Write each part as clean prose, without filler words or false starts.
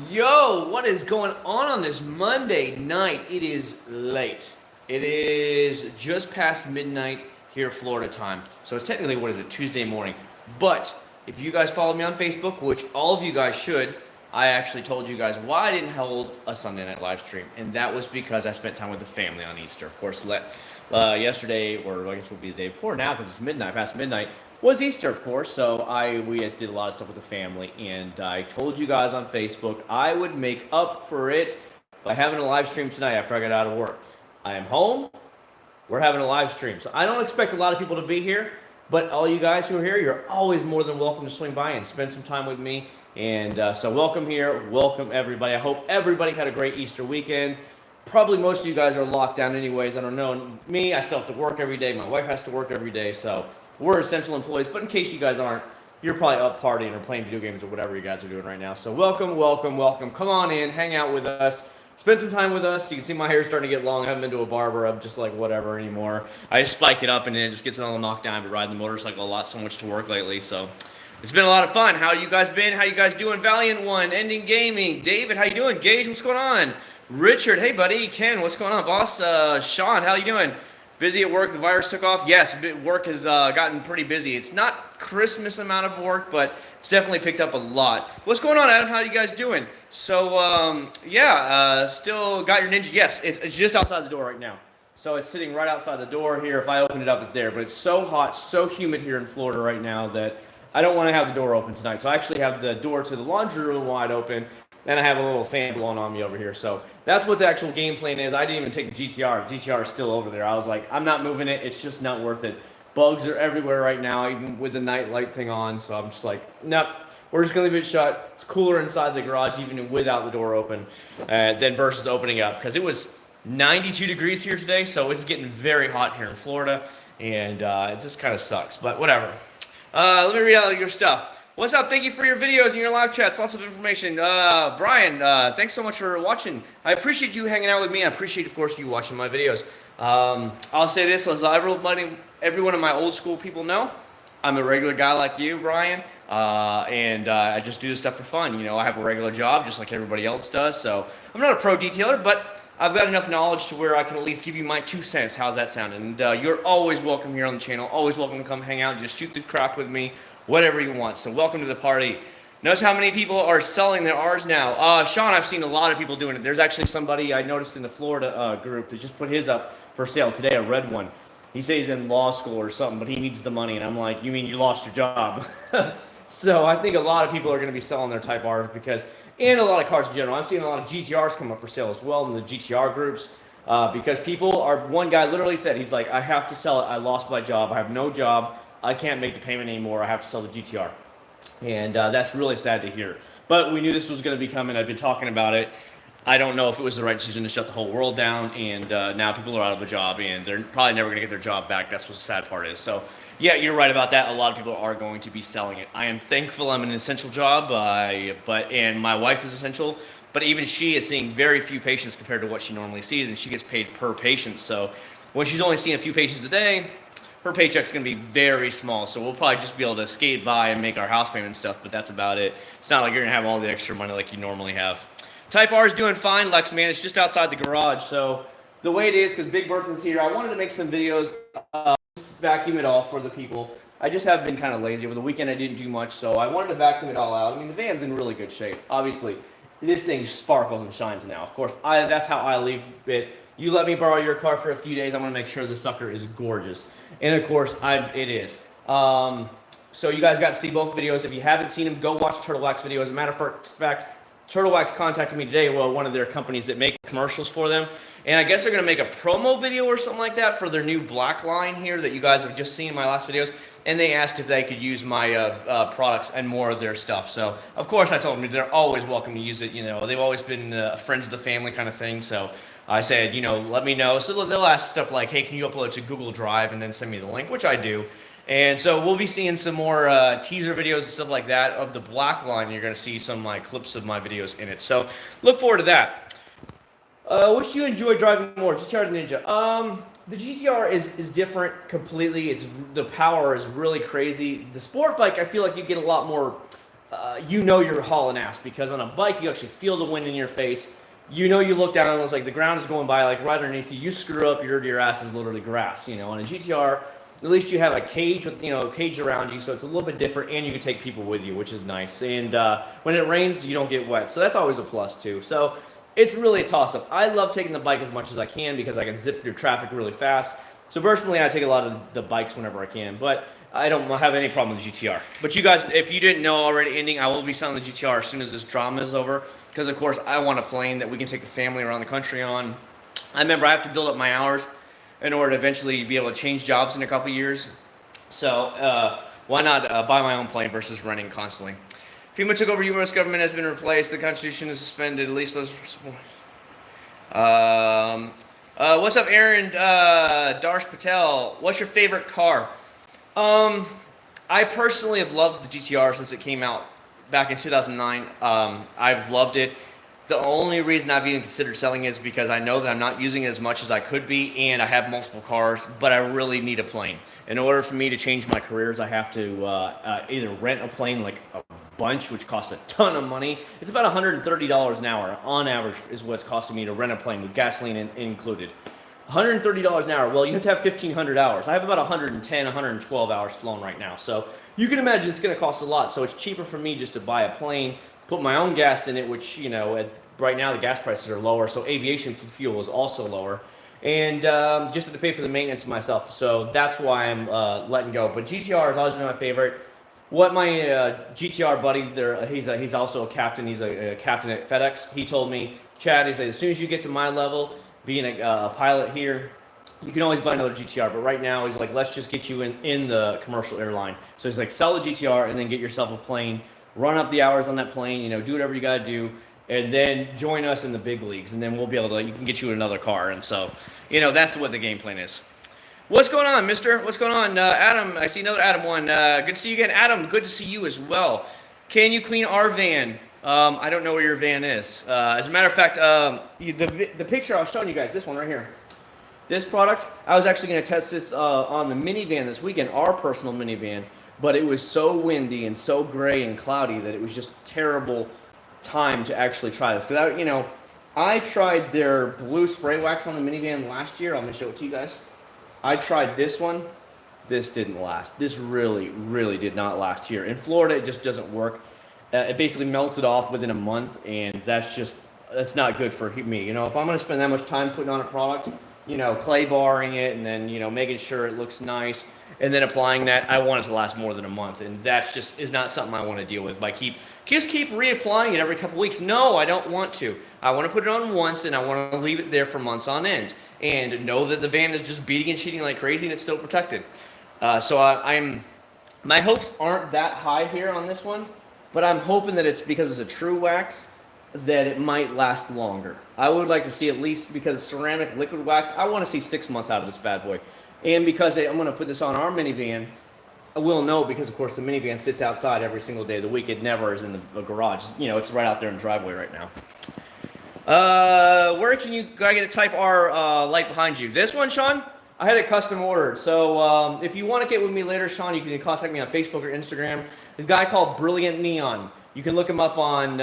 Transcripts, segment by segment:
Yo, what is going on this Monday night? It is late. It is just past midnight here, Florida time. So it's technically, what is it, Tuesday morning. But if you guys follow me on Facebook, which all of you guys should, I actually told you guys why I didn't hold a Sunday night live stream. And that was because I spent time with the family on Easter. Of course, yesterday, or I guess it would be the day before now because it's midnight, past midnight, was Easter, of course. So we did a lot of stuff with the family, and I told you guys on Facebook I would make up for it by having a live stream tonight after I got out of work. I am home. We're having a live stream, so I don't expect a lot of people to be here. But all you guys who are here, you're always more than welcome to swing by and spend some time with me. And so welcome here, welcome everybody. I hope everybody had a great Easter weekend. Probably most of you guys are locked down anyways. I don't know. Me, I still have to work every day. My wife has to work every day. So we're essential employees. But in case you guys aren't, you're probably up partying or playing video games or whatever you guys are doing right now. So welcome, welcome, welcome. Come on in, hang out with us. Spend some time with us. You can see my hair's starting to get long. I haven't been to a barber. I'm just like whatever anymore. I just spike it up and then it just gets a little knocked down. I've been riding the motorcycle a lot, so much to work lately. So it's been a lot of fun. How you guys been? How you guys doing? Valiant One, Ending Gaming. David, how you doing? Gage, what's going on? Richard, hey buddy. Ken, what's going on? Boss, Sean, how you doing? Busy at work, the virus took off. Yes, work has gotten pretty busy. It's not Christmas amount of work, but it's definitely picked up a lot. What's going on, Adam? How you guys doing? So, still got your Ninja. Yes, it's just outside the door right now. So it's sitting right outside the door here. If I open it up, it's there. But it's so hot, so humid here in Florida right now that I don't want to have the door open tonight. So I actually have the door to the laundry room wide open, and I have a little fan blowing on me over here. So that's what the actual game plan is. I didn't even take the GTR. The GTR is still over there. I was like, I'm not moving it. It's just not worth it. Bugs are everywhere right now, even with the night light thing on. So I'm just like, nope. We're just going to leave it shut. It's cooler inside the garage, even without the door open, than versus opening up. Because it was 92 degrees here today, so it's getting very hot here in Florida. And it just kind of sucks. But whatever. Let me read out your stuff. What's up? Thank you for your videos and your live chats. Lots of information. Brian, thanks so much for watching. I appreciate you hanging out with me. I appreciate, of course, you watching my videos. I'll say this, as every one of my old school people know, I'm a regular guy like you, Brian, and I just do this stuff for fun. You know, I have a regular job just like everybody else does, so I'm not a pro detailer, but I've got enough knowledge to where I can at least give you my 2 cents. How's that sound? And you're always welcome here on the channel, always welcome to come hang out and just shoot the crap with me, whatever you want. So welcome to the party. Notice how many people are selling their R's now. Sean, I've seen a lot of people doing it. There's actually somebody I noticed in the Florida group that just put his up for sale today, a red one. He says he's in law school or something, but he needs the money. And I'm like, you mean you lost your job? So I think a lot of people are going to be selling their Type R's because, and a lot of cars in general. I've seen a lot of GTRs come up for sale as well in the GTR groups because people are, one guy literally said, he's like, I have to sell it. I lost my job. I have no job. I can't make the payment anymore. I have to sell the GTR. And that's really sad to hear. But we knew this was going to be coming. I've been talking about it. I don't know if it was the right decision to shut the whole world down, and now people are out of a job, and they're probably never going to get their job back. That's what the sad part is. So, yeah, you're right about that. A lot of people are going to be selling it. I am thankful I'm in an essential job, and my wife is essential, but even she is seeing very few patients compared to what she normally sees, and she gets paid per patient. So when she's only seeing a few patients a day, her paycheck's going to be very small, so we'll probably just be able to skate by and make our house payment and stuff, but that's about it. It's not like you're going to have all the extra money like you normally have. Type R is doing fine, Lex, man. It's just outside the garage, so the way it is, because Big Bertha's here, I wanted to make some videos, vacuum it all for the people. I just have been kind of lazy. Over the weekend, I didn't do much, so I wanted to vacuum it all out. I mean, the van's in really good shape. Obviously, this thing sparkles and shines now. Of course, that's how I leave it. You let me borrow your car for a few days, I'm going to make sure the sucker is gorgeous. And of course, it is. So you guys got to see both videos. If you haven't seen them, go watch Turtle Wax video. As a matter of fact, Turtle Wax contacted me today, well, one of their companies that make commercials for them. And I guess they're going to make a promo video or something like that for their new black line here that you guys have just seen in my last videos. And they asked if they could use my products and more of their stuff. So, of course, I told them they're always welcome to use it. You know, they've always been friends of the family kind of thing. So I said, you know, let me know. So they'll ask stuff like, hey, can you upload it to Google Drive and then send me the link, which I do. And so we'll be seeing some more teaser videos and stuff like that of the black line. You're going to see some clips of my videos in it. So look forward to that. Which do you enjoy driving more, GTR or Ninja? The GTR is different completely. The power is really crazy. The sport bike, I feel like you get a lot more you know you're hauling ass, because on a bike you actually feel the wind in your face. You know, you look down and it's like the ground is going by like right underneath you. You screw up, your ass is literally grass. You know, on a GTR, at least you have a cage with, a cage around you, so it's a little bit different, and you can take people with you, which is nice. And when it rains, you don't get wet, so that's always a plus too. So it's really a toss-up. I love taking the bike as much as I can because I can zip through traffic really fast. So personally, I take a lot of the bikes whenever I can, but I don't have any problem with the GTR. But you guys, if you didn't know already, ending, I will be selling the GTR as soon as this drama is over, because of course I want a plane that we can take the family around the country on. I remember I have to build up my hours in order to eventually be able to change jobs in a couple years. So why not buy my own plane versus renting constantly? FEMA took over, U.S. government has been replaced, the Constitution is suspended, at least let's... what's up, Aaron Darsh Patel? What's your favorite car? I personally have loved the GTR since it came out back in 2009. I've loved it. The only reason I've even considered selling it is because I know that I'm not using it as much as I could be, and I have multiple cars, but I really need a plane. In order for me to change my careers, I have to either rent a plane, like a bunch, which costs a ton of money. It's about $130 an hour on average is what it's costing me to rent a plane with gasoline included. $130 an hour. Well, you have to have 1,500 hours. I have about 110, 112 hours flown right now. So you can imagine it's going to cost a lot. So it's cheaper for me just to buy a plane, put my own gas in it, which, right now the gas prices are lower. So aviation fuel is also lower. And just to pay for the maintenance myself. So that's why I'm letting go. But GTR has always been my favorite. What my GTR buddy there, he's also a captain. He's a captain at FedEx. He told me, Chad, he said, as soon as you get to my level, being a pilot here, you can always buy another GTR. But right now, he's like, let's just get you in the commercial airline. So he's like, sell the GTR and then get yourself a plane, run up the hours on that plane, do whatever you got to do, and then join us in the big leagues. And then we'll be able to, you can get you another car. And so, that's what the game plan is. What's going on, mister? What's going on? Adam, I see another Adam one. Good to see you again. Adam, good to see you as well. Can you clean our van? I don't know where your van is. As a matter of fact, the picture I was showing you guys, this one right here, this product, I was actually going to test this on the minivan this weekend, our personal minivan, but it was so windy and so gray and cloudy that it was just terrible time to actually try this. Because I tried their blue spray wax on the minivan last year. I'm going to show it to you guys. I tried this one. This didn't last. This really, really did not last here. In Florida, it just doesn't work. It basically melted off within a month, and that's not good for me. If I'm going to spend that much time putting on a product, clay barring it and then, making sure it looks nice and then applying that, I want it to last more than a month. And that's just is not something I want to deal with by keep reapplying it every couple weeks. No, I don't want to. I want to put it on once, and I want to leave it there for months on end and know that the van is just beating and cheating like crazy and it's still protected. So my hopes aren't that high here on this one, but I'm hoping that it's because it's a true wax that it might last longer. I would like to see at least, because ceramic liquid wax, I want to see 6 months out of this bad boy. And because I'm going to put this on our minivan, I will know because, of course, the minivan sits outside every single day of the week. It never is in the garage. It's right out there in the driveway right now. Where can you get a Type R light behind you? This one, Sean? I had it custom ordered. So if you want to get with me later, Sean, you can contact me on Facebook or Instagram. There's a guy called Brilliant Neon. You can look him up on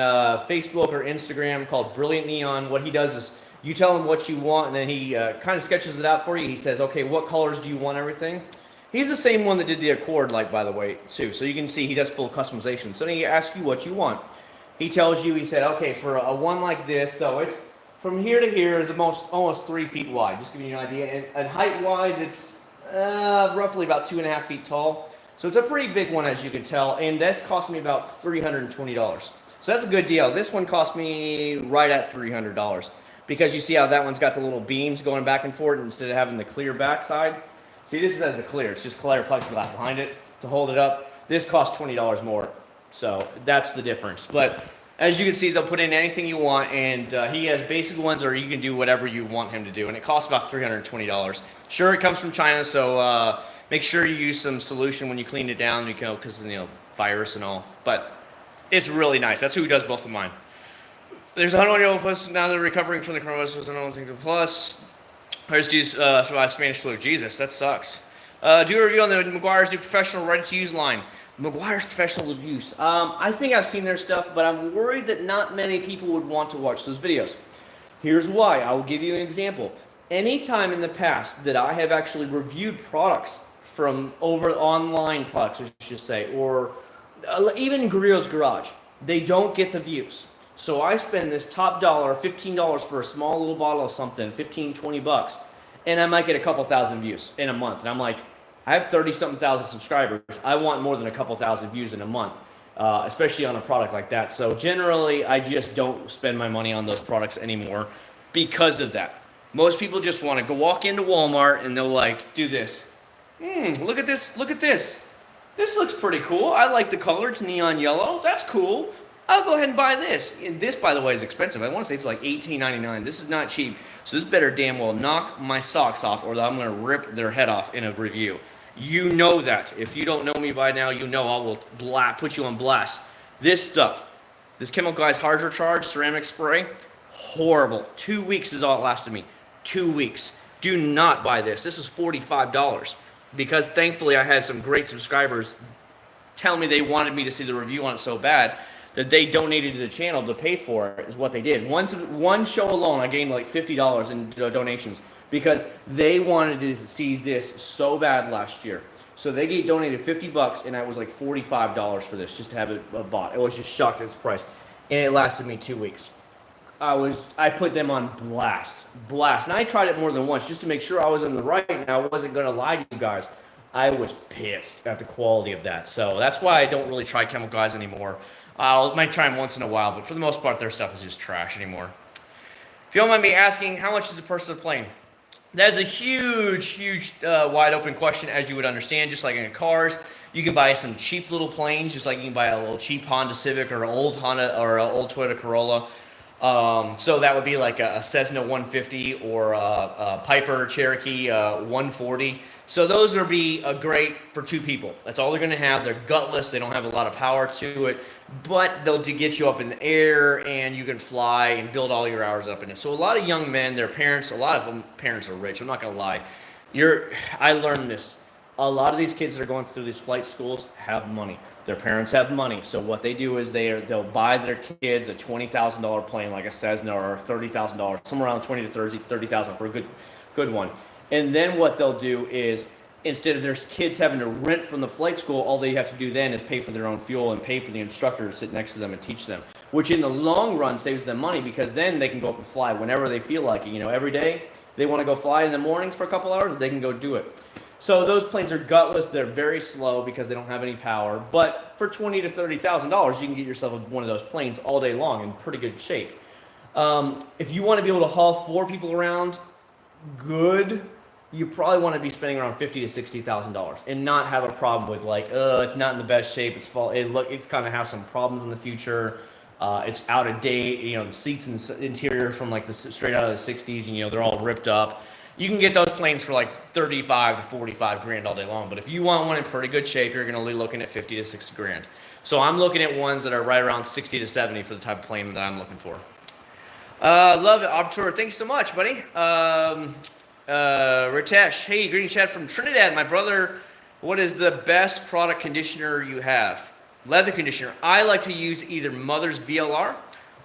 Facebook or Instagram, called Brilliant Neon. What he does is you tell him what you want, and then he kind of sketches it out for you. He says, okay, what colors do you want, everything? He's the same one that did the Acc0rd light, by the way, too. So you can see he does full customization. So then he asks you what you want. He tells you, he said, okay, for a one like this, so it's from here to here is almost 3 feet wide, just giving you an idea. And height-wise, it's roughly about 2.5 feet tall. So it's a pretty big one, as you can tell. And this cost me about $320. So that's a good deal. This one cost me right at $300. Because you see how that one's got the little beams going back and forth instead of having the clear backside. See, this has a clear. It's just clear plexiglass behind it to hold it up. This costs $20 more. So that's the difference. But as you can see, they'll put in anything you want, and he has basic ones, or you can do whatever you want him to do, and it costs about $320. Sure, it comes from China, so make sure you use some solution when you clean it down, because virus and all. But it's really nice. That's who does both of mine. There's 100 plus now they're recovering from the coronavirus. I don't think the plus. Here's survived Spanish flu. Jesus, that sucks. Do a review on the Meguiars new professional ready-to-use line. Meguiars professional use. I think I've seen their stuff, but I'm worried that not many people would want to watch those videos. Here's why. I will give you an example. Anytime in the past that I have actually reviewed products from over online products, I should say, or even Grillo's Garage, they don't get the views. So I spend this top dollar, $15 for a small little bottle of something, 15, 20 bucks, and I might get a couple thousand views in a month. And I'm like, I have 30-something thousand subscribers. I want more than a couple thousand views in a month, especially on a product like that. So generally, I just don't spend my money on those products anymore because of that. Most people just want to go walk into Walmart and they'll like, do this. Look at this, look at this. This looks pretty cool. I like the color, it's neon yellow. That's cool. I'll go ahead and buy this. And this, by the way, is expensive. I want to say it's like $18.99. This is not cheap. So this better damn well knock my socks off or I'm going to rip their head off in a review. You know that. If you don't know me by now, you know I will put you on blast. This stuff, this Chemical Guys Hydro Charge ceramic spray, horrible. 2 weeks is all it lasted me. 2 weeks. Do not buy this. This is $45 because thankfully I had some great subscribers tell me they wanted me to see the review on it so bad that they donated to the channel to pay for it is what they did. One show alone, I gained like $50 in donations because they wanted to see this so bad last year. So they donated $50 and I was like $45 for this just to have it bought. I was just shocked at its price. And it lasted me 2 weeks. I put them on blast. And I tried it more than once just to make sure I was in the right and I wasn't gonna lie to you guys. I was pissed at the quality of that. So that's why I don't really try Chemical Guys anymore. I might try them once in a while, but for the most part, their stuff is just trash anymore. If you don't mind me asking, how much is a personal plane? That is a huge, wide open question, as you would understand. Just like in cars, you can buy some cheap little planes, just like you can buy a little cheap Honda Civic or an old Honda or an old Toyota Corolla. So that would be like a Cessna 150 or a Piper Cherokee 140. So those would be great for two people. That's all they're going to have. They're gutless. They don't have a lot of power to it, but they'll get you up in the air and you can fly and build all your hours up in it. So a lot of young men, their parents, a lot of them parents are rich. I'm not going to lie. I learned this. A lot of these kids that are going through these flight schools have money. Their parents have money. So what they do is they'll buy their kids a $20,000 plane like a Cessna or $30,000, somewhere around $20,000 to $30,000 for a good one. And then what they'll do is instead of their kids having to rent from the flight school, all they have to do then is pay for their own fuel and pay for the instructor to sit next to them and teach them, which in the long run saves them money because then they can go up and fly whenever they feel like it. You know, every day they want to go fly in the mornings for a couple hours, they can go do it. So those planes are gutless. They're very slow because they don't have any power. But for $20,000 to $30,000, you can get yourself one of those planes all day long in pretty good shape. If you want to be able to haul 4 people around, good. You probably want to be spending around $50,000 to $60,000 and not have a problem with like, it's not in the best shape. It's kind of have some problems in the future. It's out of date. You know, the seats and the interior from like straight out of the 60s, and you know they're all ripped up. You can get those planes for like 35 to 45 grand all day long. But if you want one in pretty good shape, you're going to be looking at 50 to 60 grand. So I'm looking at ones that are right around 60 to 70 for the type of plane that I'm looking for. Love it, Acc0rd. Thanks so much, buddy. Ritesh, hey, greetings, Chad from Trinidad. My brother, what is the best product conditioner you have? Leather conditioner. I like to use either Mother's VLR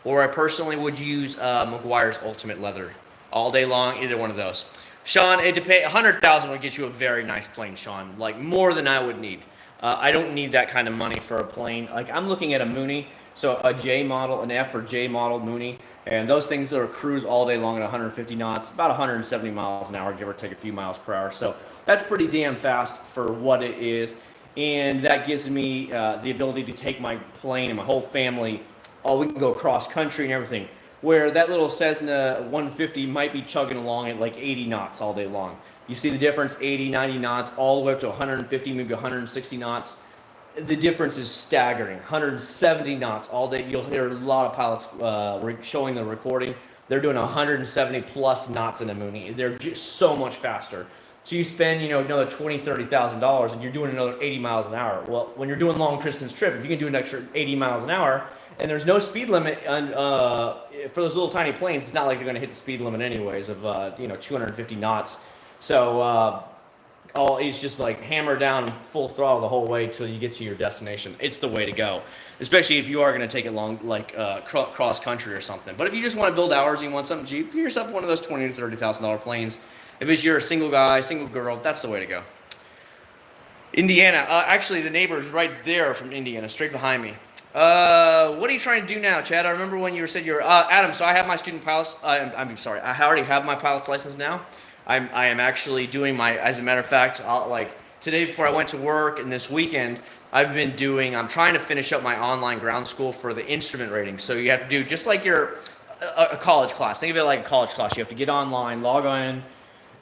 or I personally would use Meguiars Ultimate Leather all day long, either one of those. Sean, it depends. $100,000 would get you a very nice plane, Sean. Like more than I would need. I don't need that kind of money for a plane. Like I'm looking at a Mooney, so a J model, an F or J model Mooney, and those things are cruise all day long at 150 knots, about 170 miles an hour, give or take a few miles per hour. So that's pretty damn fast for what it is, and that gives me the ability to take my plane and my whole family. Oh, we can go cross country and everything. Where that little Cessna 150 might be chugging along at like 80 knots all day long. You see the difference, 80, 90 knots, all the way up to 150, maybe 160 knots. The difference is staggering. 170 knots all day. You'll hear a lot of pilots showing the recording. They're doing 170 plus knots in a Mooney. They're just so much faster. So you spend, another $20,000, $30,000 and you're doing another 80 miles an hour. Well, when you're doing long distance trip, if you can do an extra 80 miles an hour, and there's no speed limit for those little tiny planes, it's not like they're going to hit the speed limit anyways of 250 knots. So it's just like hammer down full throttle the whole way till you get to your destination. It's the way to go, especially if you are going to take it long, like cross country or something. But if you just want to build hours and you want something cheap, get yourself one of those $20,000 to $30,000 planes. If it's you're a single guy, single girl, that's the way to go. Indiana, actually the neighbor is right there from Indiana, straight behind me. What are you trying to do now, Chad? I remember when you said you're Adam. So I have my student pilot's. I'm sorry. I already have my pilot's license now. I am actually doing my. As a matter of fact, like today before I went to work and this weekend, I'm trying to finish up my online ground school for the instrument rating. So you have to do just like a college class. Think of it like a college class. You have to get online, log on,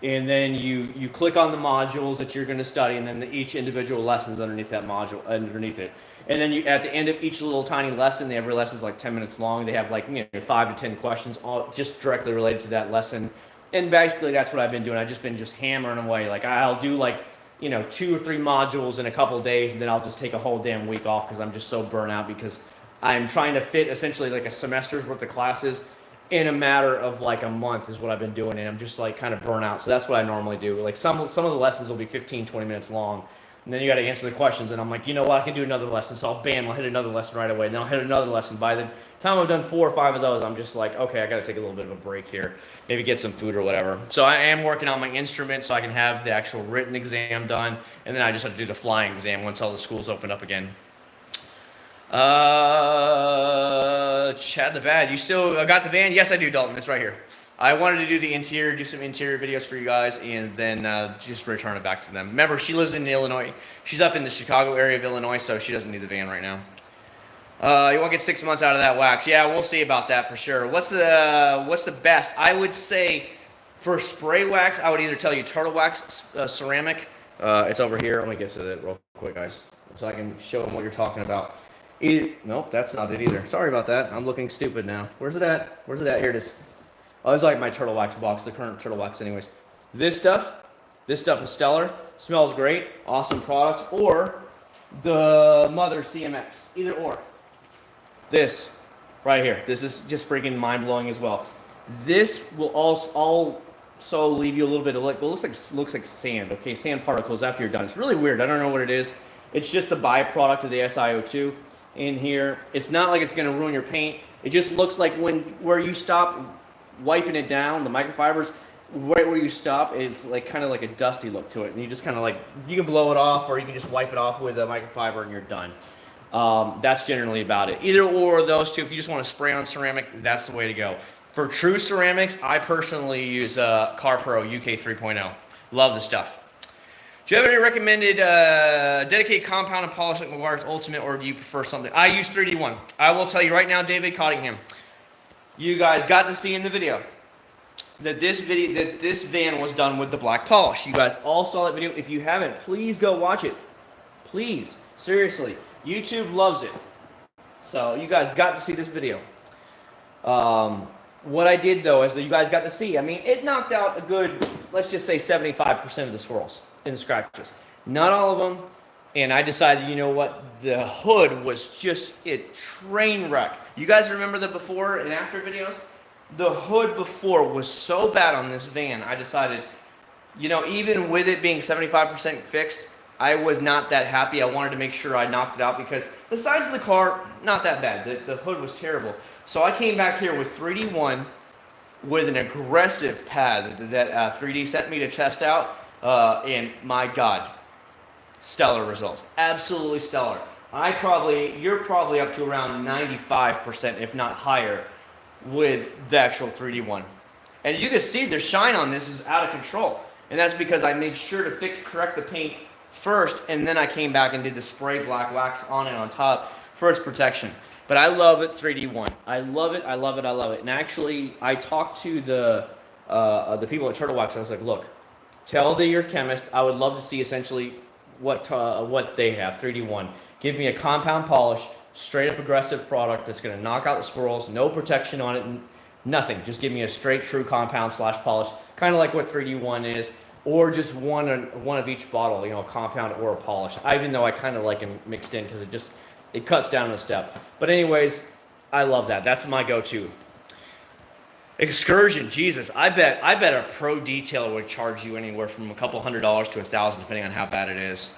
and then you click on the modules that you're going to study, and then each individual lessons underneath that module, underneath it. And then at the end of each little tiny lesson, every lesson is like 10 minutes long. They have like 5 to 10 questions, all just directly related to that lesson. And basically that's what I've been doing. I've just been hammering away. Like I'll do 2 or 3 modules in a couple of days, and then I'll just take a whole damn week off because I'm just so burnt out, because I'm trying to fit essentially like a semester's worth of classes in a matter of like a month is what I've been doing, and I'm just like kind of burnt out. So that's what I normally do. Like some of the lessons will be 15, 20 minutes long, and then you got to answer the questions, and I'm like, you know what, I can do another lesson. So I'll hit another lesson right away, and then I'll hit another lesson. By the time I've done 4 or 5 of those, I'm just like, okay, I got to take a little bit of a break here, maybe get some food or whatever. So I am working on my instrument so I can have the actual written exam done, and then I just have to do the flying exam once all the schools open up again. Chad the Bad, you still got the van? Yes, I do, Dalton. It's right here. I wanted to do the interior, do some interior videos for you guys, and then just return it back to them. Remember, she lives in Illinois. She's up in the Chicago area of Illinois, so she doesn't need the van right now. You won't get 6 months out of that wax. Yeah, we'll see about that for sure. What's the best? I would say for spray wax, I would either tell you Turtle Wax ceramic. It's over here. Let me get to it real quick, guys, so I can show them what you're talking about. Nope, that's not it either. Sorry about that. I'm looking stupid now. Where's it at? Here it is. Oh, it's like my Turtle Wax box, the current Turtle Wax anyways. This stuff is stellar. Smells great. Awesome product. Or the Mother CMX. Either or. This right here. This is just freaking mind-blowing as well. This will also leave you a little bit of like, well, it looks like sand, okay? Sand particles after you're done. It's really weird. I don't know what it is. It's just the byproduct of the SiO2 in here. It's not like it's going to ruin your paint. It just looks like where you stop wiping it down, the microfibers, right where you stop, it's like kind of like a dusty look to it, and you just kind of like, you can blow it off, or you can just wipe it off with a microfiber and you're done. That's generally about it. Either or those two. If you just want to spray on ceramic, that's the way to go. For true ceramics, I personally use CarPro UK 3.0. Love the stuff. Do you have any recommended dedicated compound and polish like Meguiars Ultimate, or do you prefer something? I use 3D1. I will tell you right now, David Cottingham, you guys got to see in the video that this van was done with the black polish. You guys all saw that video. If you haven't, please go watch it. Please, seriously, YouTube loves it. So you guys got to see this video. What I did though is that you guys got to see. I mean, it knocked out a good, let's just say 75% of the swirls and scratches. Not all of them. And I decided, you know what, the hood was just a train wreck. You guys remember the before and after videos? The hood before was so bad on this van, I decided, you know, even with it being 75% fixed, I was not that happy. I wanted to make sure I knocked it out because the size of the car, not that bad. The hood was terrible. So I came back here with 3D1 with an aggressive pad that 3D sent me to test out. And my God, stellar results. Absolutely stellar. You're probably up to around 95%, if not higher, with the actual 3D1. And you can see the shine on this is out of control. And that's because I made sure to correct the paint first, and then I came back and did the spray black wax on it on top for its protection. But I love it 3D1. I love it, I love it, I love it. And actually, I talked to the people at Turtle Wax. I was like, look, tell your chemist I would love to see essentially what they have, 3D1. Give me a compound polish, straight up aggressive product that's going to knock out the swirls, no protection on it, nothing. Just give me a straight true compound / polish, kind of like what 3D1 is, or just one of each bottle, you know, a compound or a polish. Even though I kind of like them mixed in because it cuts down a step. But anyways, I love that. That's my go-to. Excursion, Jesus, I bet a pro detailer would charge you anywhere from a couple $100s to $1,000, depending on how bad it is.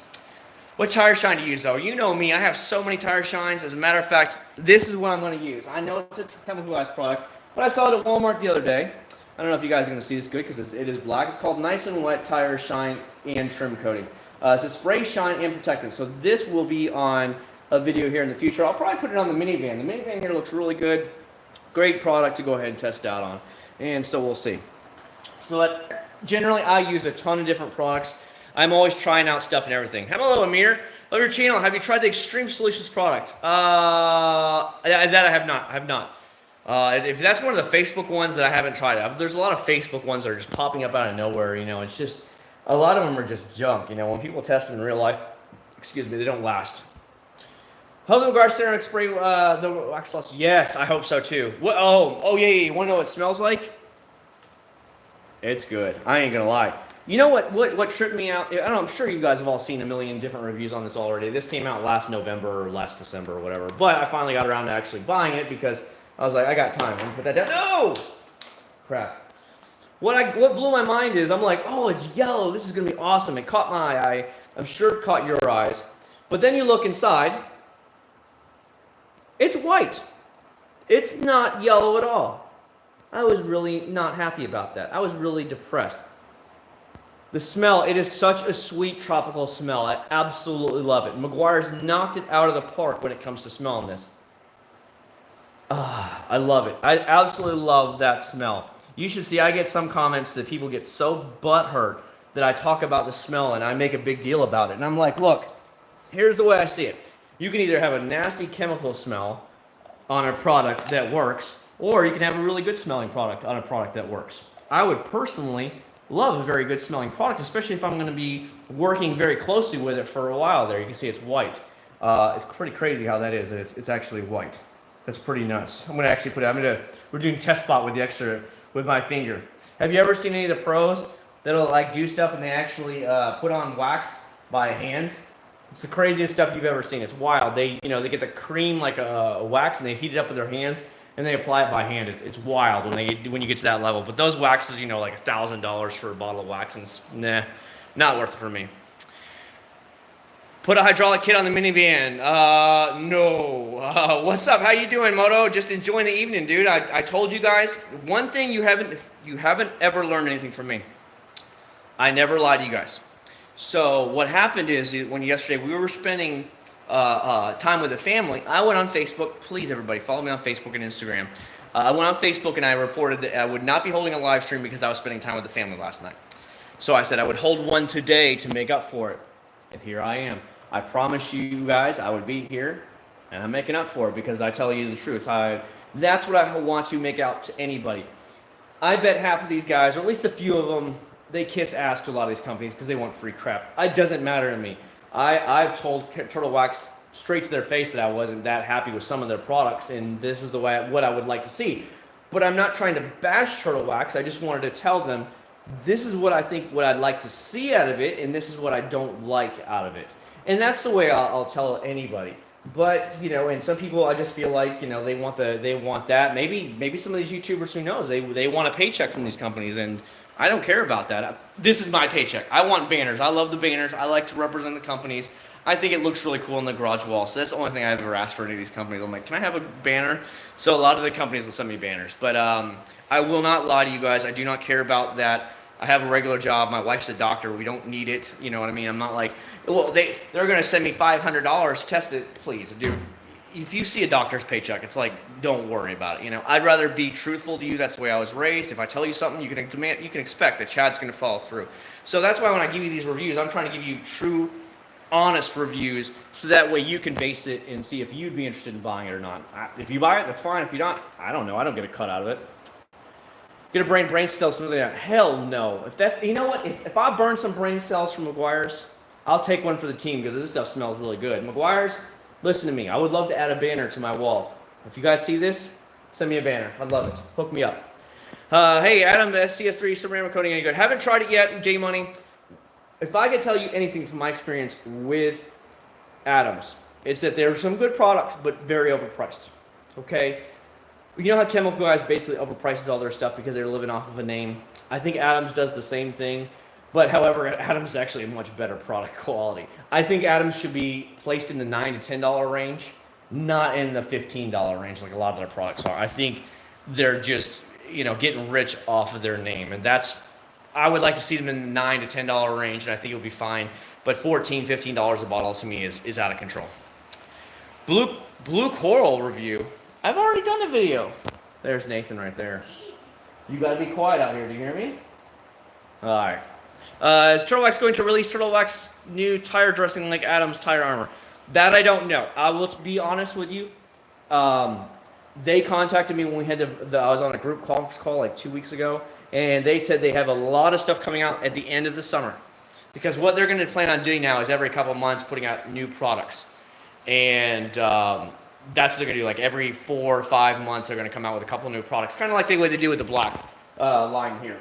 What tire shine to use, though? You know me, I have so many tire shines. As a matter of fact, this is what I'm going to use. I know it's a chemical glass product, but I saw it at Walmart the other day. I don't know if you guys are going to see this good because it is black. It's called Nice and Wet Tire Shine and Trim Coating. It's a spray, shine, and protectant. So this will be on a video here in the future. I'll probably put it on the minivan. The minivan here looks really good. Great product to go ahead and test out on. And so we'll see. But generally, I use a ton of different products. I'm always trying out stuff and everything. Hello, Amir. Love your channel. Have you tried the Extreme Solutions product? That I have not. I have not. If that's one of the Facebook ones that I haven't tried, there's a lot of Facebook ones that are just popping up out of nowhere. You know, it's just a lot of them are just junk. You know, when people test them in real life, excuse me, they don't last. Hope the Meguiars ceramic spray the wax loss. Yes, I hope so too. What? Oh yeah. You want to know what it smells like? It's good. I ain't gonna lie. You know what tripped me out? I'm sure you guys have all seen a million different reviews on this already. This came out last November or last December or whatever. But I finally got around to actually buying it because I was like, I got time. I'm gonna put that down. No! Crap. What blew my mind is I'm like, oh, it's yellow. This is gonna be awesome. It caught my eye. I'm sure it caught your eyes. But then you look inside. It's white. It's not yellow at all. I was really not happy about that. I was really depressed. The smell, it is such a sweet tropical smell. I absolutely love it. Meguiars knocked it out of the park when it comes to smelling this. I love it. I absolutely love that smell. You should see, I get some comments that people get so butthurt that I talk about the smell and I make a big deal about it. And I'm like, look, here's the way I see it. You can either have a nasty chemical smell on a product that works, or you can have a really good smelling product on a product that works. I would personally love a very good smelling product, especially if I'm going to be working very closely with it for a while there. You can see it's white. It's pretty crazy how that is, that it's actually white. That's pretty nuts. I'm going to actually we're doing test spot with the extra, with my finger. Have you ever seen any of the pros that'll like do stuff and they actually put on wax by hand? It's the craziest stuff you've ever seen. It's wild. They get the cream like a wax and they heat it up with their hands and they apply it by hand. It's wild when you get to that level. But those waxes, like $1,000 for a bottle of wax, and it's, nah, not worth it for me. Put a hydraulic kit on the minivan. No. What's up? How you doing, Moto? Just enjoying the evening, dude. I told you guys one thing. You haven't ever learned anything from me. I never lied to you guys. So what happened is when yesterday we were spending time with the family, I went on Facebook. Please, everybody, follow me on Facebook and Instagram. I went on Facebook and I reported that I would not be holding a live stream because I was spending time with the family last night. So I said I would hold one today to make up for it. And here I am. I promised you guys I would be here, and I'm making up for it because I tell you the truth. That's what I want to make out to anybody. I bet half of these guys, or at least a few of them, they kiss ass to a lot of these companies because they want free crap. It doesn't matter to me. I've told Turtle Wax straight to their face that I wasn't that happy with some of their products, and this is what I would like to see. But I'm not trying to bash Turtle Wax. I just wanted to tell them this is what I think, what I'd like to see out of it, and this is what I don't like out of it. And that's the way I'll tell anybody. But, and some people, I just feel like, they want that. Maybe some of these YouTubers, who knows, they want a paycheck from these companies, and I don't care about that. This is my paycheck. I want banners. I love the banners. I like to represent the companies. I think it looks really cool on the garage wall. So that's the only thing I've ever asked for any of these companies. I'm like, can I have a banner? So a lot of the companies will send me banners. But I will not lie to you guys. I do not care about that. I have a regular job. My wife's a doctor. We don't need it. You know what I mean? I'm not like, well, they're going to send me $500. Test it, please, dude. If you see a doctor's paycheck, it's like, don't worry about it. I'd rather be truthful to you. That's the way I was raised. If I tell you something, you can expect that Chad's going to follow through. So that's why when I give you these reviews, I'm trying to give you true, honest reviews, so that way you can base it and see if you'd be interested in buying it or not. If you buy it, that's fine. If you don't, I don't know. I don't get a cut out of it. Get a brain cells smoothly out. Hell no. You know what? If I burn some brain cells from Meguiars, I'll take one for the team because this stuff smells really good. Meguiars, listen to me. I would love to add a banner to my wall. If you guys see this, send me a banner. I'd love it. Hook me up. Hey, Adam, the SCS3 ceramic coating, any good? Haven't tried it yet, J Money. If I could tell you anything from my experience with Adams, it's that there are some good products, but very overpriced. Okay? You know how Chemical Guys basically overprices all their stuff because they're living off of a name? I think Adams does the same thing, but however, Adams is actually a much better product quality. I think Adams should be placed in the $9 to $10 range, not in the $15 range like a lot of their products are. I think they're just, getting rich off of their name, and I would like to see them in the $9 to $10 range, and I think it would be fine. But $14, $15 a bottle to me is out of control. Blue Coral review. I've already done the video. There's Nathan right there. You gotta be quiet out here. Do you hear me? All right. Is Turtle Wax going to release Turtle Wax new tire dressing like Adams tire armor? That I don't know. I will be honest with you. They contacted me when we had I was on a group conference call like 2 weeks ago, and they said they have a lot of stuff coming out at the end of the summer. Because what they're going to plan on doing now is every couple of months putting out new products. And that's what they're going to do. Like every 4 or 5 months, they're going to come out with a couple of new products. Kind of like the way they do with the black line here.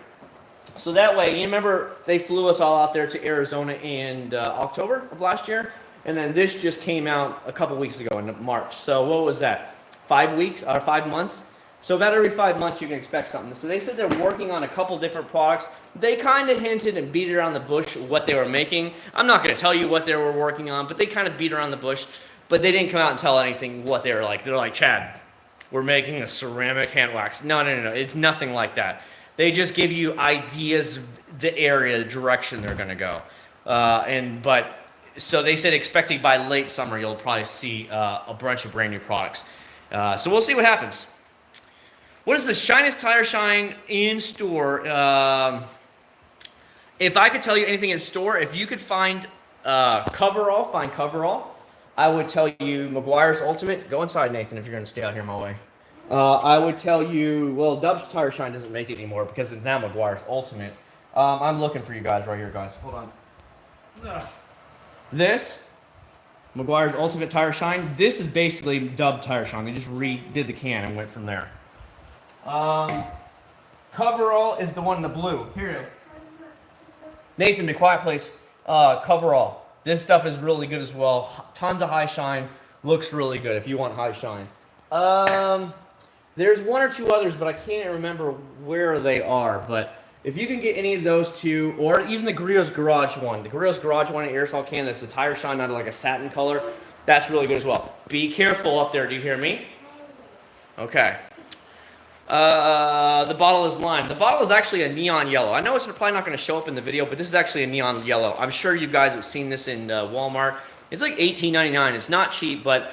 So that way, you remember they flew us all out there to Arizona in October of last year. And then this just came out a couple weeks ago in March. So what was that? 5 weeks or 5 months? So about every 5 months you can expect something. So they said they're working on a couple different products. They kind of hinted and beat around the bush what they were making. I'm not going to tell you what they were working on, but they kind of beat around the bush. But they didn't come out and tell anything what they were like. They're like, Chad, we're making a ceramic hand wax. No. It's nothing like that. They just give you ideas, the area, the direction they're going to go. So they said expecting by late summer you'll probably see a bunch of brand new products. So we'll see what happens. What is the shiniest tire shine in store? If I could tell you anything in store, if you could find Coverall, I would tell you Meguiars Ultimate. Go inside, Nathan, if you're going to stay out here my way. I would tell you, well, Dub's Tire Shine doesn't make it anymore because it's now Meguiars Ultimate. I'm looking for you guys right here, guys. Hold on. This, Meguiars Ultimate Tire Shine, this is basically Dub Tire Shine. They just redid the can and went from there. Coverall is the one in the blue. Here. Nathan, be quiet, please. Coverall. This stuff is really good as well. Tons of high shine. Looks really good if you want high shine. There's one or two others, but I can't remember where they are. But if you can get any of those two, or even the Griot's Garage one. The Griot's Garage one, an aerosol can that's a tire shine, not like a satin color. That's really good as well. Be careful up there. Do you hear me? Okay. The bottle is lime. The bottle is actually a neon yellow. I know it's probably not going to show up in the video, but this is actually a neon yellow. I'm sure you guys have seen this in Walmart. It's like $18.99. It's not cheap, but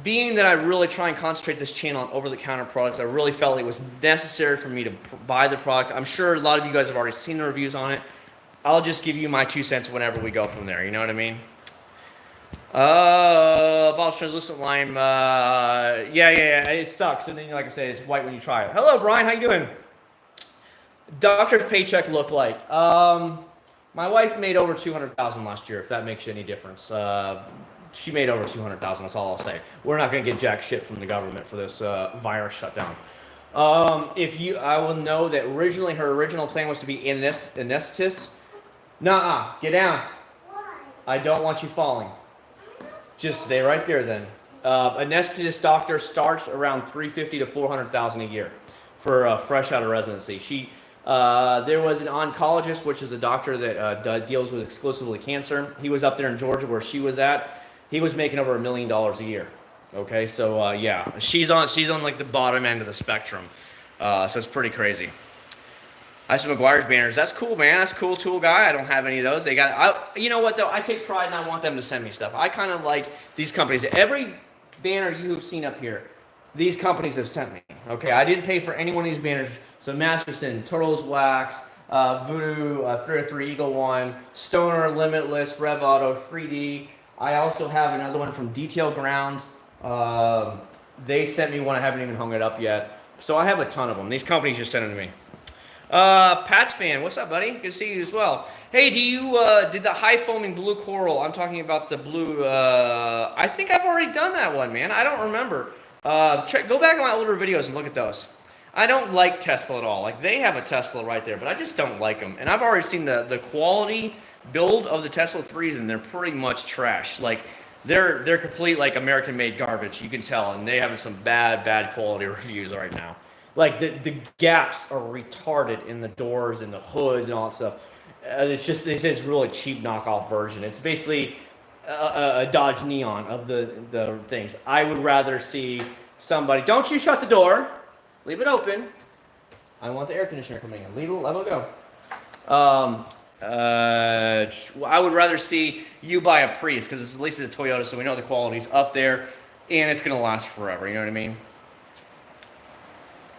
being that I really try and concentrate this channel on over-the-counter products, I really felt it was necessary for me to buy the product. I'm sure a lot of you guys have already seen the reviews on it. I'll just give you my 2 cents whenever we go from there. You know what I mean? Bottle's translucent lime. Yeah. It sucks. And then, like I said, it's white when you try it. Hello, Brian. How you doing? Doctor's paycheck look like. My wife made over $200,000 last year. If that makes you any difference. She made over $200,000. That's all I'll say. We're not gonna get jack shit from the government for this virus shutdown. I will know that originally her original plan was to be an anesthetist. Nuh-uh. Get down. Why? I don't want you falling. Just stay right there then. Anesthetist doctor starts around $350,000 to $400,000 a year for fresh out of residency. There was an oncologist, which is a doctor that deals with exclusively cancer. He was up there in Georgia where she was at. He was making over $1 million a year. Okay, so yeah, she's on like the bottom end of the spectrum. So it's pretty crazy. I have some Meguiars banners. That's cool, man. That's a cool tool guy. I don't have any of those. You know what though? I take pride and I want them to send me stuff. I kind of like these companies. Every banner you've seen up here, these companies have sent me. Okay, I didn't pay for any one of these banners. So Masterson, Turtles Wax, Voodoo, 303 Eagle One, Stoner, Limitless, Rev Auto, 3D. I also have another one from Detail Ground. They sent me one. I haven't even hung it up yet. So I have a ton of them. These companies just sent them to me. Patch fan, what's up, buddy? Good to see you as well. Hey, did the high foaming blue coral? I'm talking about the blue. I think I've already done that one, man. I don't remember. Go back on my older videos and look at those. I don't like Tesla at all. Like they have a Tesla right there, but I just don't like them. And I've already seen the quality build of the Tesla 3s, and they're pretty much trash. Like They're complete like American-made garbage. You can tell, and they have some bad quality reviews right now. Like the gaps are retarded in the doors and the hoods and all that stuff. It's just they say it's a really cheap knockoff version. It's basically a Dodge Neon of the things. I would rather see somebody. Don't you shut the door. Leave it open. I want the air conditioner coming in. Let it go. I would rather see you buy a Prius because at least it's a Toyota, so we know the quality's up there and it's gonna last forever. You know what I mean?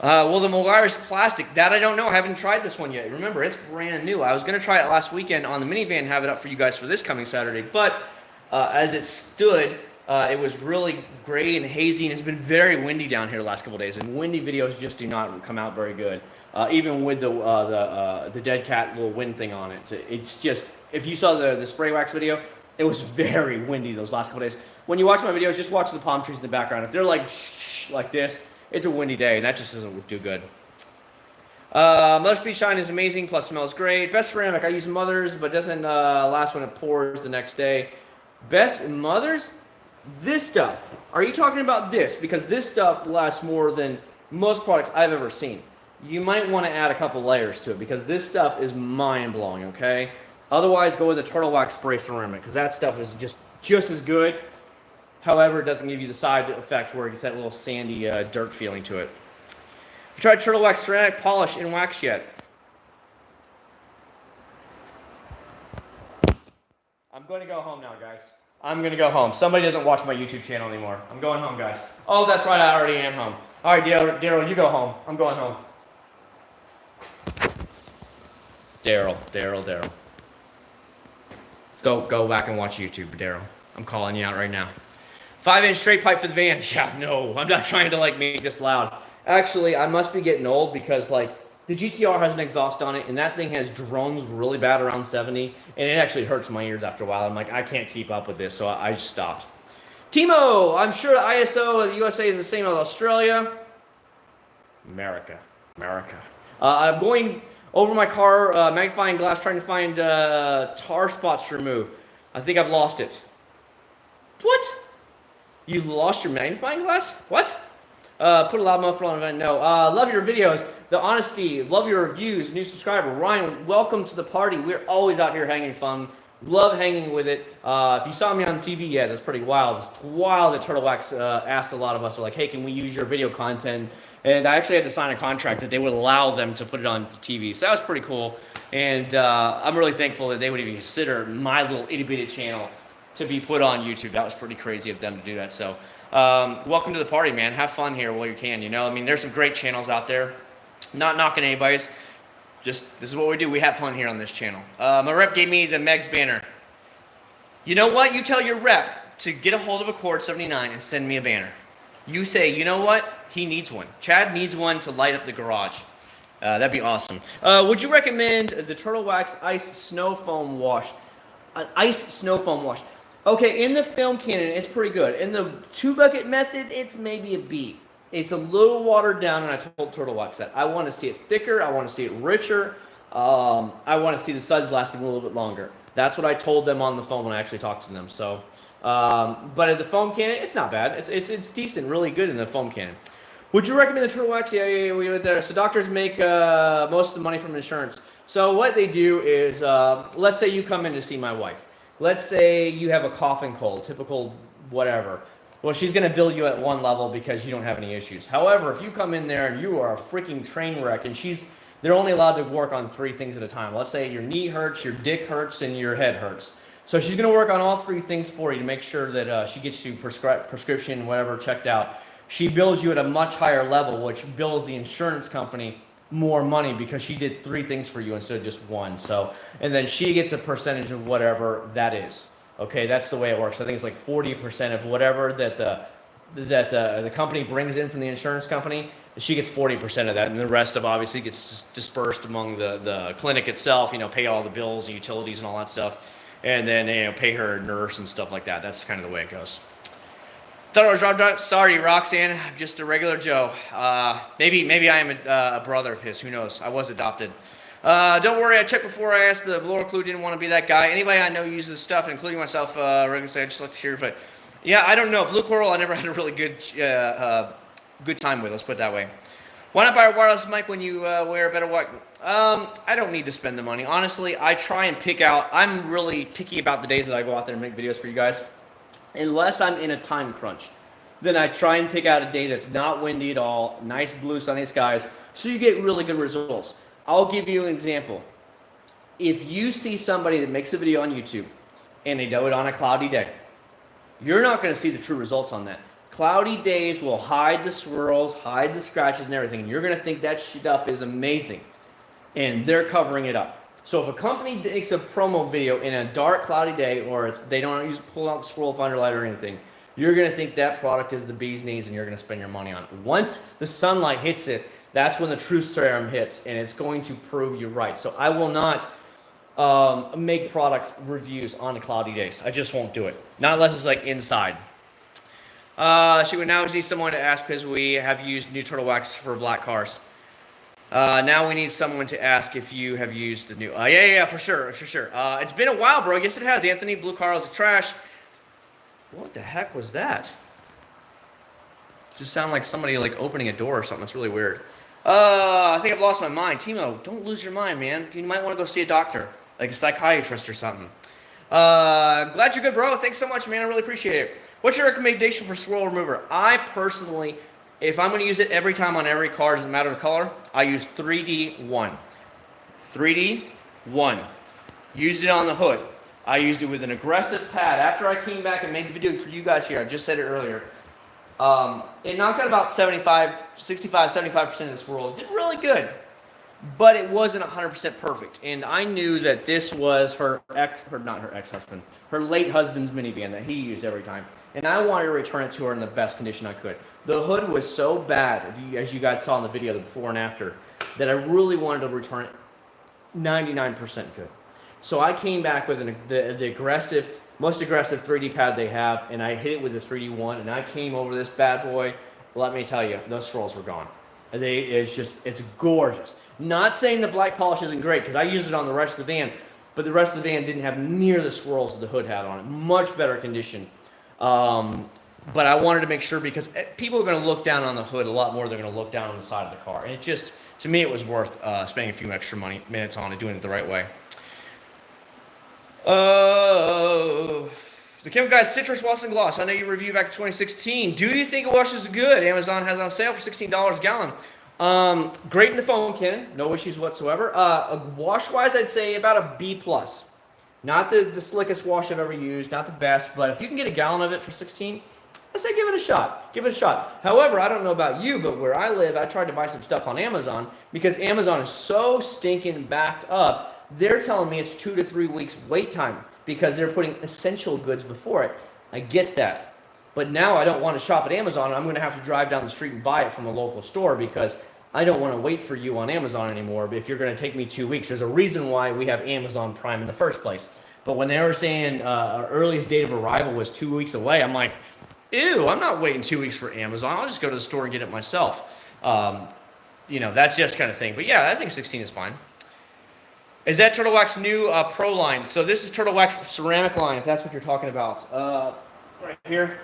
Well, the Meguiars plastic, that I don't know. I haven't tried this one yet. Remember, it's brand new. I was going to try it last weekend on the minivan, have it up for you guys for this coming Saturday. But as it stood, it was really gray and hazy, and it's been very windy down here the last couple of days. And windy videos just do not come out very good, even with the dead cat little wind thing on it. It's just, if you saw the spray wax video, it was very windy those last couple of days. When you watch my videos, just watch the palm trees in the background. If they're like shh, like this, it's a windy day, and that just doesn't do good. Mother Speed Shine is amazing, plus smells great. Best ceramic, I use Mother's, but doesn't last when it pours the next day. Best Mother's? This stuff. Are you talking about this? Because this stuff lasts more than most products I've ever seen. You might want to add a couple layers to it, because this stuff is mind-blowing, okay? Otherwise, go with the Turtle Wax Spray Ceramic, because that stuff is just as good. However, it doesn't give you the side effect where it gets that little sandy dirt feeling to it. Have you tried Turtle Wax Ceramic Polish and Wax yet? I'm going to go home now, guys. I'm going to go home. Somebody doesn't watch my YouTube channel anymore. I'm going home, guys. Oh, that's right. I already am home. All right, Daryl, you go home. I'm going home. Daryl. Go back and watch YouTube, Daryl. I'm calling you out right now. 5-inch straight pipe for the van. Yeah, no, I'm not trying to like make this loud. Actually, I must be getting old because like the GTR has an exhaust on it, and that thing has drones really bad around 70, and it actually hurts my ears after a while. I'm like, I can't keep up with this, so I just stopped. Timo, I'm sure the ISO of the USA is the same as Australia. America. I'm going over my car, magnifying glass, trying to find tar spots to remove. I think I've lost it. What? You lost your magnifying glass? What? Put a loud muffler on event. No. Love your videos. The honesty. Love your reviews. New subscriber. Ryan, welcome to the party. We're always out here hanging fun. Love hanging with it. If you saw me on TV yet, it's pretty wild. It's wild that Turtle Wax asked a lot of us, like, hey, can we use your video content? And I actually had to sign a contract that they would allow them to put it on TV. So that was pretty cool. And I'm really thankful that they would even consider my little itty-bitty channel to be put on YouTube. That was pretty crazy of them to do that. So welcome to the party, man. Have fun here while you can, you know. I mean, there's some great channels out there. Not knocking anybody's. Just, this is what we do. We have fun here on this channel. My rep gave me the Megs banner. You know what? You tell your rep to get a hold of Acc0rd79 and send me a banner. You say, you know what? He needs one. Chad needs one to light up the garage. That'd be awesome. Would you recommend the Turtle Wax Ice Snow Foam Wash? An ice snow foam wash. Okay, in the film canon, it's pretty good. In the 2-bucket method, it's maybe a B. It's a little watered down, and I told Turtle Wax that. I want to see it thicker. I want to see it richer. I want to see the suds lasting a little bit longer. That's what I told them on the phone when I actually talked to them. So, but at the foam cannon, it's not bad. It's decent, really good in the foam cannon. Would you recommend the Turtle Wax? Yeah, we went there. So doctors make most of the money from insurance. So what they do is, let's say you come in to see my wife. Let's say you have a cough and cold, typical whatever. Well, she's going to bill you at one level because you don't have any issues. However, if you come in there and you are a freaking train wreck and they're only allowed to work on 3 things at a time. Let's say your knee hurts, your dick hurts, and your head hurts. So she's going to work on all 3 things for you to make sure that she gets you prescription, whatever, checked out. She bills you at a much higher level, which bills the insurance company more money because she did 3 things for you instead of just 1. So, and then she gets a percentage of whatever that is. Okay, that's the way it works. I think it's like 40% of whatever that the company brings in from the insurance company. She gets 40% of that, and the rest of obviously gets dispersed among the clinic itself. You know, pay all the bills and utilities and all that stuff, and then pay her nurse and stuff like that. That's kind of the way it goes. Thought I was dropped. Sorry, Roxanne. I'm just a regular Joe. Maybe I am a brother of his. Who knows? I was adopted. Don't worry, I checked before I asked. The blower clue didn't want to be that guy. Anybody I know uses stuff, including myself, regularly. I just like to hear, but yeah, I don't know. Blue Coral, I never had a really good time with. Let's put it that way. Why not buy a wireless mic when you wear a better mic? I don't need to spend the money. Honestly, I try and pick out. I'm really picky about the days that I go out there and make videos for you guys. Unless I'm in a time crunch, then I try and pick out a day that's not windy at all, nice blue sunny skies, so you get really good results. I'll give you an example. If you see somebody that makes a video on YouTube and they do it on a cloudy day, you're not going to see the true results on that. Cloudy days will hide the swirls, hide the scratches and everything, and you're going to think that stuff is amazing, and they're covering it up. So if a company makes a promo video in a dark, cloudy day, or they don't pull out the swirl finder light or anything, you're going to think that product is the bee's knees, and you're going to spend your money on it. Once the sunlight hits it, that's when the true serum hits, and it's going to prove you right. So I will not make product reviews on cloudy days. I just won't do it. Not unless it's like inside. She would now need someone to ask because we have used new turtle wax for black cars. Now we need someone to ask if you have used the new. Yeah, for sure. It's been a while, bro. Yes, it has. Anthony, blue car is trash. What the heck was that? Just sounded like somebody like opening a door or something. It's really weird. I think I've lost my mind. Timo, don't lose your mind, man. You might want to go see a doctor, like a psychiatrist or something. Glad you're good, bro. Thanks so much, man. I really appreciate it. What's your recommendation for swirl remover? I personally, if I'm going to use it every time on every car, doesn't matter the color, I use 3D1. 3D1. Used it on the hood. I used it with an aggressive pad. After I came back and made the video for you guys here, I just said it earlier, it knocked out about 65-75% of the swirls. Did really good. But it wasn't 100% perfect. And I knew that this was her late husband's minivan that he used every time. And I wanted to return it to her in the best condition I could. The hood was so bad, as you guys saw in the video, the before and after, that I really wanted to return it 99% good. So I came back with the most aggressive 3D pad they have, and I hit it with the 3D1, and I came over this bad boy. Let me tell you, those swirls were gone. It's gorgeous. Not saying the black polish isn't great, because I used it on the rest of the van, but the rest of the van didn't have near the swirls that the hood had on it. Much better condition. But I wanted to make sure, because people are going to look down on the hood a lot more than they're going to look down on the side of the car. And it just, to me, it was worth spending a few extra minutes on it, doing it the right way. The Chemical Guys Citrus Wash and Gloss. I know you reviewed back in 2016. Do you think it washes good? Amazon has on sale for $16 a gallon. Great in the foam cannon. No issues whatsoever. Wash-wise, I'd say about a B+. Not the slickest wash I've ever used. Not the best. But if you can get a gallon of it for $16, I say give it a shot. Give it a shot. However, I don't know about you, but where I live, I tried to buy some stuff on Amazon because Amazon is so stinking backed up. They're telling me it's 2 to 3 weeks wait time because they're putting essential goods before it. I get that. But now I don't want to shop at Amazon. I'm going to have to drive down the street and buy it from a local store because I don't want to wait for you on Amazon anymore. But if you're going to take me 2 weeks, there's a reason why we have Amazon Prime in the first place. But when they were saying our earliest date of arrival was 2 weeks away, I'm like, ew, I'm not waiting 2 weeks for Amazon. I'll just go to the store and get it myself. That's just kind of thing. But yeah, I think 16 is fine. Is that Turtle Wax new Pro line? So this is Turtle Wax ceramic line, if that's what you're talking about. Right here,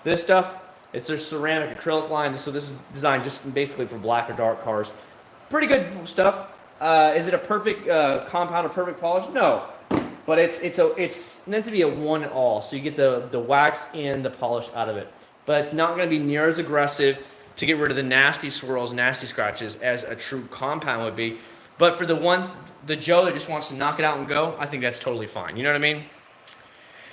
this stuff, it's their ceramic acrylic line. So this is designed just basically for black or dark cars. Pretty good stuff. Is it a perfect compound or perfect polish? No, but it's meant to be a one and all. So you get the wax and the polish out of it. But it's not going to be near as aggressive to get rid of the nasty swirls, nasty scratches as a true compound would be. But for the Joe that just wants to knock it out and go, I think that's totally fine. You know what I mean?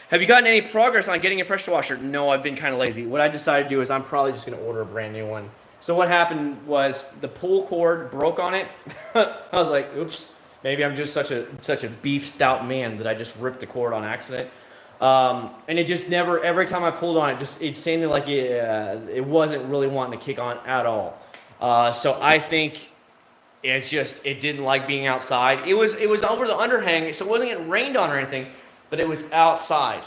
Have you gotten any progress on getting a pressure washer? No, I've been kind of lazy. What I decided to do is I'm probably just going to order a brand new one. So what happened was the pull cord broke on it. I was like, oops, maybe I'm just such a beef stout man that I just ripped the cord on accident. And it just never, every time I pulled on it, it seemed like it wasn't really wanting to kick on at all. So I think it didn't like being outside. It was over the underhang, so it wasn't getting rained on or anything, but it was outside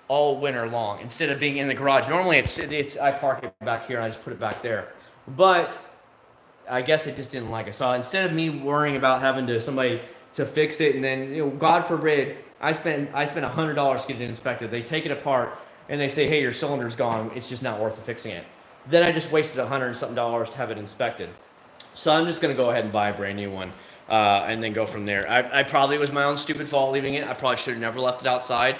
all winter long instead of being in the garage. Normally it's I park it back here and I just put it back there. But I guess it just didn't like it. So instead of me worrying about having to somebody to fix it, and then God forbid I spend $100 to get it inspected, they take it apart and they say, hey, your cylinder's gone, it's just not worth fixing it. Then I just wasted $100 and something to have it inspected. So I'm just going to go ahead and buy a brand new one and then go from there. I probably, it was my own stupid fault leaving it. I probably should have never left it outside,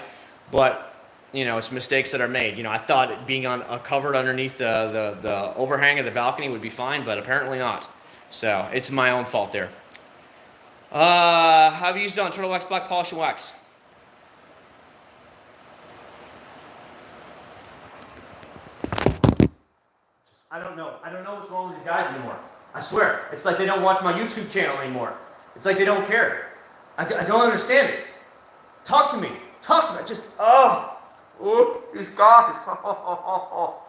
but it's mistakes that are made. I thought it being covered underneath the overhang of the balcony would be fine, but apparently not. So it's my own fault there. Have you used it on turtle wax, black polish, and wax? I don't know. I don't know what's wrong with these guys anymore. I swear. It's like they don't watch my YouTube channel anymore. It's like they don't care. I don't understand it. Talk to me. Talk to me. Just, these guys. Oh.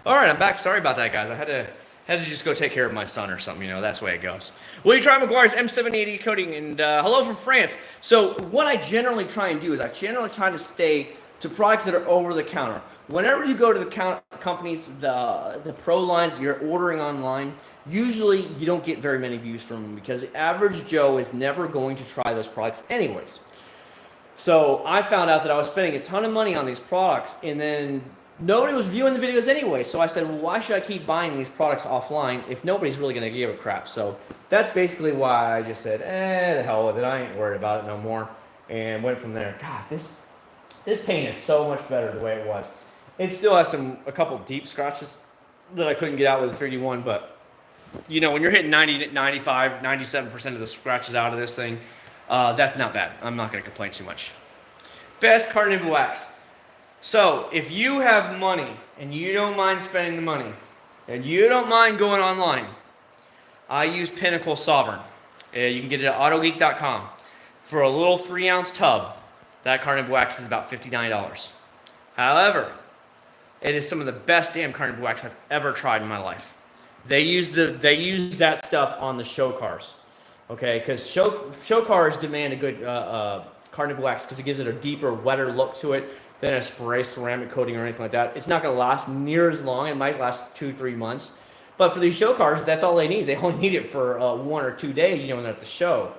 All right, I'm back. Sorry about that, guys. I had to just go take care of my son or something. That's the way it goes. Will you try Meguiars M780 coating? And hello from France. So what I generally try and do is I generally try to stay to products that are over the counter. Whenever you go to the companies, the pro lines you're ordering online, usually you don't get very many views from them because the average Joe is never going to try those products anyways. So I found out that I was spending a ton of money on these products and then nobody was viewing the videos anyway. So I said, well, why should I keep buying these products offline if nobody's really going to give a crap? So that's basically why I just said, the hell with it. I ain't worried about it no more. And went from there. God, this paint is so much better the way it was. It still has a couple deep scratches that I couldn't get out with the 3D1, but when you're hitting 90, 95, 97% of the scratches out of this thing, that's not bad. I'm not going to complain too much. Best car nibble wax. So if you have money and you don't mind spending the money and you don't mind going online, I use Pinnacle Sovereign. You can get it at autogeek.com. For a little 3-ounce tub, that car nibble wax is about $59. However, it is some of the best damn car nibble wax I've ever tried in my life. They use that stuff on the show cars, okay? Because show cars demand a good car nibble wax because it gives it a deeper, wetter look to it than a spray ceramic coating or anything like that. It's not going to last near as long. It might last 2-3 months. But for these show cars, that's all they need. They only need it for 1 or 2 days, when they're at the show.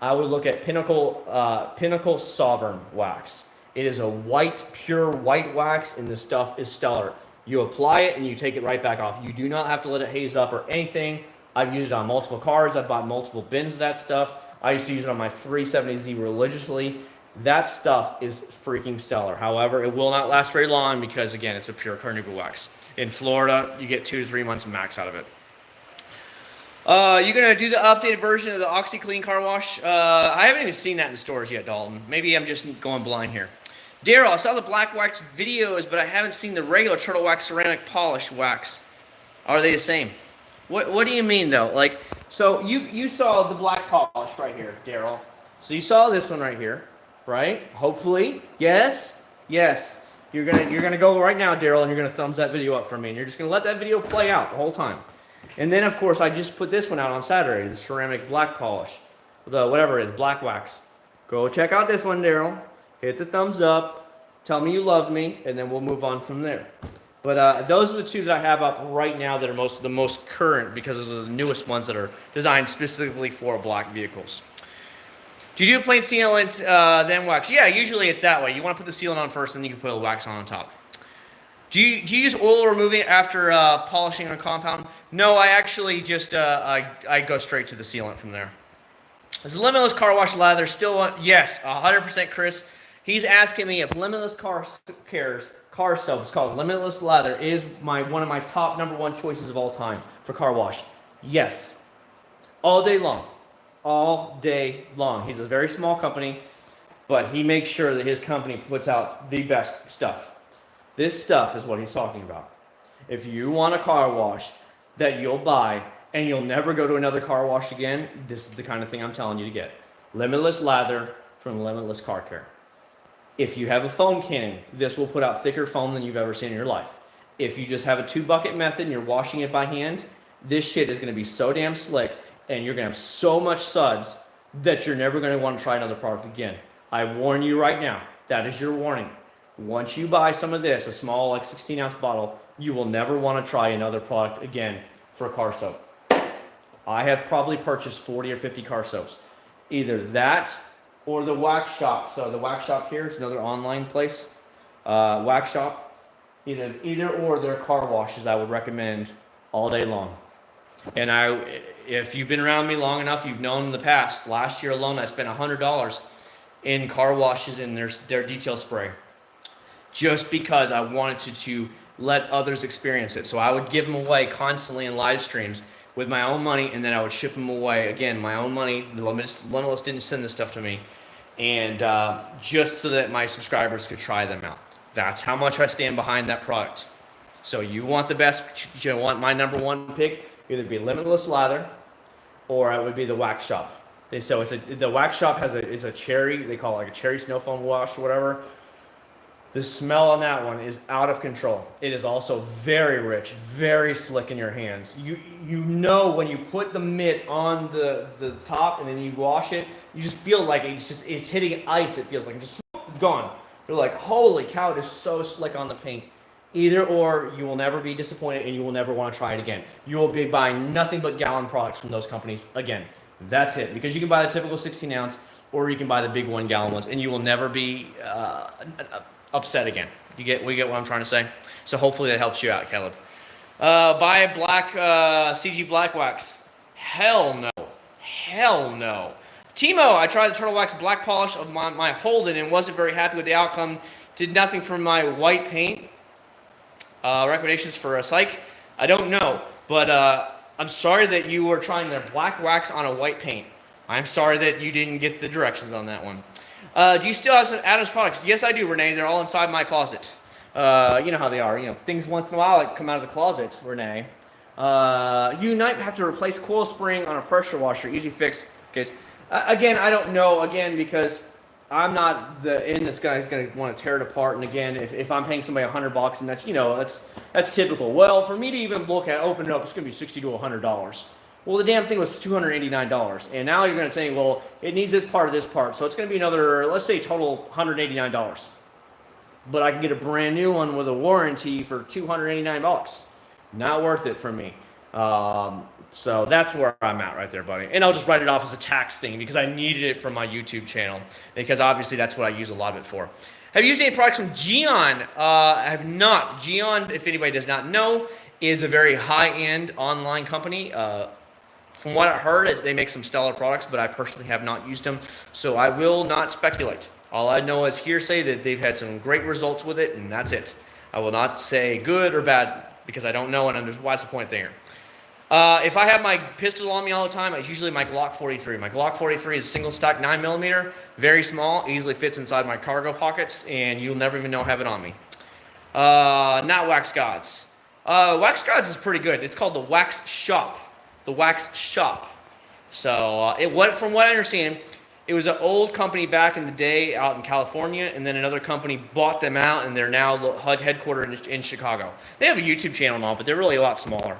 I would look at Pinnacle Sovereign wax. It is a pure white wax, and this stuff is stellar. You apply it, and you take it right back off. You do not have to let it haze up or anything. I've used it on multiple cars. I've bought multiple bins of that stuff. I used to use it on my 370Z religiously. That stuff is freaking stellar. However, it will not last very long because, again, it's a pure car nibble wax. In Florida, you get 2 to 3 months max out of it. You're going to do the updated version of the OxyClean car wash? I haven't even seen that in stores yet, Dalton. Maybe I'm just going blind here. Daryl, I saw the black wax videos, but I haven't seen the regular turtle wax ceramic polish wax. Are they the same? What do you mean, though? Like, so you saw the black polish right here, Daryl. So you saw this one right here, right? Hopefully. Yes? Yes. You're gonna go right now, Daryl, and you're gonna thumbs that video up for me, and you're just gonna let that video play out the whole time. And then, of course, I just put this one out on Saturday, the ceramic black polish, the whatever it is, black wax. Go check out this one, Daryl. Hit the thumbs up. Tell me you love me, and then we'll move on from there. But those are the two that I have up right now that are the most current because those are the newest ones that are designed specifically for black vehicles. Do you do plain sealant, then wax? Yeah, usually it's that way. You want to put the sealant on first, and then you can put a wax on top. Do you use oil removing after polishing on a compound? No, I actually just I go straight to the sealant from there. Is Limitless car wash lather still on? Yes, 100%, Chris. He's asking me if Limitless car soap, it's called Limitless Lather, is one of my top #1 choices of all time for car wash. Yes, all day long. All day long. He's a very small company, but he makes sure that his company puts out the best stuff. This stuff is what he's talking about. If you want a car wash that you'll buy and you'll never go to another car wash again, this is the kind of thing I'm telling you to get. Limitless Lather from Limitless Car Care. If you have a foam cannon, this will put out thicker foam than you've ever seen in your life. If you just have a 2-bucket method and you're washing it by hand, this shit is going to be so damn slick and you're going to have so much suds that you're never going to want to try another product again. I warn you right now. That is your warning. Once you buy some of this, a small 16-ounce bottle You will never want to try another product again for car soap. I have probably purchased 40 or 50 car soaps. Either that or the Wax Shop. So the Wax Shop here is another online place. Wax Shop. Either or their car washes I would recommend all day long. And if you've been around me long enough, you've known in the past, last year alone I spent $100 in car washes and their detail spray. Just because I wanted to let others experience it. So I would give them away constantly in live streams with my own money, and then I would ship them away. Again, my own money. The Limitless didn't send this stuff to me. And just so that my subscribers could try them out. That's how much I stand behind that product. So you want the best, you want my number one pick, either be Limitless Lather or it would be the Wax Shop. So the Wax Shop it's a cherry, they call it like a cherry snow foam wash or whatever. The smell on that one is out of control. It is also very rich, very slick in your hands. You know when you put the mitt on the top and then you wash it, you just feel like it's hitting ice. It feels like it's gone. You're like, holy cow, it is so slick on the paint. Either or, you will never be disappointed and you will never want to try it again. You will be buying nothing but gallon products from those companies again. That's it. Because you can buy the typical 16 ounce or you can buy the big 1 gallon ones and you will never be upset again. We get what I'm trying to say. So hopefully that helps you out, Caleb. Buy a black CG black wax. Hell no. Timo, I tried the Turtle Wax black polish of my Holden and wasn't very happy with the outcome. Did nothing for my white paint. Recommendations for a psych? I don't know, but I'm sorry that you were trying their black wax on a white paint. I'm sorry that you didn't get the directions on that one. Do you still have some Adams products? Yes, I do, Renee. They're all inside my closet. You know how they are. Things once in a while like to come out of the closet, Renee. You might have to replace coil spring on a pressure washer. Easy fix. Okay. Again, I don't know. Again, because I'm not this guy who's going to want to tear it apart. And again, if I'm paying somebody $100 and that's typical. Well, for me to even open it up, it's going to be $60 to $100. Well, the damn thing was $289, and now you're going to say, well, it needs this part, so it's going to be another, let's say, total $189. But I can get a brand new one with a warranty for $289. Not worth it for me. So that's where I'm at right there, buddy. And I'll just write it off as a tax thing because I needed it for my YouTube channel because obviously that's what I use a lot of it for. Have you used any products from Geon? I have not. Geon, if anybody does not know, is a very high-end online company. From what I heard, they make some stellar products, but I personally have not used them, so I will not speculate. All I know is hearsay that they've had some great results with it, and that's it. I will not say good or bad because I don't know, and what's the point there? If I have my pistol on me all the time, it's usually my Glock 43. My Glock 43 is single stock 9mm, very small, easily fits inside my cargo pockets, and you'll never even know I have it on me. Not Wax Gods. Wax Gods is pretty good. It's called the Wax Shop. The Wax Shop. So from what I understand, it was an old company back in the day out in California, and then another company bought them out, and they're now headquartered in Chicago. They have a YouTube channel now, but they're really a lot smaller.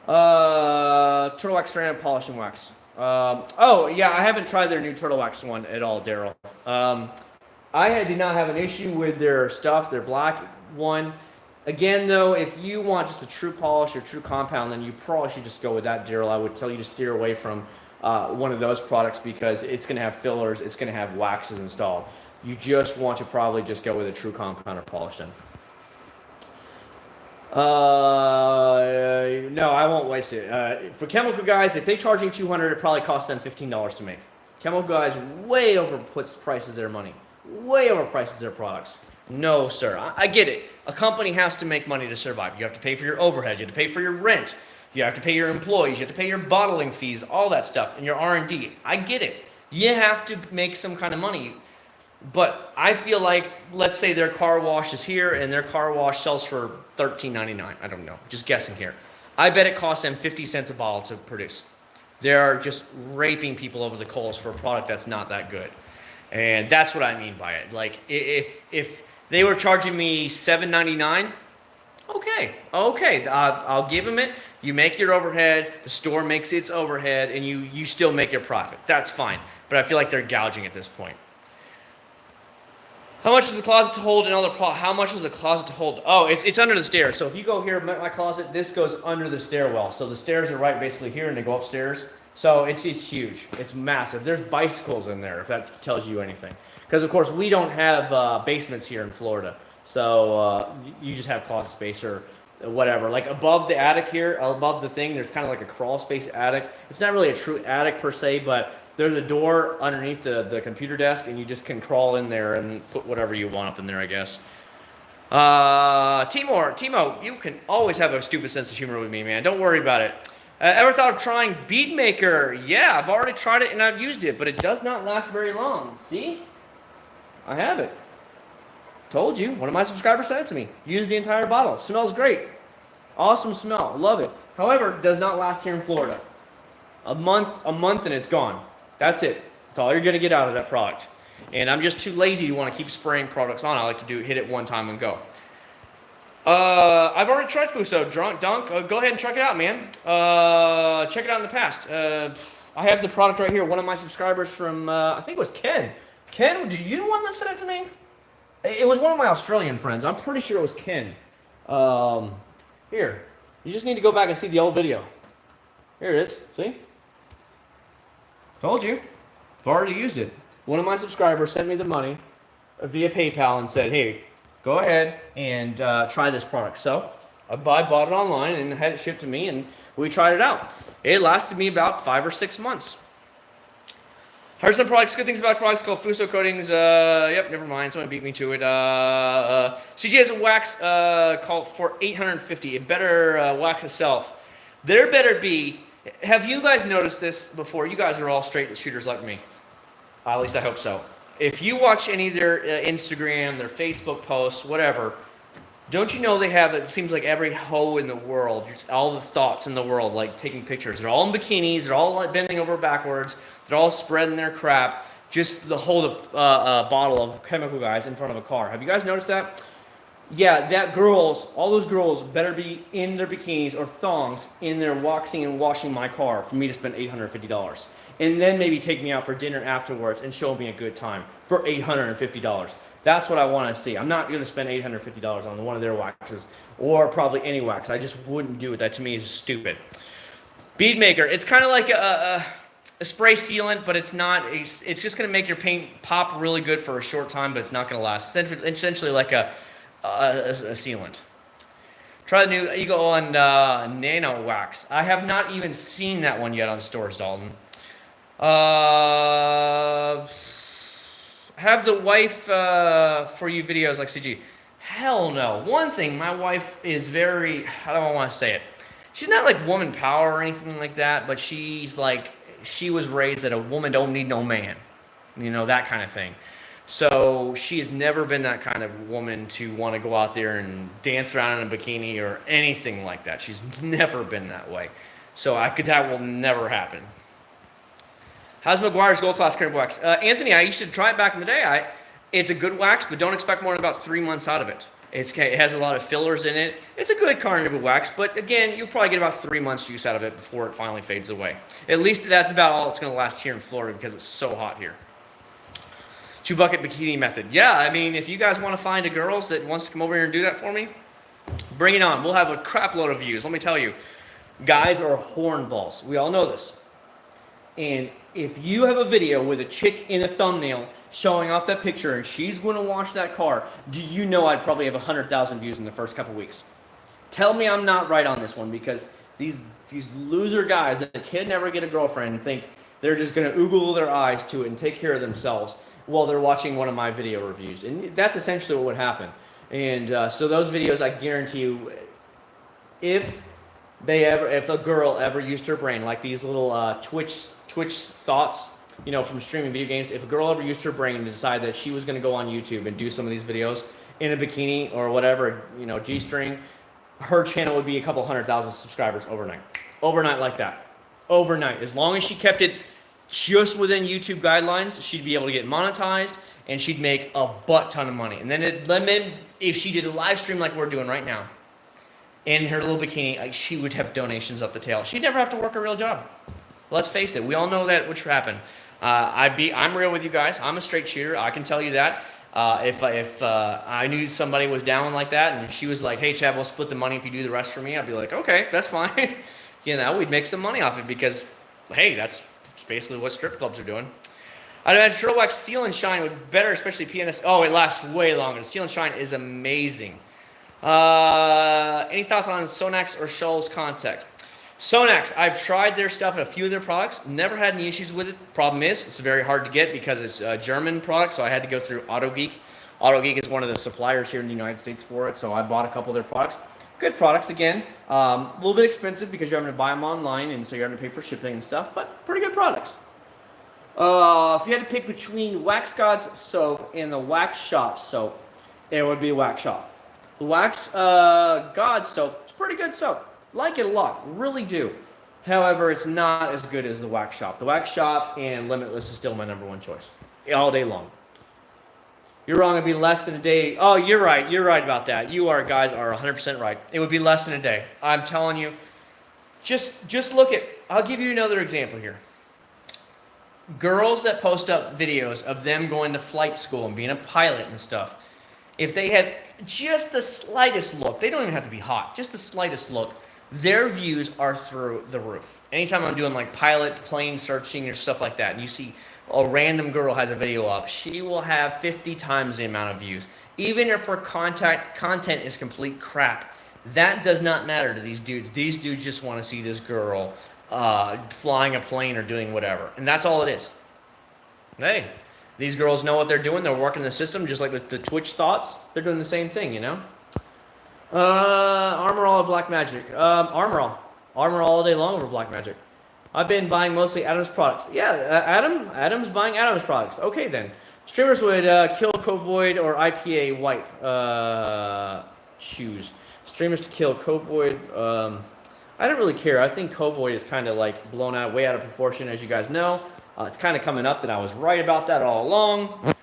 Turtle Wax Ceramic Polish and Wax. Oh, yeah, I haven't tried their new Turtle Wax one at all, Daryl. I did not have an issue with their stuff, their black one. Again, though, if you want just a true polish or true compound, then you probably should just go with that, Daryl. I would tell you to steer away from one of those products because it's going to have fillers, it's going to have waxes installed. You just want to probably just go with a true compound or polish then. No, I won't waste it. For chemical guys, if they're charging $200, it probably costs them $15 to make. Chemical guys way overprices their money, way overprices their products. No, sir. I get it. A company has to make money to survive. You have to pay for your overhead. You have to pay for your rent. You have to pay your employees. You have to pay your bottling fees, all that stuff, and your R&D. I get it. You have to make some kind of money. But I feel like, let's say their car wash is here, and their car wash sells for $13.99. I don't know. Just guessing here. I bet it costs them 50 cents a bottle to produce. They're just raping people over the coals for a product that's not that good. And that's what I mean by it. Like, if they were charging me $7.99, okay, I'll give them it. You make your overhead, the store makes its overhead, and you still make your profit. That's fine. But I feel like they're gouging at this point. How much is the closet to hold another How much is the closet to hold? Oh, it's under the stairs. So if you go here, my closet, this goes under the stairwell. So the stairs are right basically here, and they go upstairs. So it's huge. It's massive. There's bicycles in there, if that tells you anything. Because of course we don't have basements here in Florida. So you just have closet space or whatever. Like above the attic here, above the thing, there's kind of like a crawl space attic. It's not really a true attic per se, but there's a door underneath the computer desk, and you just can crawl in there and put whatever you want up in there, I guess. Timo, you can always have a stupid sense of humor with me, man. Don't worry about it. Ever thought of trying Bead Maker? Yeah, I've already tried it and I've used it, but it does not last very long. See? I have it. Told you. One of my subscribers sent it to me. Used the entire bottle. Smells great. Awesome smell. Love it. However, does not last here in Florida. A month and it's gone. That's it. That's all you're going to get out of that product. And I'm just too lazy to want to keep spraying products on. I like to hit it one time and go. I've already tried Fuso. Dunk, go ahead and check it out, man. Check it out in the past. I have the product right here. One of my subscribers from, I think it was Ken. Ken, did you the one that sent it to me? It was one of my Australian friends. I'm pretty sure it was Ken. Here. You just need to go back and see the old video. Here it is. See? Told you. I've already used it. One of my subscribers sent me the money via PayPal and said, hey, go ahead and try this product. So I bought it online and had it shipped to me, and we tried it out. It lasted me about 5 or 6 months. Heard some products, good things about products called Fuso coatings. Yep, never mind. Someone beat me to it. CG has a wax called for $850. It better wax itself. There better be. Have you guys noticed this before? You guys are all straight shooters like me. At least I hope so. If you watch any of their Instagram, their Facebook posts, whatever, don't you know they have, it seems like every hoe in the world, just all the thoughts in the world, like taking pictures. They're all in bikinis. They're all like bending over backwards. They're all spreading their crap. Just to hold a bottle of chemical guys in front of a car. Have you guys noticed that? Yeah, all those girls better be in their bikinis or thongs in there waxing and washing my car for me to spend $850. And then maybe take me out for dinner afterwards and show me a good time for $850. That's what I want to see. I'm not going to spend $850 on one of their waxes or probably any wax. I just wouldn't do it. That to me is stupid. Bead Maker, it's kind of like a spray sealant, but it's not. It's just going to make your paint pop really good for a short time, but it's not going to last. Essentially like a sealant. Try the new Eagle on Nano Wax. I have not even seen that one yet on stores, Dalton. Have the wife for you videos like CG? Hell no. One thing, my wife is very, how do I want to say it? She's not like woman power or anything like that, but she's like, she was raised that a woman don't need no man. You know, that kind of thing. So she has never been that kind of woman to want to go out there and dance around in a bikini or anything like that. She's never been that way. So that will never happen. How's Meguiars Gold Class Current Wax? Anthony, I used to try it back in the day. It's a good wax, but don't expect more than about 3 months out of it. It has a lot of fillers in it. It's a good carnival wax, but again, you'll probably get about 3 months use out of it before it finally fades away. At least that's about all it's going to last here in Florida because it's so hot here. 2-bucket bikini method. Yeah, I mean, if you guys want to find a girl that wants to come over here and do that for me, bring it on. We'll have a crap load of views. Let me tell you, guys are hornballs. We all know this. And if you have a video with a chick in a thumbnail showing off that picture and she's going to wash that car, do you know I'd probably have 100,000 views in the first couple weeks? Tell me I'm not right on this one, because these loser guys that can never get a girlfriend and think they're just going to oogle their eyes to it and take care of themselves while they're watching one of my video reviews. And that's essentially what would happen. And so those videos, I guarantee you, if a girl ever used her brain, like these little Twitch thoughts, you know, from streaming video games, if a girl ever used her brain to decide that she was going to go on YouTube and do some of these videos in a bikini or whatever, you know, G-string, her channel would be a couple 100,000 subscribers overnight. Overnight like that. Overnight. As long as she kept it just within YouTube guidelines, she'd be able to get monetized and she'd make a butt ton of money. And then if she did a live stream like we're doing right now, in her little bikini, she would have donations up the tail. She'd never have to work a real job. Let's face it. We all know that would happen. I'm real with you guys. I'm a straight shooter. I can tell you that. If I knew somebody was down like that and she was like, hey, Chad, we'll split the money if you do the rest for me, I'd be like, okay, that's fine. You know, we'd make some money off it because, hey, that's basically what strip clubs are doing. I'd imagine Turtle Wax Seal and Shine would better, especially PNS. Oh, it lasts way longer. Seal and Shine is amazing. Any thoughts on Sonax or Scholl's Contact? Sonax, I've tried their stuff and a few of their products. Never had any issues with it. Problem is, it's very hard to get because it's a German product, so I had to go through AutoGeek. AutoGeek is one of the suppliers here in the United States for it, so I bought a couple of their products. Good products, again. A little bit expensive because you're having to buy them online, and so you're having to pay for shipping and stuff, but pretty good products. If you had to pick between Wax God's soap and the Wax Shop soap, it would be Wax Shop. The Wax God soap is pretty good soap. Like it a lot, really do. However, it's not as good as the Wax Shop. The Wax Shop and Limitless is still my #1 choice, all day long. You're wrong, it'd be less than a day. Oh, you're right about that. You guys are 100% right. It would be less than a day. I'm telling you, just look at, I'll give you another example here. Girls that post up videos of them going to flight school and being a pilot and stuff, if they had just the slightest look, they don't even have to be hot, just the slightest look, their views are through the roof. Anytime I'm doing like pilot plane searching or stuff like that, and you see a random girl has a video up, she will have 50 times the amount of views. Even if her content is complete crap, that does not matter to these dudes. These dudes just want to see this girl flying a plane or doing whatever. And that's all it is. Hey, these girls know what they're doing. They're working the system just like with the Twitch thoughts. They're doing the same thing, you know? Armor All or Black Magic? Armor All. Armor All day long over Black Magic. I've been buying mostly Adam's products. Yeah, Adam's buying Adam's products. Okay then. Streamers would kill Covoid or IPA wipe shoes. Streamers to kill Covoid. I don't really care. I think Covoid is kind of like blown out, way out of proportion, as you guys know. It's kind of coming up that I was right about that all along.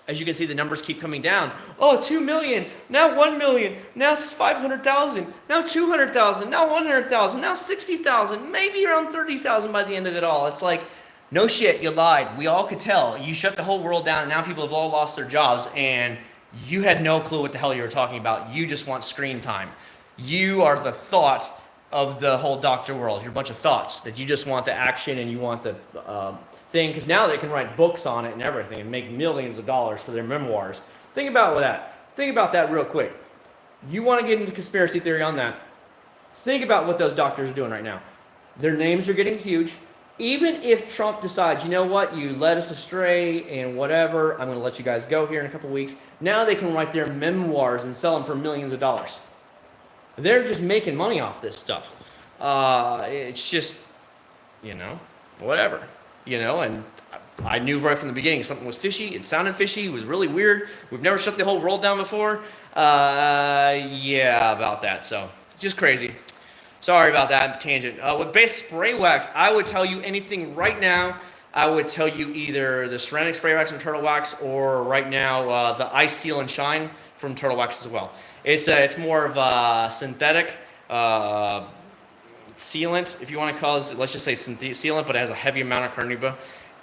As you can see, the numbers keep coming down. Oh, 2 million, now 1 million, now 500,000, now 200,000, now 100,000, now 60,000, maybe around 30,000 by the end of it all. It's like, no shit, you lied. We all could tell. You shut the whole world down, and now people have all lost their jobs, and you had no clue what the hell you were talking about. You just want screen time. You are the thought of the whole doctor world. You're a bunch of thoughts that you just want the action and you want the thing, because now they can write books on it and everything and make millions of dollars for their memoirs. Think about that. Think about that real quick. You want to get into conspiracy theory on that. Think about what those doctors are doing right now. Their names are getting huge. Even if Trump decides, you know what, you led us astray and whatever, I'm going to let you guys go here in a couple weeks. Now they can write their memoirs and sell them for millions of dollars. They're just making money off this stuff. It's just, you know, whatever. You know, and I knew right from the beginning something was fishy. It sounded fishy. It was really weird. We've never shut the whole world down before. Yeah, about that. So, just crazy. Sorry about that tangent. With base spray wax, I would tell you anything right now. I would tell you either the ceramic spray wax from Turtle Wax or right now the Ice Seal and Shine from Turtle Wax as well. It's more of a synthetic sealant, if you want to call it, let's just say sealant, but it has a heavy amount of carnauba.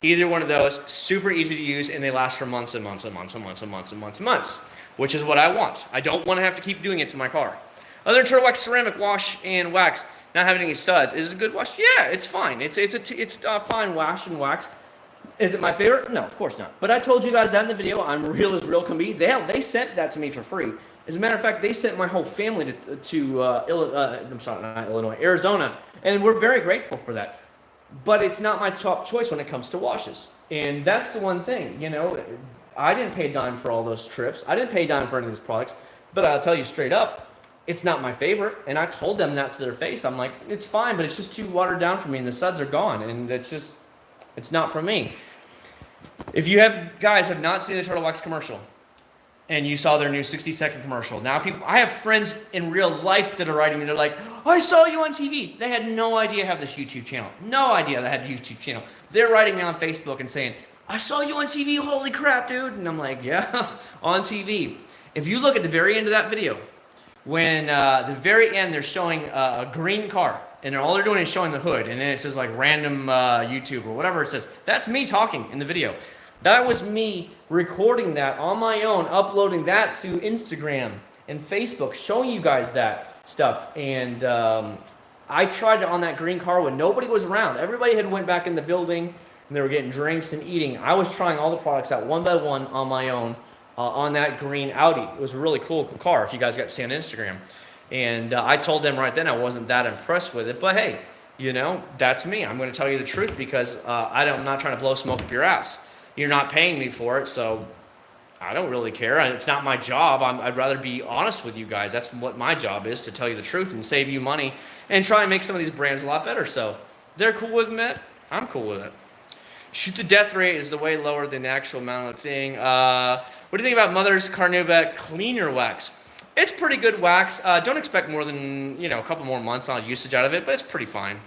Either one of those, super easy to use, and they last for months and months and months and months and months and months and months, which is what I want. I don't want to have to keep doing it to my car. Other than Turtle Wax ceramic wash and wax, not having any suds, is it a good wash? Yeah, it's fine. It's a fine wash and wax. Is it my favorite? No, of course not. But I told you guys that in the video. I'm real as real can be. They sent that to me for free. As a matter of fact, they sent my whole family to Arizona, and we're very grateful for that. But it's not my top choice when it comes to washes, and that's the one thing. You know, I didn't pay a dime for all those trips. I didn't pay a dime for any of these products, but I'll tell you straight up, it's not my favorite, and I told them that to their face. I'm like, it's fine, but it's just too watered down for me, and the suds are gone, and it's not for me. If you guys have not seen the Turtle Wax commercial, and you saw their new 60-second commercial. Now I have friends in real life that are writing me, they're like, I saw you on TV. They had no idea I have this YouTube channel. No idea that I had a YouTube channel. They're writing me on Facebook and saying, I saw you on TV, holy crap, dude. And I'm like, yeah, on TV. If you look at the very end of that video, when the very end they're showing a green car, and all they're doing is showing the hood, and then it says like random YouTube or whatever it says. That's me talking in the video. That was me recording that on my own, uploading that to Instagram and Facebook, showing you guys that stuff. And I tried it on that green car when nobody was around. Everybody had went back in the building and they were getting drinks and eating. I was trying all the products out one by one on my own on that green Audi. It was a really cool car if you guys got to see on Instagram. And I told them right then I wasn't that impressed with it. But hey, you know, that's me. I'm going to tell you the truth because I'm not trying to blow smoke up your ass. You're not paying me for it, so I don't really care. And it's not my job. I'd rather be honest with you guys. That's what my job is, to tell you the truth and save you money and try and make some of these brands a lot better. So they're cool with it. I'm cool with it. Shoot the death rate is the way lower than the actual amount of the thing. What do you think about Mother's Carnauba cleaner wax? It's pretty good wax. Don't expect more than, you know, a couple more months on usage out of it, but it's pretty fine.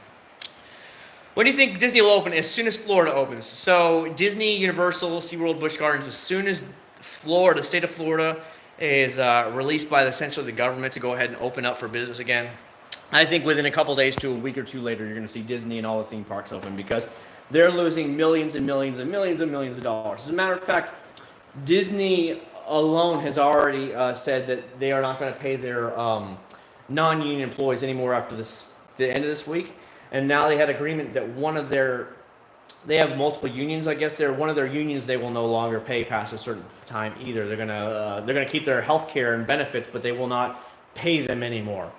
When do you think Disney will open? As soon as Florida opens. So Disney, Universal, SeaWorld, Busch Gardens, as soon as Florida, the state of Florida, is released by essentially the government to go ahead and open up for business again. I think within a couple days to a week or two later, you're going to see Disney and all the theme parks open because they're losing millions and millions and millions and millions of dollars. As a matter of fact, Disney alone has already said that they are not going to pay their non-union employees anymore after the end of this week. And now they had agreement that they have multiple unions. I guess one of their unions they will no longer pay past a certain time either. They're gonna keep their health care and benefits, but they will not pay them anymore.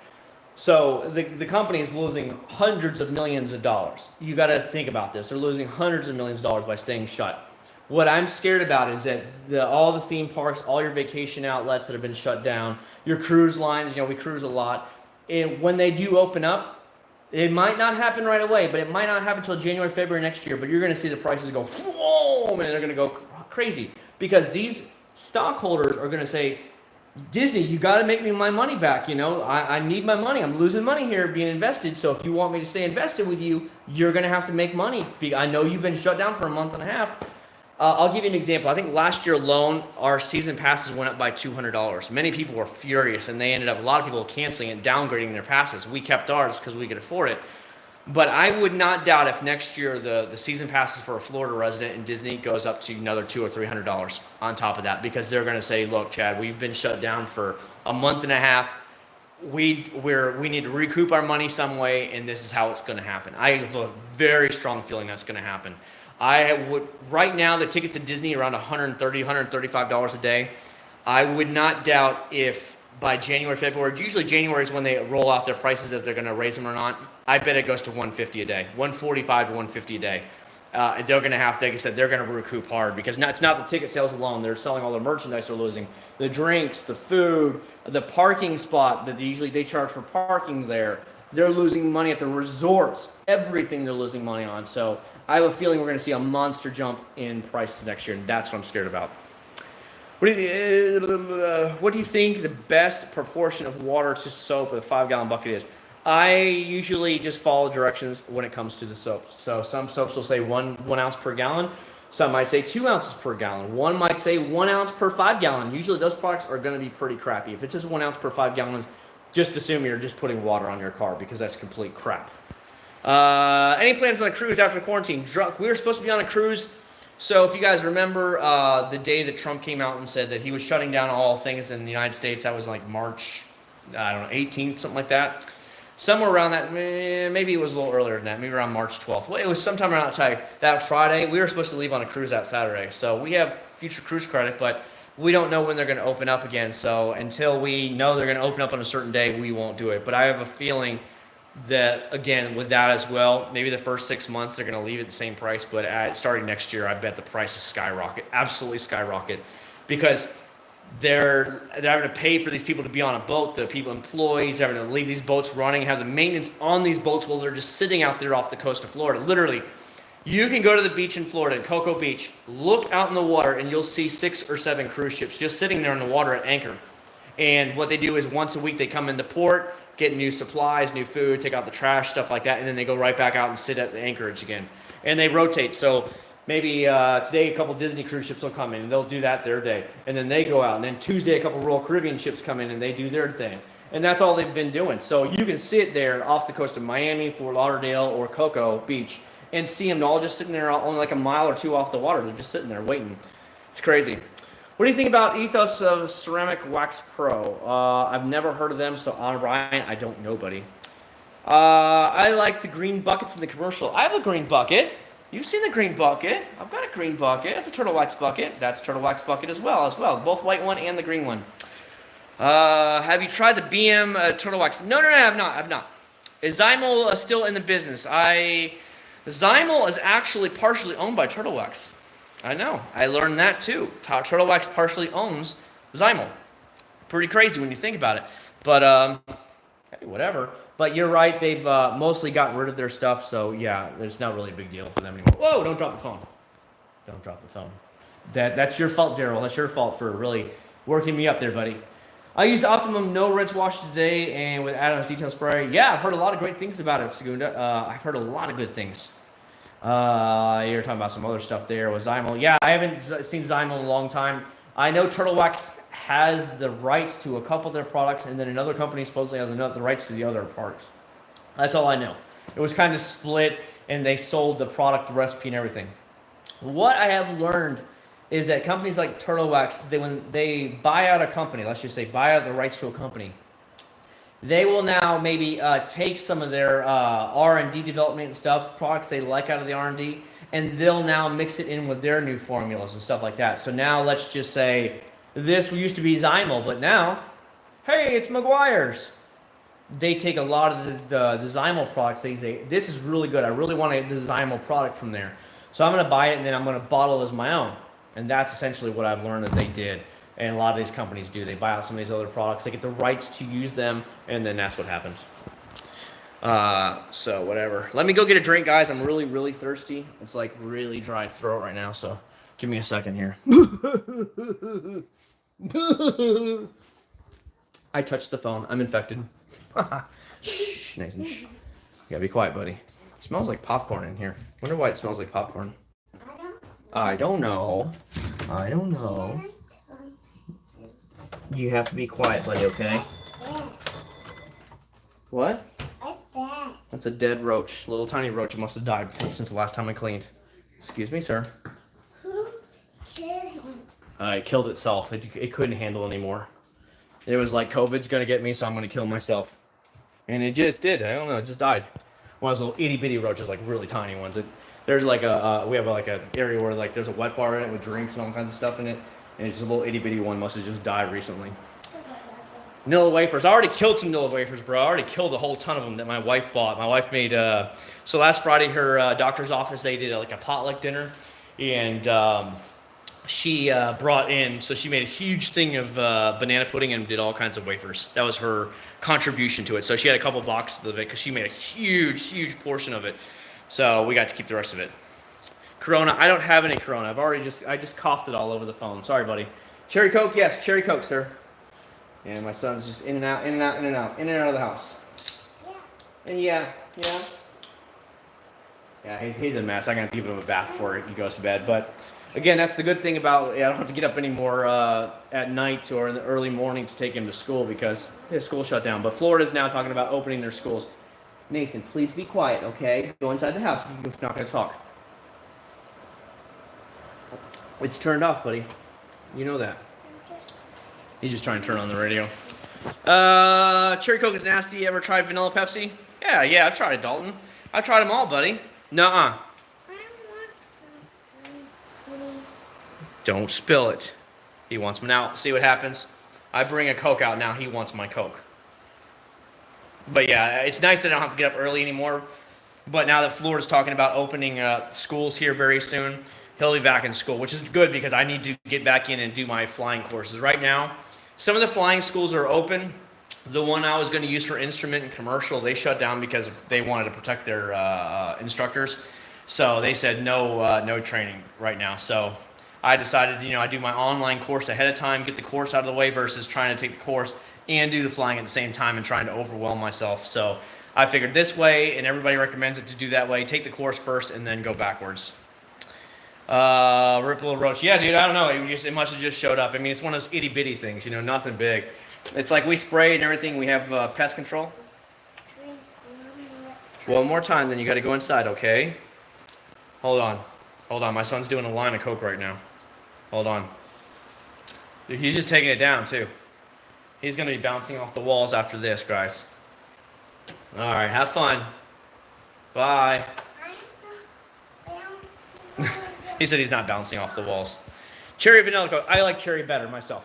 So the company is losing hundreds of millions of dollars. You got to think about this. They're losing hundreds of millions of dollars by staying shut. What I'm scared about is that all the theme parks, all your vacation outlets that have been shut down, your cruise lines, you know, we cruise a lot, and when they do open up, it might not happen right away, but it might not happen until January, February next year, but you're going to see the prices go boom, and they're going to go crazy because these stockholders are going to say, Disney, you got to make me my money back. You know, I need my money. I'm losing money here being invested. So if you want me to stay invested with you, you're going to have to make money. I know you've been shut down for a month and a half. I'll give you an example. I think last year alone, our season passes went up by $200. Many people were furious, and a lot of people canceling and downgrading their passes. We kept ours because we could afford it. But I would not doubt if next year the season passes for a Florida resident in Disney goes up to another $200 or $300 on top of that, because they're going to say, look, Chad, we've been shut down for a month and a half. We need to recoup our money some way, and this is how it's going to happen. I have a very strong feeling that's going to happen. Right now, the tickets to Disney are around $130, $135 a day. I would not doubt if by January, February, usually January is when they roll out their prices, if they're going to raise them or not. I bet it goes to $150 a day, $145 to $150 a day. And they're going to have to, like I said, they're going to recoup hard because it's not the ticket sales alone. They're selling all the merchandise they're losing, the drinks, the food, the parking spot that they charge for parking there. They're losing money at the resorts, everything they're losing money on. So I have a feeling we're going to see a monster jump in prices next year, and that's what I'm scared about. What do you think the best proportion of water to soap with a 5-gallon bucket is? I usually just follow directions when it comes to the soap. So some soaps will say one ounce per gallon. Some might say 2 ounces per gallon. One might say 1 ounce per 5 gallon. Usually those products are going to be pretty crappy. If it says 1 ounce per 5 gallons, just assume you're just putting water on your car because that's complete crap. Any plans on a cruise after quarantine? We were supposed to be on a cruise. So if you guys remember the day that Trump came out and said that he was shutting down all things in the United States, that was like March, 18th, something like that. Somewhere around that, maybe it was a little earlier than that, maybe around March 12th. Well, it was sometime around that Friday. We were supposed to leave on a cruise that Saturday. So we have future cruise credit, but we don't know when they're going to open up again. So until we know they're going to open up on a certain day, we won't do it. But I have a feeling that, again, with that as well, maybe the first 6 months they're going to leave at the same price. But starting next year, I bet the prices skyrocket, absolutely skyrocket, because they're having to pay for these people to be on a boat. The employees having to leave these boats running, have the maintenance on these boats while they're just sitting out there off the coast of Florida. Literally, you can go to the beach in Florida, in Cocoa Beach, look out in the water, and you'll see 6 or 7 cruise ships just sitting there in the water at anchor. And what they do is once a week they come into port, get new supplies, new food, take out the trash, stuff like that, and then they go right back out and sit at the anchorage again. And they rotate. So maybe today a couple Disney cruise ships will come in and they'll do that their day. And then they go out. And then Tuesday a couple Royal Caribbean ships come in and they do their thing. And that's all they've been doing. So you can sit there off the coast of Miami, Fort Lauderdale, or Cocoa Beach and see them all just sitting there only like a mile or two off the water. They're just sitting there waiting. It's crazy. What do you think about Ethos of Ceramic Wax Pro? I've never heard of them, so on Ryan, I don't know, buddy. I like the green buckets in the commercial. I have a green bucket. You've seen the green bucket. I've got a green bucket. That's a turtle wax bucket. That's a turtle wax bucket as well. Both white one and the green one. Have you tried the BM turtle wax? No, I have not. Is Zymol still in the business? Zymol is actually partially owned by Turtle Wax. I know. I learned that too. Turtle Wax partially owns Zymol. Pretty crazy when you think about it. But, hey, whatever. But you're right. They've mostly gotten rid of their stuff. So, yeah, it's not really a big deal for them anymore. Whoa, don't drop the phone. Don't drop the phone. That's your fault, Daryl. That's your fault for really working me up there, buddy. I used Optimum No Rinse Wash today and with Adam's Detail Spray. Yeah, I've heard a lot of great things about it, Segunda. I've heard a lot of good things. You're talking about some other stuff there with Zymol. Yeah, I haven't seen Zymol in a long time. I know Turtle Wax has the rights to a couple of their products, and then another company supposedly has the rights to the other parts. That's all I know. It was kind of split, and they sold the product, the recipe, and everything. What I have learned is that companies like Turtle Wax, when they buy out a company, let's just say buy out the rights to a company, they will now maybe take some of their R&D development and stuff, products they like out of the R&D, and they'll now mix it in with their new formulas and stuff like that. So now let's just say this used to be Zymol, but now, hey, it's Meguiars. They take a lot of the Zymol products. They say, this is really good. I really want the Zymol product from there. So I'm going to buy it, and then I'm going to bottle it as my own. And that's essentially what I've learned that they did. And a lot of these companies do. They buy out some of these other products. They get the rights to use them, and then that's what happens. So whatever. Let me go get a drink, guys. I'm really, really thirsty. It's like really dry throat right now, so give me a second here. I touched the phone. I'm infected. Shh, Nathan. Shh. You gotta be quiet, buddy. It smells like popcorn in here. Wonder why it smells like popcorn. I don't know. You have to be quiet, buddy, okay? What? What's that? That's a dead roach. Little tiny roach. It must have died since the last time I cleaned. Excuse me, sir. Who killed him? It killed itself. It couldn't handle anymore. It was like, COVID's going to get me, so I'm going to kill myself. And it just did. I don't know. It just died. One of those little itty-bitty roaches, like really tiny ones. There's like we have like an area where like there's a wet bar in it with drinks and all kinds of stuff in it. And it's just a little itty-bitty one. Must have just died recently. Nilla wafers. I already killed some Nilla wafers, bro. I already killed a whole ton of them that my wife bought. My wife made, so last Friday, her doctor's office, they did like a potluck dinner. And she brought in, so she made a huge thing of banana pudding and did all kinds of wafers. That was her contribution to it. So she had a couple boxes of it because she made a huge, huge portion of it. So we got to keep the rest of it. Corona. I don't have any Corona. I just coughed it all over the phone. Sorry, buddy. Cherry Coke? Yes, Cherry Coke, sir. And my son's just in and out of the house. Yeah. Yeah, he's a mess. I'm going to give him a bath before he goes to bed. But again, that's the good thing about I don't have to get up anymore at night or in the early morning to take him to school because his school shut down. But Florida's now talking about opening their schools. Nathan, please be quiet, okay? Go inside the house if you're not going to talk. It's turned off, buddy. You know that. He's just trying to turn on the radio. Cherry Coke is nasty. You ever tried vanilla Pepsi? Yeah, I've tried it, Dalton. I've tried them all, buddy. Nuh-uh. I want some, please. Don't spill it. He wants them. Now, see what happens? I bring a Coke out now. He wants my Coke. But yeah, it's nice that I don't have to get up early anymore. But now that Florida's talking about opening schools here very soon, he'll be back in school, which is good because I need to get back in and do my flying courses. Right now, some of the flying schools are open. The one I was going to use for instrument and commercial, they shut down because they wanted to protect their instructors. So they said no training right now. So I decided, I do my online course ahead of time, get the course out of the way versus trying to take the course and do the flying at the same time and trying to overwhelm myself. So I figured this way, and everybody recommends it to do that way, take the course first and then go backwards. Ripple Roach. Yeah, dude, I don't know. It must have just showed up. I mean, it's one of those itty bitty things, nothing big. It's like we spray and everything. We have pest control. Drink one more time, then you got to go inside, okay? Hold on. Hold on. My son's doing a line of Coke right now. Hold on. Dude, he's just taking it down, too. He's going to be bouncing off the walls after this, guys. All right. Have fun. Bye. He said he's not bouncing off the walls. Cherry vanilla Coke. I like cherry better myself.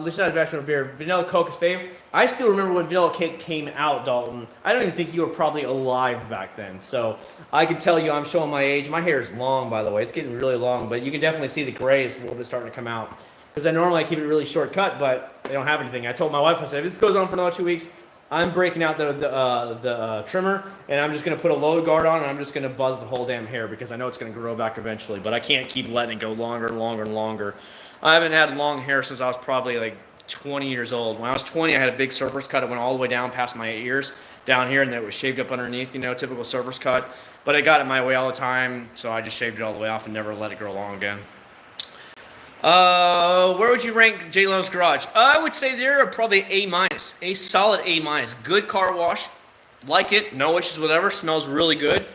Listen, beer. Vanilla Coke is favorite. I still remember when vanilla cake came out, Dalton. I don't even think you were probably alive back then. So I can tell you, I'm showing my age. My hair is long, by the way. It's getting really long, but you can definitely see the gray is a little bit starting to come out. Because I normally keep it really short cut, but they don't have anything. I told my wife, I said, if this goes on for another 2 weeks, I'm breaking out the trimmer, and I'm just going to put a load guard on, and I'm just going to buzz the whole damn hair because I know it's going to grow back eventually. But I can't keep letting it go longer and longer and longer. I haven't had long hair since I was probably like 20 years old. When I was 20, I had a big surfer's cut. It went all the way down past my ears down here, and then it was shaved up underneath, you know, typical surfer's cut. But I got it my way all the time, so I just shaved it all the way off and never let it grow long again. Where would you rank Jay Leno's Garage? I would say they're probably A-, a solid A-. Good car wash, like it, no issues, whatever, smells really good.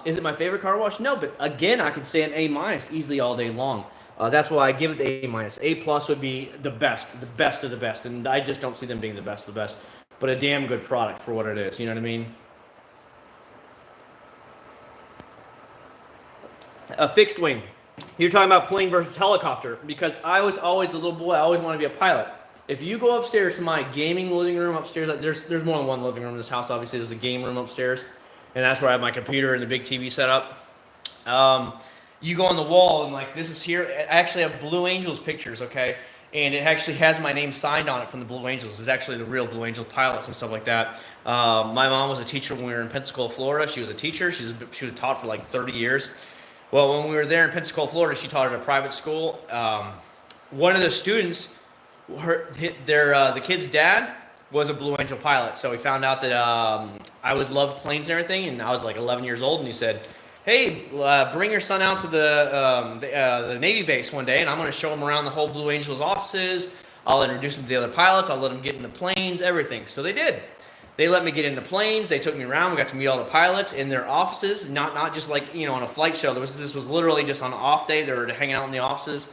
Is it my favorite car wash? No, but again, I could say an A- easily all day long. That's why I give it the A-. A+ would be the best of the best, and I just don't see them being the best of the best, but a damn good product for what it is, you know what I mean? A fixed wing. You're talking about plane versus helicopter, because I was always a little boy. I always wanted to be a pilot. If you go upstairs to my gaming living room upstairs, there's more than one living room in this house. Obviously, there's a game room upstairs, and that's where I have my computer and the big TV set up. You go on the wall, and like this is here. I actually have Blue Angels pictures, okay? And it actually has my name signed on it from the Blue Angels. It's actually the real Blue Angel pilots and stuff like that. My mom was a teacher when we were in Pensacola, Florida. She was a teacher. She was taught for like 30 years. Well, when we were there in Pensacola, Florida, she taught at a private school. One of the students, the kid's dad was a Blue Angel pilot. So he found out that I would love planes and everything, and I was like 11 years old, and he said, hey, bring your son out to the Navy base one day, and I'm going to show him around the whole Blue Angels offices. I'll introduce him to the other pilots. I'll let him get in the planes, everything. So they did. They let me get in the planes. They took me around. We got to meet all the pilots in their offices, not just like, you know, on a flight show. This was literally just on an off day. They were hanging out in the offices.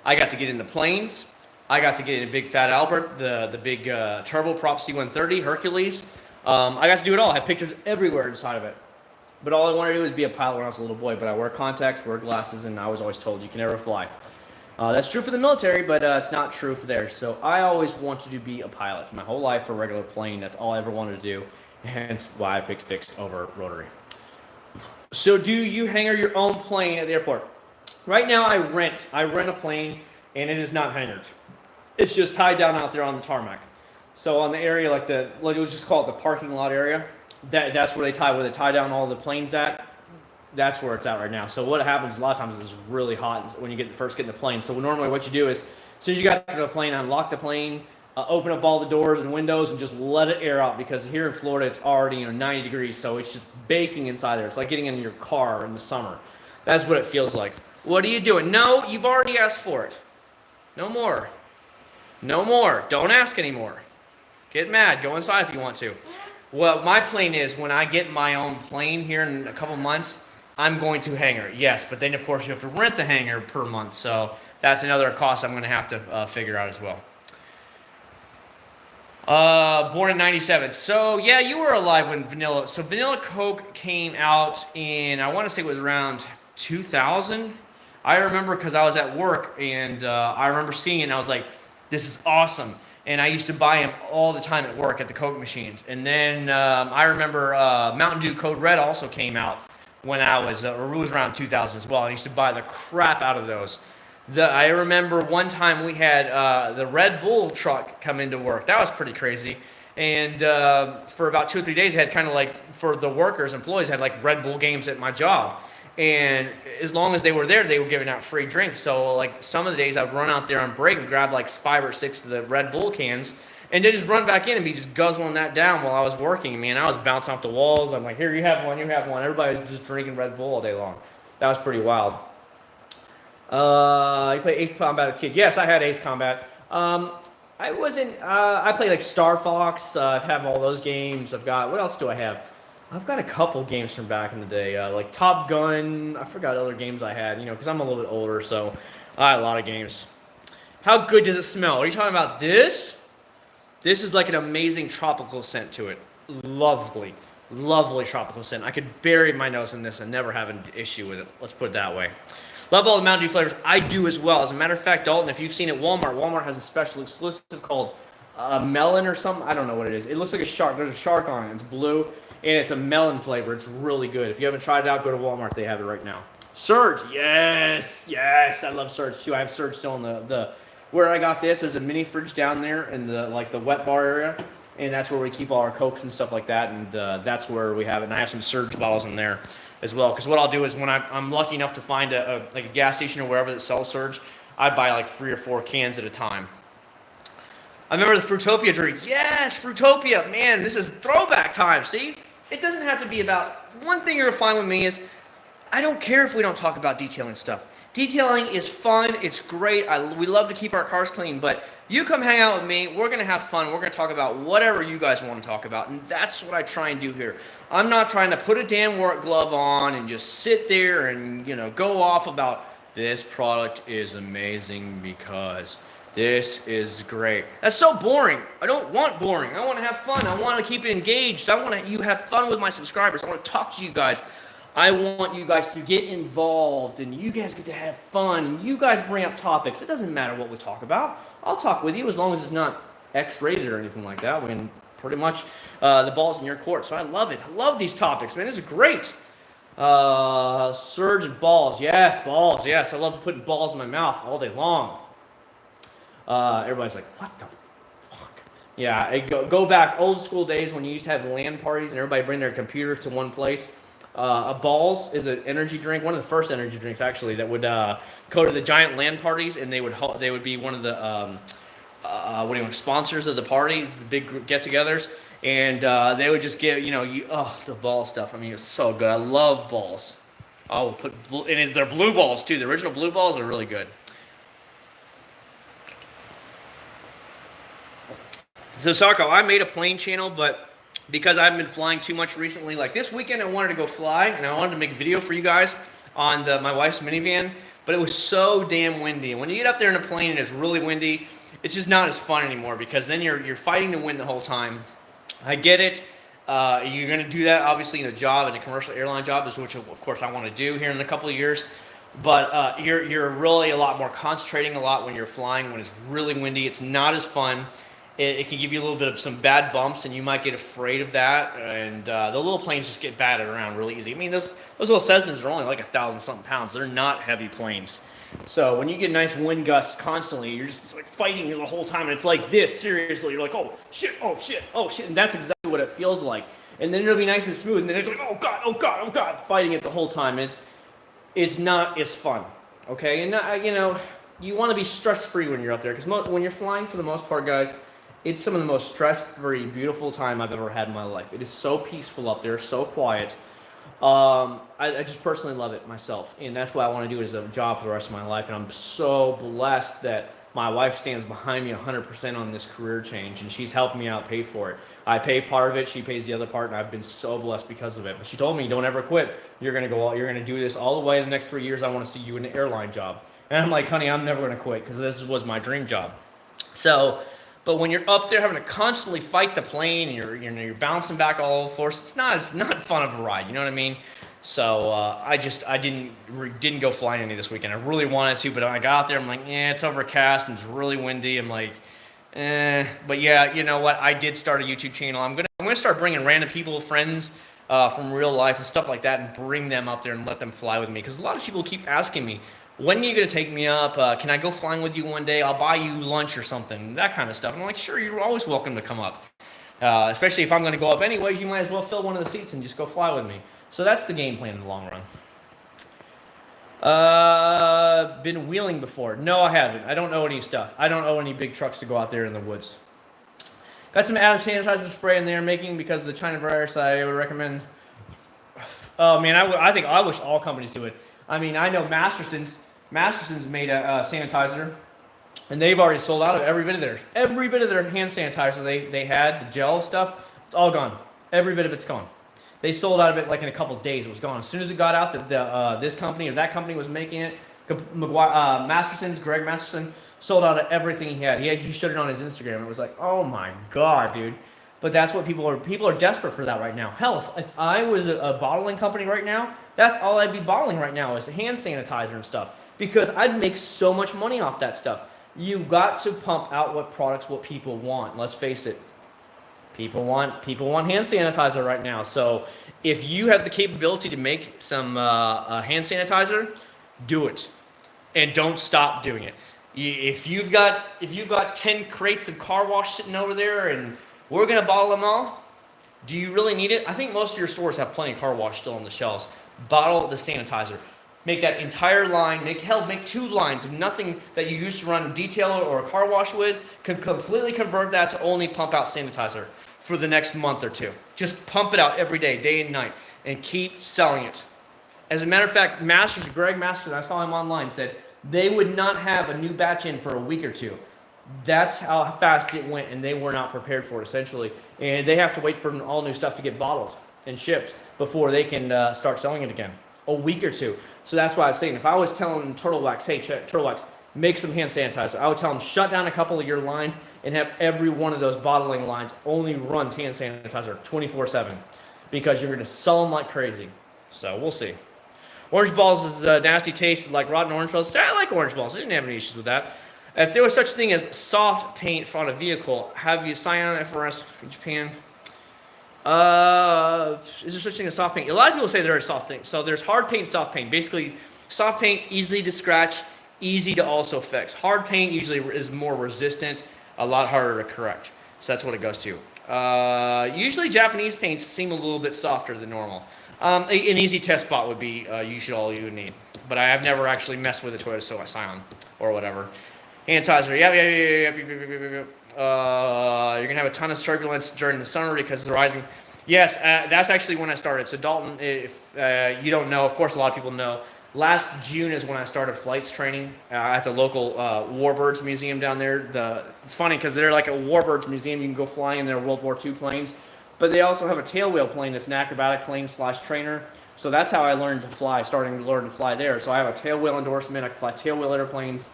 I got to get in the planes. I got to get in a big Fat Albert, the big turboprop C-130 Hercules. I got to do it all. I had pictures everywhere inside of it. But all I wanted to do was be a pilot when I was a little boy. But I wear contacts, wear glasses, and I was always told you can never fly. That's true for the military, but it's not true for theirs. So I always wanted to be a pilot. My whole life for a regular plane, that's all I ever wanted to do. Hence why I picked fixed over rotary. So do you hangar your own plane at the airport? Right now I rent a plane, and it is not hangared. It's just tied down out there on the tarmac. So on the area, like we'll just call it the parking lot area, that's where they tie down all the planes at. That's where it's at right now. So what happens a lot of times is it's really hot when you first get in the plane. So normally what you do is, as soon as you got to the plane, unlock the plane, open up all the doors and windows, and just let it air out, because here in Florida it's already 90 degrees, so it's just baking inside there. It's like getting in your car in the summer. That's what it feels like. What are you doing? No, you've already asked for it. No more. No more. Don't ask anymore. Get mad. Go inside if you want to. Well, my plan is when I get my own plane here in a couple months, I'm going to hangar, yes, but then of course you have to rent the hangar per month, so that's another cost I'm going to have to figure out as well. Born in 97. So yeah, you were alive when Vanilla Coke came out in, I want to say it was around 2000. I remember because I was at work, and I remember seeing it, and I was like, this is awesome. And I used to buy them all the time at work at the Coke machines. And then I remember Mountain Dew Code Red also came out when I was, or it was around 2000 as well. I used to buy the crap out of those. I remember one time we had the Red Bull truck come into work. That was pretty crazy. And for about 2 or 3 days, I had kind of like, for the workers, employees, had like Red Bull games at my job. And as long as they were there, they were giving out free drinks. So like some of the days I'd run out there on break and grab like 5 or 6 of the Red Bull cans, and then just run back in and be just guzzling that down while I was working. Man, I was bouncing off the walls. I'm like, here, you have one, you have one. Everybody was just drinking Red Bull all day long. That was pretty wild. You play Ace Combat as a kid? Yes, I had Ace Combat. I played like Star Fox. I have all those games. I've got, what else do I have? I've got a couple games from back in the day, like Top Gun. I forgot other games I had, because I'm a little bit older, so I had a lot of games. How good does it smell? Are you talking about this? This is like an amazing tropical scent to it. Lovely, lovely tropical scent. I could bury my nose in this and never have an issue with it. Let's put it that way. Love all the Mountain Dew flavors. I do as well. As a matter of fact, Dalton, if you've seen it, Walmart has a special exclusive called melon or something. I don't know what it is. It looks like a shark. There's a shark on it. It's blue, and it's a melon flavor. It's really good. If you haven't tried it out, go to Walmart. They have it right now. Surge, yes. I love Surge too. I have Surge still in the where I got this. There's a mini fridge down there in the wet bar area, and that's where we keep all our Cokes and stuff like that. And that's where we have it. And I have some Surge bottles in there as well. Because what I'll do is when I'm lucky enough to find a gas station or wherever that sells Surge, I buy like 3 or 4 cans at a time. I remember the Fruitopia drink. Yes, Fruitopia. Man, this is throwback time. See, it doesn't have to be about. One thing you're gonna find with me is I don't care if we don't talk about detailing stuff. Detailing is fun. It's great. We love to keep our cars clean, but you come hang out with me. We're going to have fun. We're going to talk about whatever you guys want to talk about, and that's what I try and do here. I'm not trying to put a damn work glove on and just sit there and, go off about this product is amazing because this is great. That's so boring. I don't want boring. I want to have fun. I want to keep it engaged. I want you have fun with my subscribers. I want to talk to you guys. I want you guys to get involved, and you guys get to have fun, and you guys bring up topics. It doesn't matter what we talk about. I'll talk with you as long as it's not X-rated or anything like that. When pretty much the ball's in your court. So I love it. I love these topics, man. This is great. Surge and balls. Yes, balls. Yes, I love putting balls in my mouth all day long. Everybody's like, what the fuck? Yeah, go back old school days when you used to have LAN parties and everybody bring their computer to one place. A balls is an energy drink, one of the first energy drinks actually that would go to the giant LAN parties, and they would be one of the sponsors of the party, the big get-togethers, and they would just give the ball stuff. I mean, it's so good. I love balls. I'll put and they're blue balls too. The original blue balls are really good. So Sarko, I made a plane channel, but because I've been flying too much recently, like this weekend I wanted to go fly, and I wanted to make a video for you guys on my wife's minivan, but it was so damn windy. And when you get up there in a plane and it's really windy, it's just not as fun anymore because then you're fighting the wind the whole time. I get it. You're going to do that, obviously, in a job, in a commercial airline job, which of course I want to do here in a couple of years. But you're really a lot more concentrating a lot when you're flying, when it's really windy. It's not as fun. It can give you a little bit of some bad bumps, and you might get afraid of that. And the little planes just get batted around really easy. I mean, those little Cessnas are only like 1,000-something pounds. They're not heavy planes. So when you get nice wind gusts constantly, you're just like fighting the whole time, and it's like this. Seriously, you're like, oh shit, oh shit, oh shit, and that's exactly what it feels like. And then it'll be nice and smooth, and then it's like, oh god, oh god, oh god, fighting it the whole time. And it's not as fun, okay? And you want to be stress-free when you're up there, because when you're flying, for the most part, guys, it's some of the most stress-free, beautiful time I've ever had in my life. It is so peaceful up there, so quiet. I just personally love it myself, and that's why I want to do it as a job for the rest of my life. And I'm so blessed that my wife stands behind me 100% on this career change, and she's helping me out pay for it. I pay part of it, she pays the other part, and I've been so blessed because of it. But she told me, don't ever quit. You're going to do this all the way in the next 3 years. I want to see you in an airline job. And I'm like, honey, I'm never going to quit because this was my dream job. But when you're up there having to constantly fight the plane and you're bouncing back all over the floor, it's not fun of a ride. You know what I mean? So I didn't go flying any this weekend. I really wanted to, but when I got out there, I'm like, it's overcast and it's really windy. I'm like, But yeah, you know what? I did start a YouTube channel. I'm gonna start bringing random people, friends from real life and stuff like that, and bring them up there and let them fly with me. Because a lot of people keep asking me, when are you going to take me up? Can I go flying with you one day? I'll buy you lunch or something, that kind of stuff. And I'm like, sure, you're always welcome to come up. Especially if I'm going to go up anyways, you might as well fill one of the seats and just go fly with me. So that's the game plan in the long run. Been wheeling before? No, I haven't. I don't know any stuff. I don't own any big trucks to go out there in the woods. Got some Adams sanitizer spray in there making because of the China virus. I would recommend. Oh man, I wish all companies do it. I mean, I know Masterson's made a sanitizer, and they've already sold out of every bit of theirs. Every bit of their hand sanitizer they had, the gel stuff, it's all gone. Every bit of it's gone. They sold out of it like in a couple of days. It was gone. As soon as it got out that this company or that company was making it, Greg Masterson sold out of everything he had. He showed it on his Instagram. It was like, oh my God, dude. But that's what people are desperate for that right now. Hell, if I was a bottling company right now, that's all I'd be bottling right now is hand sanitizer and stuff. Because I'd make so much money off that stuff. You've got to pump out what people want. Let's face it. People want hand sanitizer right now. So if you have the capability to make some hand sanitizer, do it. And don't stop doing it. If you've got 10 crates of car wash sitting over there and we're gonna bottle them all, do you really need it? I think most of your stores have plenty of car wash still on the shelves. Bottle the sanitizer. Make that entire line, make 2 lines of nothing that you used to run a detailer or a car wash with, completely convert that to only pump out sanitizer for the next month or 2. Just pump it out every day and night, and keep selling it. As a matter of fact, Greg Masters, I saw him online, said they would not have a new batch in for a week or 2. That's how fast it went, and they were not prepared for it, essentially. And they have to wait for all new stuff to get bottled and shipped before they can start selling it again. A week or 2. So that's why I was saying, if I was telling Turtle Wax, hey, Turtle Wax, make some hand sanitizer, I would tell them, shut down a couple of your lines and have every one of those bottling lines only run hand sanitizer 24/7, because you're going to sell them like crazy. So we'll see. Orange balls is a nasty taste, like rotten orange balls. I like orange balls. I didn't have any issues with that. If there was such a thing as soft paint on a vehicle, have you signed on FRS in Japan? Is there such thing as soft paint? A lot of people say there is soft paint. So there's hard paint and soft paint. Basically, soft paint, easy to scratch, easy to also fix. Hard paint usually is more resistant, a lot harder to correct. So that's what it goes to. Usually Japanese paints seem a little bit softer than normal. An easy test spot would be all you would need. But I have never actually messed with a Toyota Scion or whatever. Hand sanitizer, yeah. You're going to have a ton of turbulence during the summer because of the rising. Yes, that's actually when I started. So Dalton, if you don't know, of course a lot of people know, last June is when I started flights training at the local Warbirds Museum down there. It's funny because they're like a Warbirds Museum. You can go fly in their World War II planes. But they also have a tailwheel plane that's an acrobatic plane / trainer. So that's how I learned to fly, starting to learn to fly there. So I have a tailwheel endorsement. I can fly tailwheel airplanes.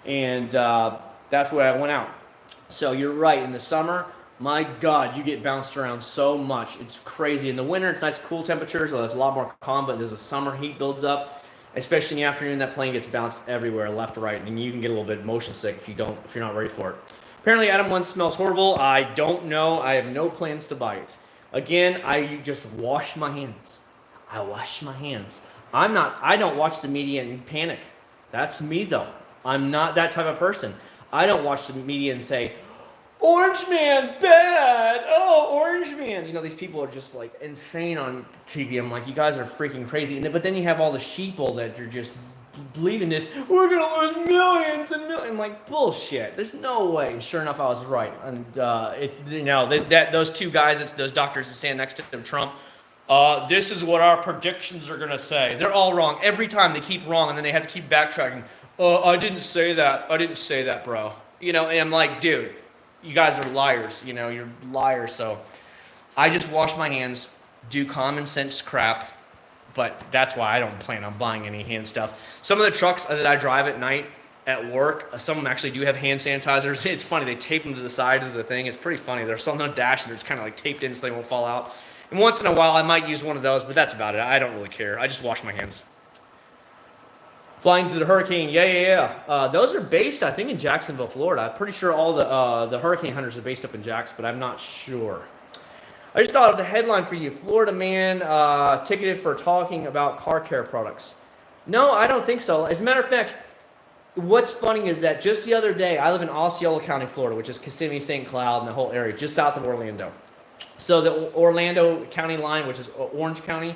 And that's where I went out. So you're right. In the summer, my God, you get bounced around so much. It's crazy. In the winter, it's nice cool temperatures. So it's a lot more calm, but there's a summer heat builds up. Especially in the afternoon, that plane gets bounced everywhere, left to right, and you can get a little bit motion sick if you're not ready for it. Apparently, Adam 1 smells horrible. I don't know. I have no plans to buy it. Again, I just wash my hands. I wash my hands. I don't watch the media and panic. That's me, though. I'm not that type of person. I don't watch the media and say, Orange Man, bad. Oh, Orange Man. You know, these people are just like insane on TV. I'm like, you guys are freaking crazy. But then you have all the sheeple that you're just believing this. We're going to lose millions and millions. I'm like, bullshit. There's no way. And sure enough, I was right. And, those 2 guys, those doctors that stand next to them, Trump, this is what our predictions are going to say. They're all wrong. Every time they keep wrong, and then they have to keep backtracking. I didn't say that, bro. And I'm like, dude, you guys are liars. You're liars. So I just wash my hands, do common sense crap, but that's why I don't plan on buying any hand stuff. Some of the trucks that I drive at night at work, some of them actually do have hand sanitizers. It's funny. They tape them to the side of the thing. It's pretty funny. They're still on the dash, and they're just kind of like taped in so they won't fall out. And once in a while, I might use one of those, but that's about it. I don't really care. I just wash my hands. Flying to the hurricane, yeah. Those are based, I think, in Jacksonville, Florida. I'm pretty sure all the hurricane hunters are based up in Jax, but I'm not sure. I just thought of the headline for you. Florida man ticketed for talking about car care products. No, I don't think so. As a matter of fact, what's funny is that just the other day, I live in Osceola County, Florida, which is Kissimmee, St. Cloud, and the whole area, just south of Orlando. So the Orlando County line, which is Orange County,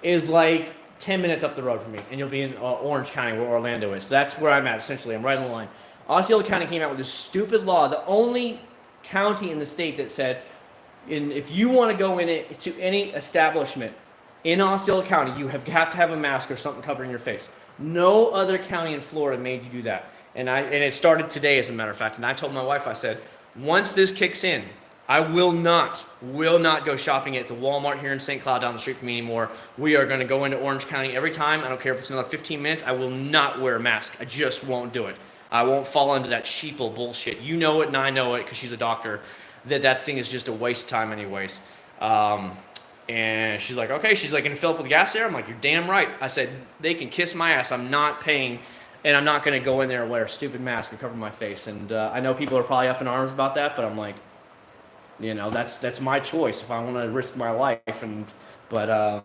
is like 10 minutes up the road from me, and you'll be in Orange County, where Orlando is. So that's where I'm at, essentially. I'm right on the line. Osceola County came out with this stupid law, the only county in the state that said, if you want to go to any establishment in Osceola County, you have to have a mask or something covering your face. No other county in Florida made you do that. And it started today, as a matter of fact. And I told my wife, I said, once this kicks in, I will not go shopping at the Walmart here in St. Cloud down the street from me anymore. We are going to go into Orange County every time. I don't care if it's another 15 minutes. I will not wear a mask. I just won't do it. I won't fall into that sheeple bullshit. You know it and I know it because she's a doctor, that thing is just a waste of time anyways. And she's like, okay. She's like, gonna fill up with gas there? I'm like, you're damn right. I said, they can kiss my ass. I'm not paying, and I'm not gonna go in there and wear a stupid mask and cover my face. And I know people are probably up in arms about that, but I'm like, you know, that's my choice if I want to risk my life. But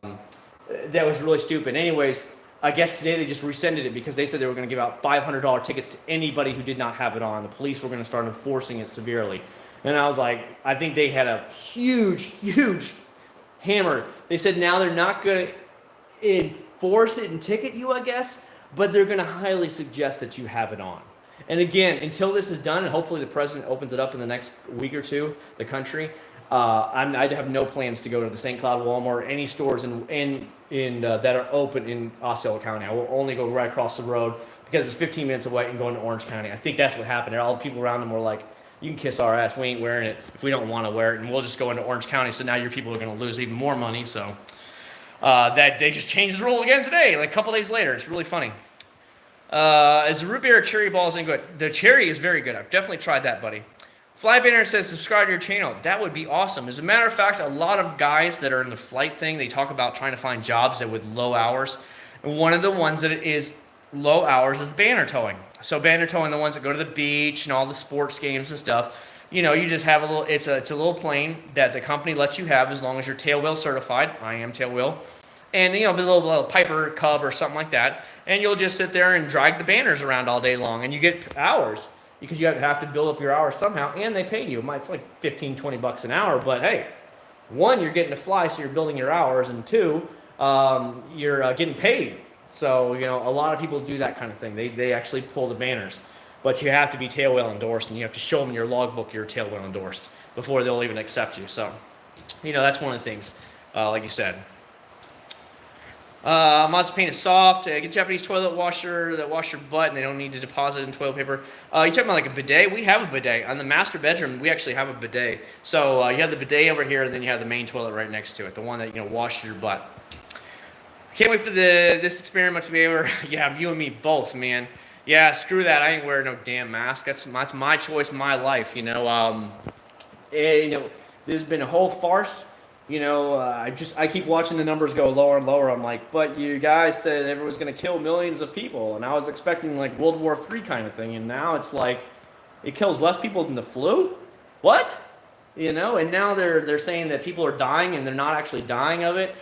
that was really stupid. Anyways, I guess today they just rescinded it because they said they were going to give out $500 tickets to anybody who did not have it on. The police were going to start enforcing it severely. And I was like, I think they had a huge hammer. They said now they're not going to enforce it and ticket you, I guess, but they're going to highly suggest that you have it on. And again, until this is done, and hopefully the president opens it up in the next week or two, the country, I have no plans to go to the St. Cloud Walmart, any stores that are open in Osceola County. I will only go right across the road because it's 15 minutes away and going to Orange County. I think that's what happened. All the people around them were like, you can kiss our ass. We ain't wearing it if we don't want to wear it, and we'll just go into Orange County. So now your people are going to lose even more money. So that they just changed the rule again today, like a couple days later. It's really funny. Is the root beer or cherry balls any good? The cherry is very good. I've definitely tried that, buddy. Fly Banner says, subscribe to your channel. That would be awesome. As a matter of fact, a lot of guys that are in the flight thing, they talk about trying to find jobs that with low hours. And one of the ones that is low hours is banner towing. So banner towing, the ones that go to the beach and all the sports games and stuff, you know, you just have a little, it's a little plane that the company lets you have as long as you're tail wheel certified. I am tail wheel. And, you know, a little Piper Cub or something like that. And you'll just sit there and drag the banners around all day long. And you get hours because you have to build up your hours somehow. And they pay you. It's like 15, 20 bucks an hour. But, hey, one, you're getting to fly, so you're building your hours. And two, you're getting paid. So, you know, a lot of people do that kind of thing. They actually pull the banners. But you have to be tail wheel endorsed. And you have to show them in your logbook you're tail wheel endorsed before they'll even accept you. So, you know, that's one of the things, like you said. Mazda paint is soft. Get Japanese toilet washer that wash your butt and they don't need to deposit in toilet paper. You talking about like a bidet? We have a bidet. On the master bedroom, we actually have a bidet. So you have the bidet over here and then you have the main toilet right next to it. The one that, you know, washes your butt. Can't wait for this experiment to be able to, yeah, you and me both, man. Yeah, screw that. I ain't wearing no damn mask. That's my choice, my life, you know. You know, there's been a whole farce. You know, I keep watching the numbers go lower and lower. I'm like, but you guys said everyone's going to kill millions of people. And I was expecting like World War III kind of thing. And now it's like, it kills less people than the flu? What? You know, and now they're saying that people are dying and they're not actually dying of it.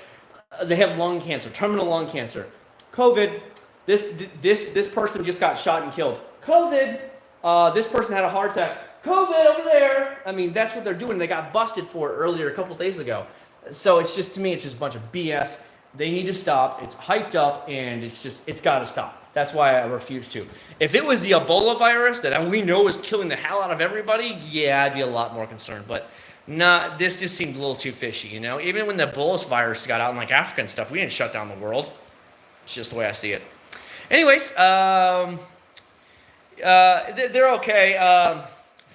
They have lung cancer, terminal lung cancer. COVID, this person just got shot and killed. COVID, this person had a heart attack. COVID over there. I mean, that's what they're doing. They got busted for it earlier a couple of days ago. So it's just, to me, it's just a bunch of BS. They need to stop. It's hyped up, and it's got to stop. That's why I refuse to. If it was the Ebola virus that we know is killing the hell out of everybody, yeah, I'd be a lot more concerned. But not, this just seemed a little too fishy, you know? Even when the Ebola virus got out in like Africa and stuff, we didn't shut down the world. It's just the way I see it. Anyways, they're okay.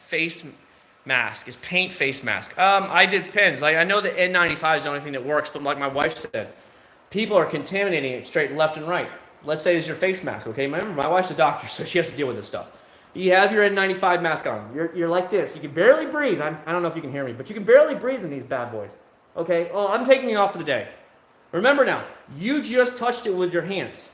Face mask is paint face mask. It depends. I know that N95 is the only thing that works, but like my wife said, people are contaminating it straight left and right. Let's say it's your face mask, okay? Remember, my wife's a doctor, so she has to deal with this stuff. You have your N95 mask on. You're like this. You can barely breathe. I don't know if you can hear me, but you can barely breathe in these bad boys. Okay? Well, I'm taking you off for the day. Remember now, you just touched it with your hands.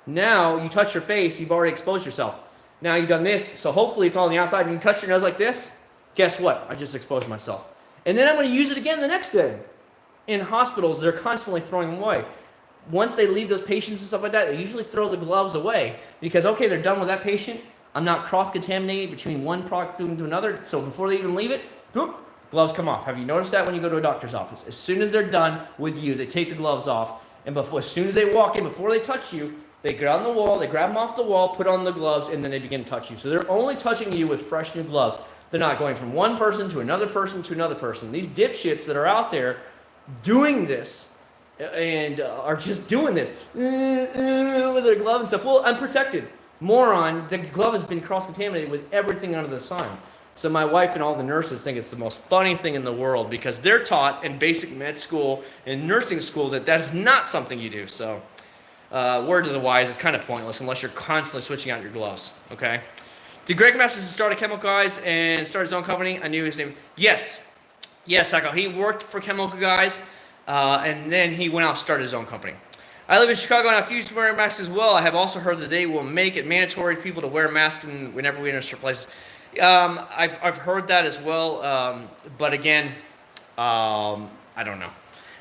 Now you touch your face, you've already exposed yourself. Now you've done this, so hopefully it's all on the outside, and you touch your nose like this, guess what? I just exposed myself. And then I'm going to use it again the next day. In hospitals, they're constantly throwing them away. Once they leave those patients and stuff like that, they usually throw the gloves away because, okay, they're done with that patient. I'm not cross-contaminating between one product to another, so before they even leave it, boop, gloves come off. Have you noticed that when you go to a doctor's office? As soon as they're done with you, they take the gloves off, and as soon as they walk in, before they touch you, they get on the wall, they grab them off the wall, put on the gloves, and then they begin to touch you. So they're only touching you with fresh new gloves. They're not going from one person to another person to another person. These dipshits that are out there doing this and are just doing this with their glove and stuff. Well, I'm protected. Moron, the glove has been cross-contaminated with everything under the sun. So my wife and all the nurses think it's the most funny thing in the world because they're taught in basic med school and nursing school that that is not something you do. So word to the wise, it's kind of pointless unless you're constantly switching out your gloves, okay? Did Greg Masters start a chemical guys and start his own company? I knew his name. Yes, Psycho. He worked for chemical guys, and then he went off and started his own company. I live in Chicago and I refuse to wear masks as well. I have also heard that they will make it mandatory for people to wear masks whenever we enter certain places. I've heard that as well, but again, I don't know.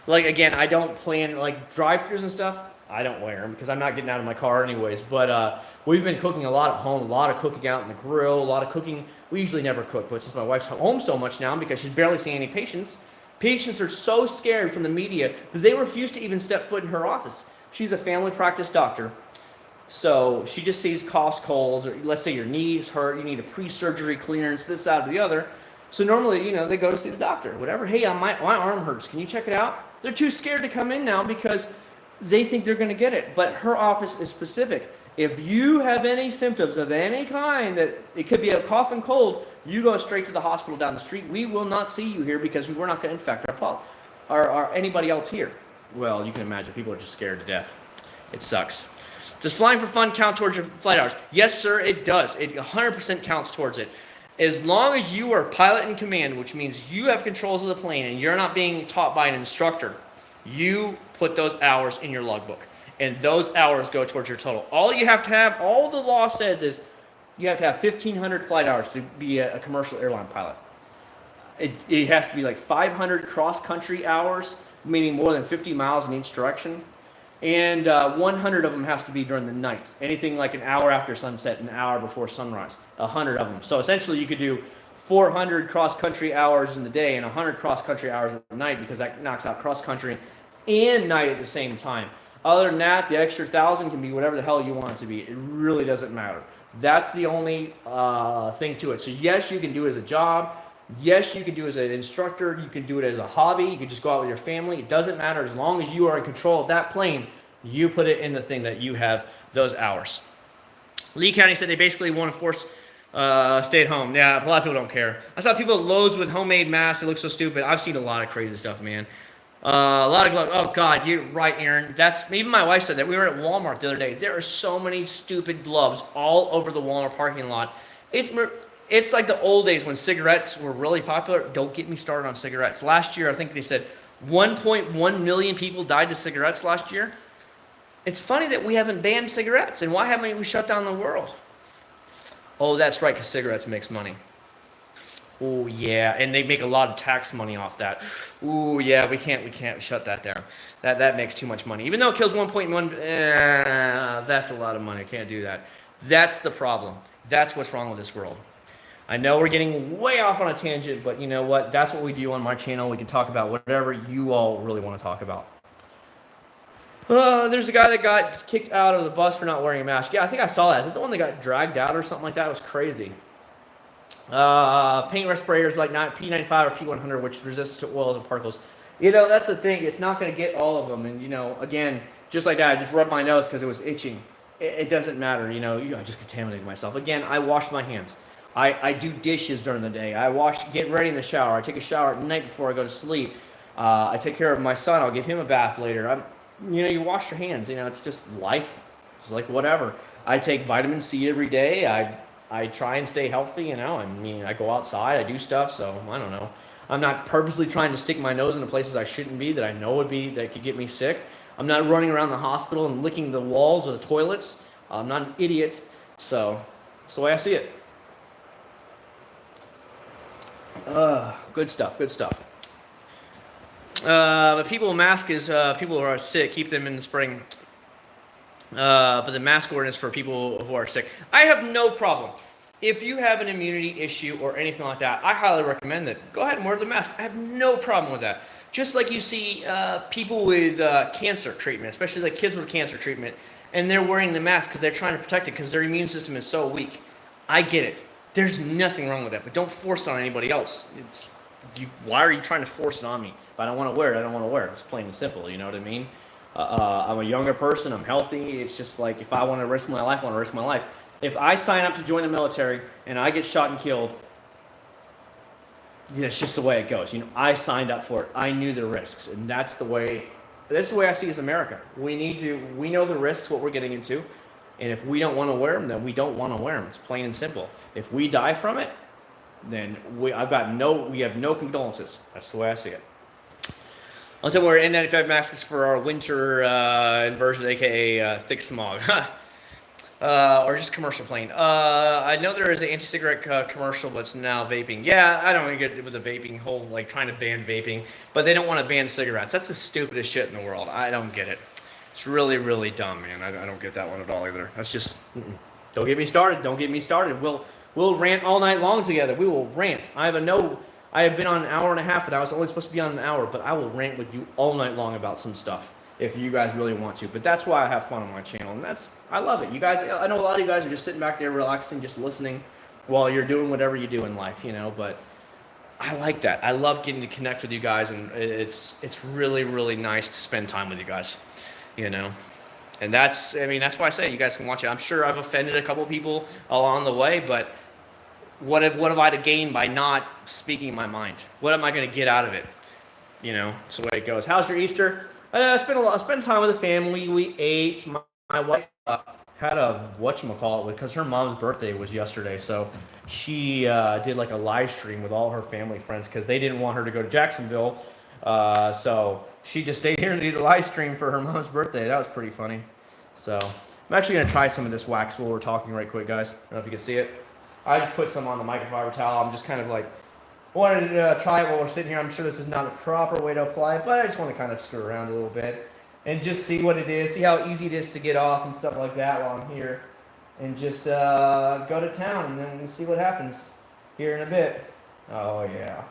Like again, I don't plan like drive-throughs and stuff. I don't wear them because I'm not getting out of my car anyways. But we've been cooking a lot at home, a lot of cooking out in the grill, a lot of cooking. We usually never cook, but since my wife's home so much now because she's barely seeing any patients, patients are so scared from the media that they refuse to even step foot in her office. She's a family practice doctor. So she just sees coughs, colds, or let's say your knees hurt, you need a pre-surgery clearance, this, that, or the other. So normally, they go to see the doctor, whatever. Hey, my arm hurts. Can you check it out? They're too scared to come in now because they think they're going to get it. But her office is specific. If you have any symptoms of any kind, that it could be a cough and cold, you go straight to the hospital down the street. We will not see you here because we're not going to infect our anybody else here. Well, you can imagine people are just scared to death. It sucks. Does flying for fun count towards your flight hours? Yes, sir, it does. It 100% counts towards it. As long as you are pilot in command, which means you have controls of the plane and you're not being taught by an instructor, you put those hours in your logbook. And those hours go towards your total. All you have to have, all the law says is you have to have 1,500 flight hours to be a commercial airline pilot. It has to be like 500 cross-country hours, meaning more than 50 miles in each direction. And 100 of them has to be during the night. Anything like an hour after sunset, an hour before sunrise. 100 of them. So essentially you could do 400 cross-country hours in the day and 100 cross-country hours at night because that knocks out cross-country and night at the same time. Other than that, the extra 1,000 can be whatever the hell you want it to be. It really doesn't matter. That's the only thing to it. So yes, you can do it as a job. Yes, you can do it as an instructor. You can do it as a hobby. You can just go out with your family. It doesn't matter. As long as you are in control of that plane, you put it in the thing that you have those hours. Lee County said they basically want to force stay at home. Yeah, a lot of people don't care. I saw people at Lowe's with homemade masks. It looks so stupid. I've seen a lot of crazy stuff, man. A lot of gloves. Oh, God, you're right, Aaron. Even my wife said that. We were at Walmart the other day. There are so many stupid gloves all over the Walmart parking lot. It's like the old days when cigarettes were really popular. Don't get me started on cigarettes. Last year, I think they said 1.1 million people died to cigarettes last year. It's funny that we haven't banned cigarettes. And why haven't we shut down the world? Oh, that's right, because cigarettes makes money. Oh, yeah, and they make a lot of tax money off that. Oh, yeah, we can't shut that down. That makes too much money. Even though it kills 1.1, that's a lot of money. Can't do that. That's the problem. That's what's wrong with this world. I know we're getting way off on a tangent, but you know what? That's what we do on my channel. We can talk about whatever you all really want to talk about. There's a guy that got kicked out of the bus for not wearing a mask. Yeah, I think I saw that. Is it the one that got dragged out or something like that? It was crazy. Paint respirators like P95 or P100, which resist to oils and particles. That's the thing. It's not going to get all of them. And, again, just like that, I just rubbed my nose because it was itching. It doesn't matter. I just contaminated myself. Again, I wash my hands. I do dishes during the day. Get ready in the shower. I take a shower at night before I go to sleep. I take care of my son. I'll give him a bath later. You wash your hands. It's just life. It's like whatever. I take vitamin C every day. I try and stay healthy. I go outside. I do stuff. So I don't know. I'm not purposely trying to stick my nose into places I shouldn't be that I know that could get me sick. I'm not running around the hospital and licking the walls of the toilets. I'm not an idiot. So that's the way I see it. Good stuff. But people with masks is people who are sick, keep them in the spring. But the mask ordinance for people who are sick. I have no problem. If you have an immunity issue or anything like that, I highly recommend that. Go ahead and wear the mask. I have no problem with that. Just like you see people with cancer treatment, especially like kids with cancer treatment, and they're wearing the mask because they're trying to protect it because their immune system is so weak. I get it. There's nothing wrong with that, but don't force it on anybody else. Why are you trying to force it on me? If I don't want to wear it, I don't want to wear it. It's plain and simple, you know what I mean? I'm a younger person. I'm healthy. It's just like if I want to risk my life, I want to risk my life. If I sign up to join the military and I get shot and killed, it's just the way it goes. I signed up for it. I knew the risks, and that's the way I see as America. We know the risks, what we're getting into, and if we don't want to wear them, then we don't want to wear them. It's plain and simple. If we die from it, then we have no condolences. That's the way I see it. Also, we're N95 masks for our winter inversion, aka thick smog. Or just commercial plane. I know there is an anti-cigarette commercial, but it's now vaping. Yeah, I don't get it with the vaping whole, like trying to ban vaping, but they don't want to ban cigarettes. That's the stupidest shit in the world. I don't get it. It's really, really dumb, man. I don't get that one at all either. That's just, don't get me started. Don't get me started. We'll rant all night long together. We will rant. I have been on an hour and a half, and I was only supposed to be on an hour, but I will rant with you all night long about some stuff if you guys really want to. But that's why I have fun on my channel, and I love it. You guys, I know a lot of you guys are just sitting back there relaxing, just listening while you're doing whatever you do in life, but I like that. I love getting to connect with you guys, and it's really, really nice to spend time with you guys, and that's why I say you guys can watch it. I'm sure I've offended a couple people along the way, but what have I to gain by not speaking my mind? What am I going to get out of it? It's the way it goes. How's your Easter? I spent time with the family. We ate. My wife had a whatchamacallit because her mom's birthday was yesterday, so she did like a live stream with all her family friends because they didn't want her to go to Jacksonville, so she just stayed here and did a live stream for her mom's birthday. That was pretty funny. So I'm actually gonna try some of this wax while we're talking right quick, guys. I don't know if you can see it. I just put some on the microfiber towel. I'm just kind of like wanted to try it while we're sitting here. I'm sure this is not the proper way to apply it, but I just want to kind of screw around a little bit and just see what it is, see how easy it is to get off and stuff like that while I'm here, and just go to town, and then we'll see what happens here in a bit. Oh yeah,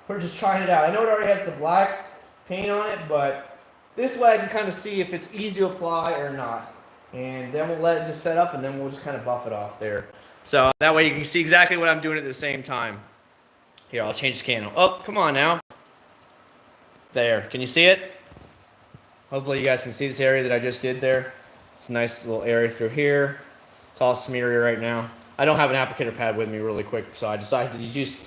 we're just trying it out. I know it already has the black paint on it, but this way I can kind of see if it's easy to apply or not, and then we'll let it just set up, and then we'll just kind of buff it off there. So that way you can see exactly what I'm doing at the same time. Here, I'll change the candle. Oh, come on now. There, can you see it? Hopefully you guys can see this area that I just did there. It's a nice little area through here. It's all smeary right now. I don't have an applicator pad with me really quick, so I decided to just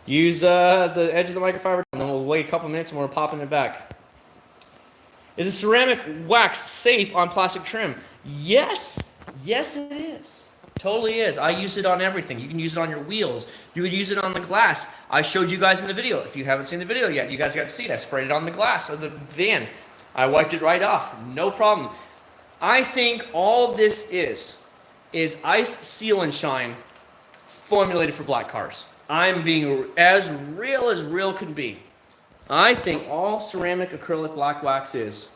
use the edge of the microfiber, and then we'll wait a couple minutes and we're popping it back. Is a ceramic wax safe on plastic trim? Yes. Yes, it is. Totally is. I use it on everything. You can use it on your wheels. You could use it on the glass. I showed you guys in the video. If you haven't seen the video yet, you guys got to see it. I sprayed it on the glass of the van. I wiped it right off. No problem. I think all this is ice seal and shine formulated for black cars. I'm being as real can be. I think all ceramic acrylic black wax is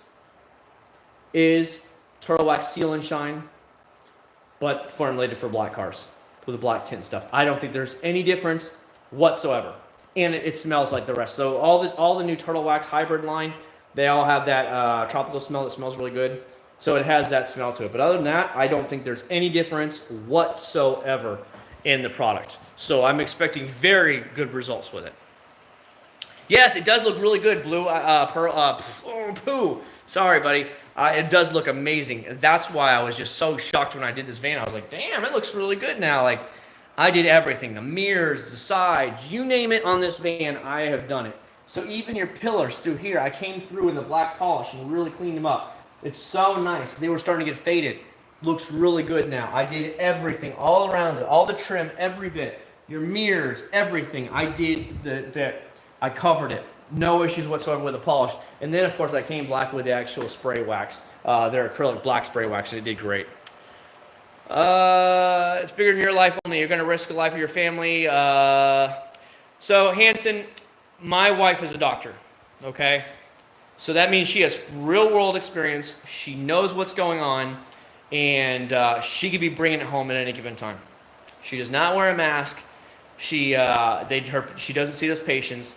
turtle wax seal and shine, but formulated for black cars with the black tint stuff. I don't think there's any difference whatsoever, and it smells like the rest. So all the new turtle wax hybrid line, they all have that tropical smell that smells really good. So it has that smell to it. But other than that, I don't think there's any difference whatsoever in the product. So I'm expecting very good results with it. Yes, it does look really good, Blue. Pooh. Sorry, buddy. It does look amazing. That's why I was just so shocked when I did this van. I was like, damn, it looks really good now. Like, I did everything. The mirrors, the sides, you name it on this van, I have done it. So even your pillars through here, I came through with the black polish and really cleaned them up. It's so nice. They were starting to get faded. Looks really good now. I did everything all around it, all the trim, every bit. Your mirrors, everything. I did I covered it. No issues whatsoever with the polish. And then, of course, I came black with the actual spray wax. Their acrylic black spray wax, and it did great. It's bigger than your life only. You're going to risk the life of your family. So, Hanson, my wife is a doctor, okay? So that means she has real-world experience. She knows what's going on, and she could be bringing it home at any given time. She does not wear a mask. She doesn't see those patients.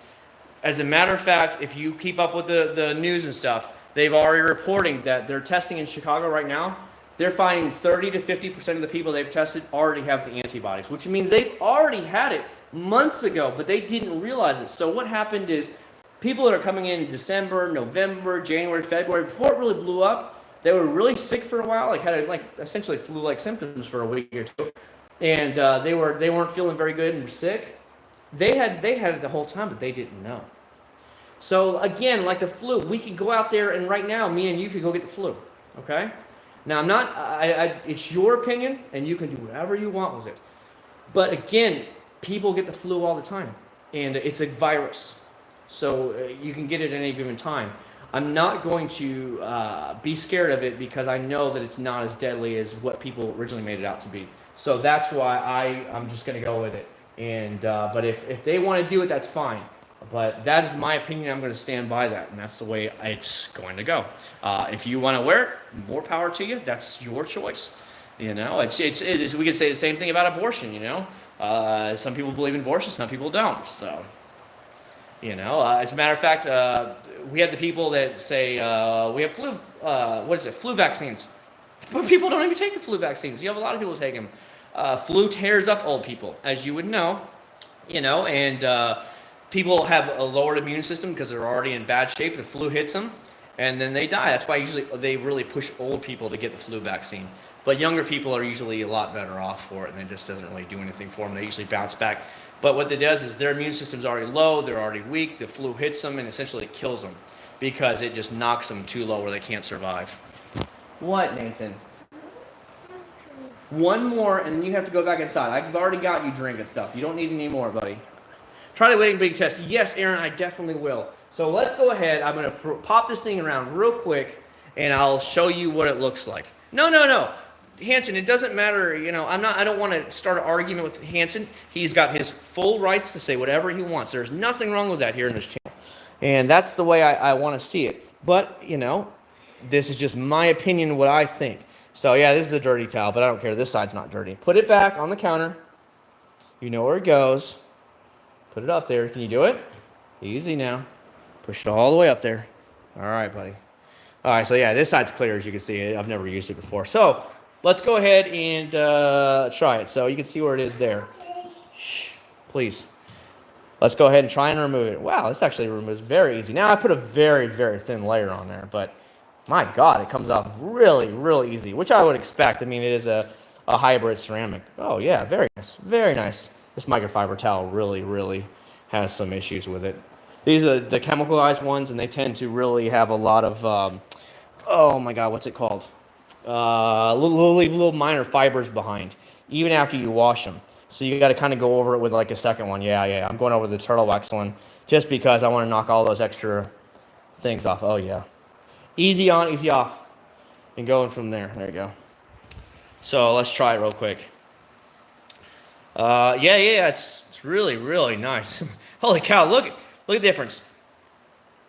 As a matter of fact, if you keep up with the news and stuff, they've already reporting that they're testing in Chicago right now. They're finding 30 to 50% of the people they've tested already have the antibodies, which means they've already had it months ago, but they didn't realize it. So what happened is people that are coming in December, November, January, February, before it really blew up, they were really sick for a while, had essentially flu-like symptoms for a week or two, and they weren't feeling very good and were sick. They had it the whole time, but they didn't know. So again, like the flu, we could go out there and right now, me and you could go get the flu. Okay? Now I'm not. It's your opinion, and you can do whatever you want with it. But again, people get the flu all the time, and it's a virus, so you can get it at any given time. I'm not going to be scared of it because I know that it's not as deadly as what people originally made it out to be. So that's why I'm just going to go with it. And but if they want to do it, that's fine. But that is my opinion. I'm going to stand by that, and that's the way it's going to go. If you want to wear it, more power to you. That's your choice. You know, it is, we could say the same thing about abortion. You know, some people believe in abortion, some people don't. So, you know, as a matter of fact, we have the people that say we have flu. Flu vaccines. But people don't even take the flu vaccines. You have a lot of people take them. Flu tears up old people, as you would know. You know, and people have a lowered immune system because they're already in bad shape. The flu hits them, and then they die. That's why usually they really push old people to get the flu vaccine. But younger people are usually a lot better off for it, and it just doesn't really do anything for them. They usually bounce back. But what it does is their immune system's already low, they're already weak, the flu hits them, and essentially it kills them because it just knocks them too low where they can't survive. What, Nathan? One more, and then you have to go back inside. I've already got you drinking stuff. You don't need any more, buddy. Try to wait a big test. Yes, Aaron, I definitely will. So let's go ahead. I'm going to pop this thing around real quick, and I'll show you what it looks like. No. Hanson, it doesn't matter, you know, I don't want to start an argument with Hanson. He's got his full rights to say whatever he wants. There's nothing wrong with that here in this channel. And that's the way I want to see it. But, you know, this is just my opinion, what I think. So, yeah, this is a dirty towel, but I don't care. This side's not dirty. Put it back on the counter. You know where it goes. Put it up there. Can you do it? Easy now. Push it all the way up there. All right, buddy. All right, so, yeah, this side's clear, as you can see. I've never used it before. So, let's go ahead and try it. So you can see where it is there. Shh, please. Let's go ahead and try and remove it. Wow, this actually removes very easy. Now I put a very, very thin layer on there, but my God, it comes off really, really easy, which I would expect. I mean, it is a hybrid ceramic. Oh yeah, very nice, very nice. This microfiber towel really, really has some issues with it. These are the chemicalized ones, and they tend to really have a lot of, oh my God, what's it called? Little minor fibers behind, even after you wash them. So you got to kind of go over it with like a second one. Yeah. I'm going over the turtle wax one just because I want to knock all those extra things off. Oh yeah, easy on, easy off, and going from there. There you go. So let's try it real quick. Yeah, it's really, really nice. Holy cow! Look at the difference.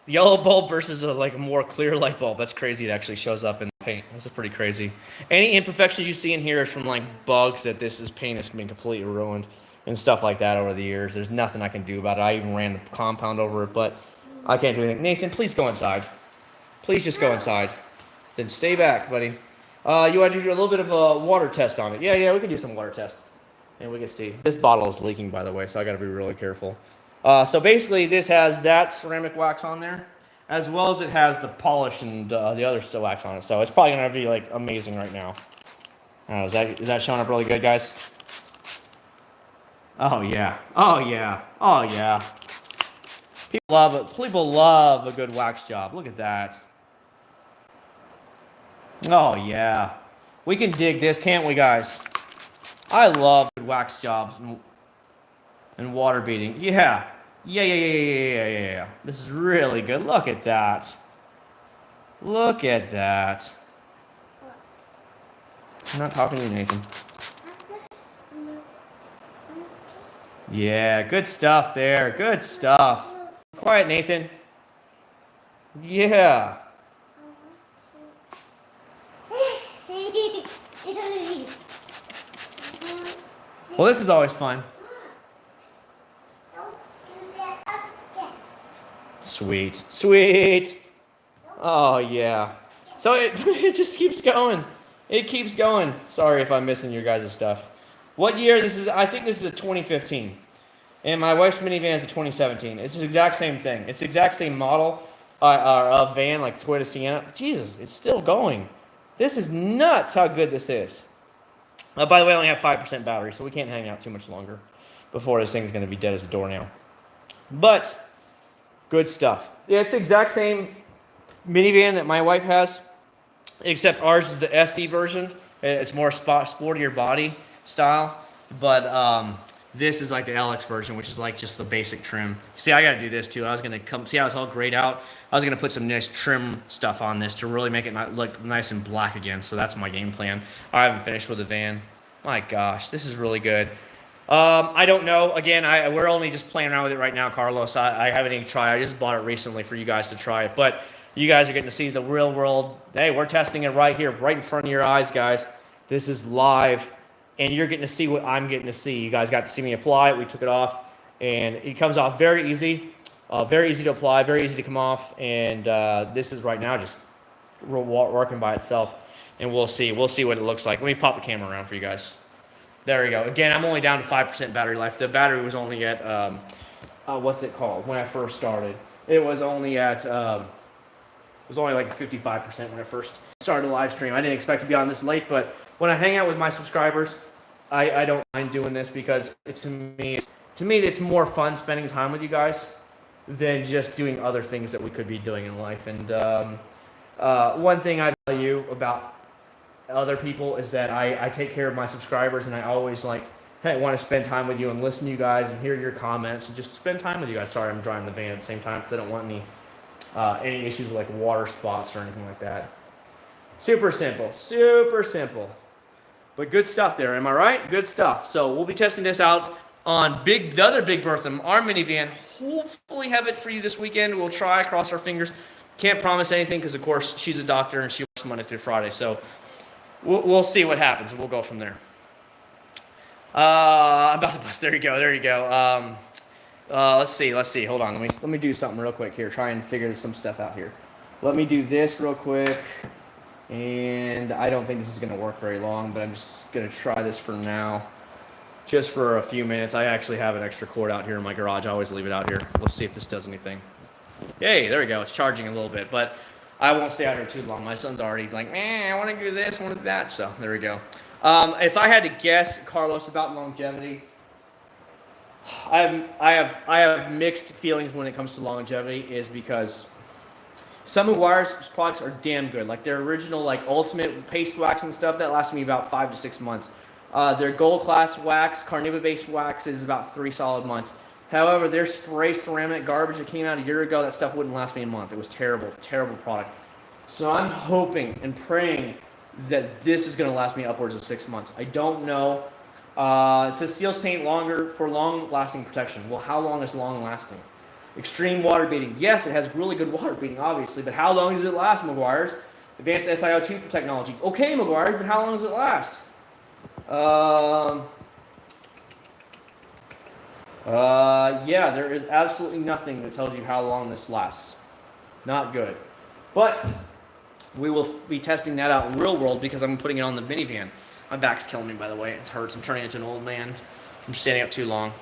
The yellow bulb versus a more clear light bulb. That's crazy. It actually shows up in the paint. This is pretty crazy. Any imperfections you see in here is from bugs that paint has been completely ruined and stuff like that over the years. There's nothing I can do about it. I even ran the compound over it, but I can't do anything. Nathan, please go inside. Please just go inside. Then stay back, buddy. You want to do a little bit of a water test on it? Yeah, we can do some water test. And we can see. This bottle is leaking, by the way, so I got to be really careful. So basically, this has that ceramic wax on there, as well as it has the polish and the other still wax on it. So it's probably going to be amazing right now. Is that showing up really good, guys? Oh yeah. People love it. People love a good wax job. Look at that. Oh yeah. We can dig this, can't we, guys? I love good wax jobs and water beading. Yeah. This is really good. Look at that. Look at that. I'm not talking to you, Nathan. Yeah, good stuff there. Good stuff. Quiet, Nathan. Yeah. Well, this is always fun. Sweet. Oh, yeah. So it just keeps going. It keeps going. Sorry if I'm missing your guys' stuff. What year this is? I think this is a 2015. And my wife's minivan is a 2017. It's the exact same thing. It's the exact same model of van, like Toyota Sienna. Jesus, it's still going. This is nuts how good this is. By the way, I only have 5% battery, so we can't hang out too much longer. before this thing's going to be dead as a doornail. But good stuff. Yeah, it's the exact same minivan that my wife has, except ours is the SE version. It's more sportier body style, but this is like the LX version, which is like just the basic trim. See, I got to do this too. I was going to see how it's all grayed out. I was going to put some nice trim stuff on this to really make it look nice and black again. So that's my game plan. I haven't finished with the van. My gosh, this is really good. I don't know. Again, we're only just playing around with it right now, Carlos. I haven't even tried. I just bought it recently for you guys to try it. But you guys are getting to see the real world. Hey, we're testing it right here, right in front of your eyes, guys. This is live, and you're getting to see what I'm getting to see. You guys got to see me apply it. We took it off, and it comes off very easy to apply, very easy to come off. And this is right now just working by itself, and we'll see. We'll see what it looks like. Let me pop the camera around for you guys. There we go. Again, I'm only down to 5% battery life. The battery was only at, what's it called? When I first started, it was only at, it was only like 55% when I first started the live stream. I didn't expect to be on this late, but when I hang out with my subscribers, I don't mind doing this because to me, it's more fun spending time with you guys than just doing other things that we could be doing in life. And one thing I value about other people is that I take care of my subscribers, and I always want to spend time with you and listen to you guys and hear your comments and just spend time with you guys. Sorry, I'm driving the van at the same time because I don't want any issues with like water spots or anything like that. Super simple, but good stuff there. Am I right? Good stuff. So we'll be testing this out on the other Big Bertha, our minivan. Hopefully have it for you this weekend. We'll try, cross our fingers. Can't promise anything because of course she's a doctor and she works Monday through Friday. So we'll see what happens, and we'll go from there. About the bus. There you go. Let's see. Hold on. Let me do something real quick here. Try and figure some stuff out here. Let me do this real quick. And I don't think this is going to work very long, but I'm just going to try this for now. Just for a few minutes. I actually have an extra cord out here in my garage. I always leave it out here. Let's see if this does anything. Yay, there we go. It's charging a little bit, but I won't stay out here too long. My son's already like, I want to do this, I want to do that. So there we go. If I had to guess, Carlos, about longevity, I have mixed feelings when it comes to longevity. Is because some Meguiars products are damn good. Like their original, like ultimate paste wax and stuff, that lasted me about 5 to 6 months. Their gold class wax, carnauba based wax, is about 3 solid months. However, their spray ceramic garbage that came out a year ago, that stuff wouldn't last me a month. It was terrible product. So I'm hoping and praying that this is going to last me upwards of 6 months. I don't know. It says seals paint longer for long-lasting protection. Well, how long is long-lasting? Extreme water beating. Yes, it has really good water beating, obviously, but how long does it last, Meguiars? Advanced SiO2 technology. Okay, Meguiars, but how long does it last? Yeah, there is absolutely nothing that tells you how long this lasts. Not good. But we will be testing that out in real world because I'm putting it on the minivan. My back's killing me, by the way. It hurts. I'm turning into an old man from standing up too long.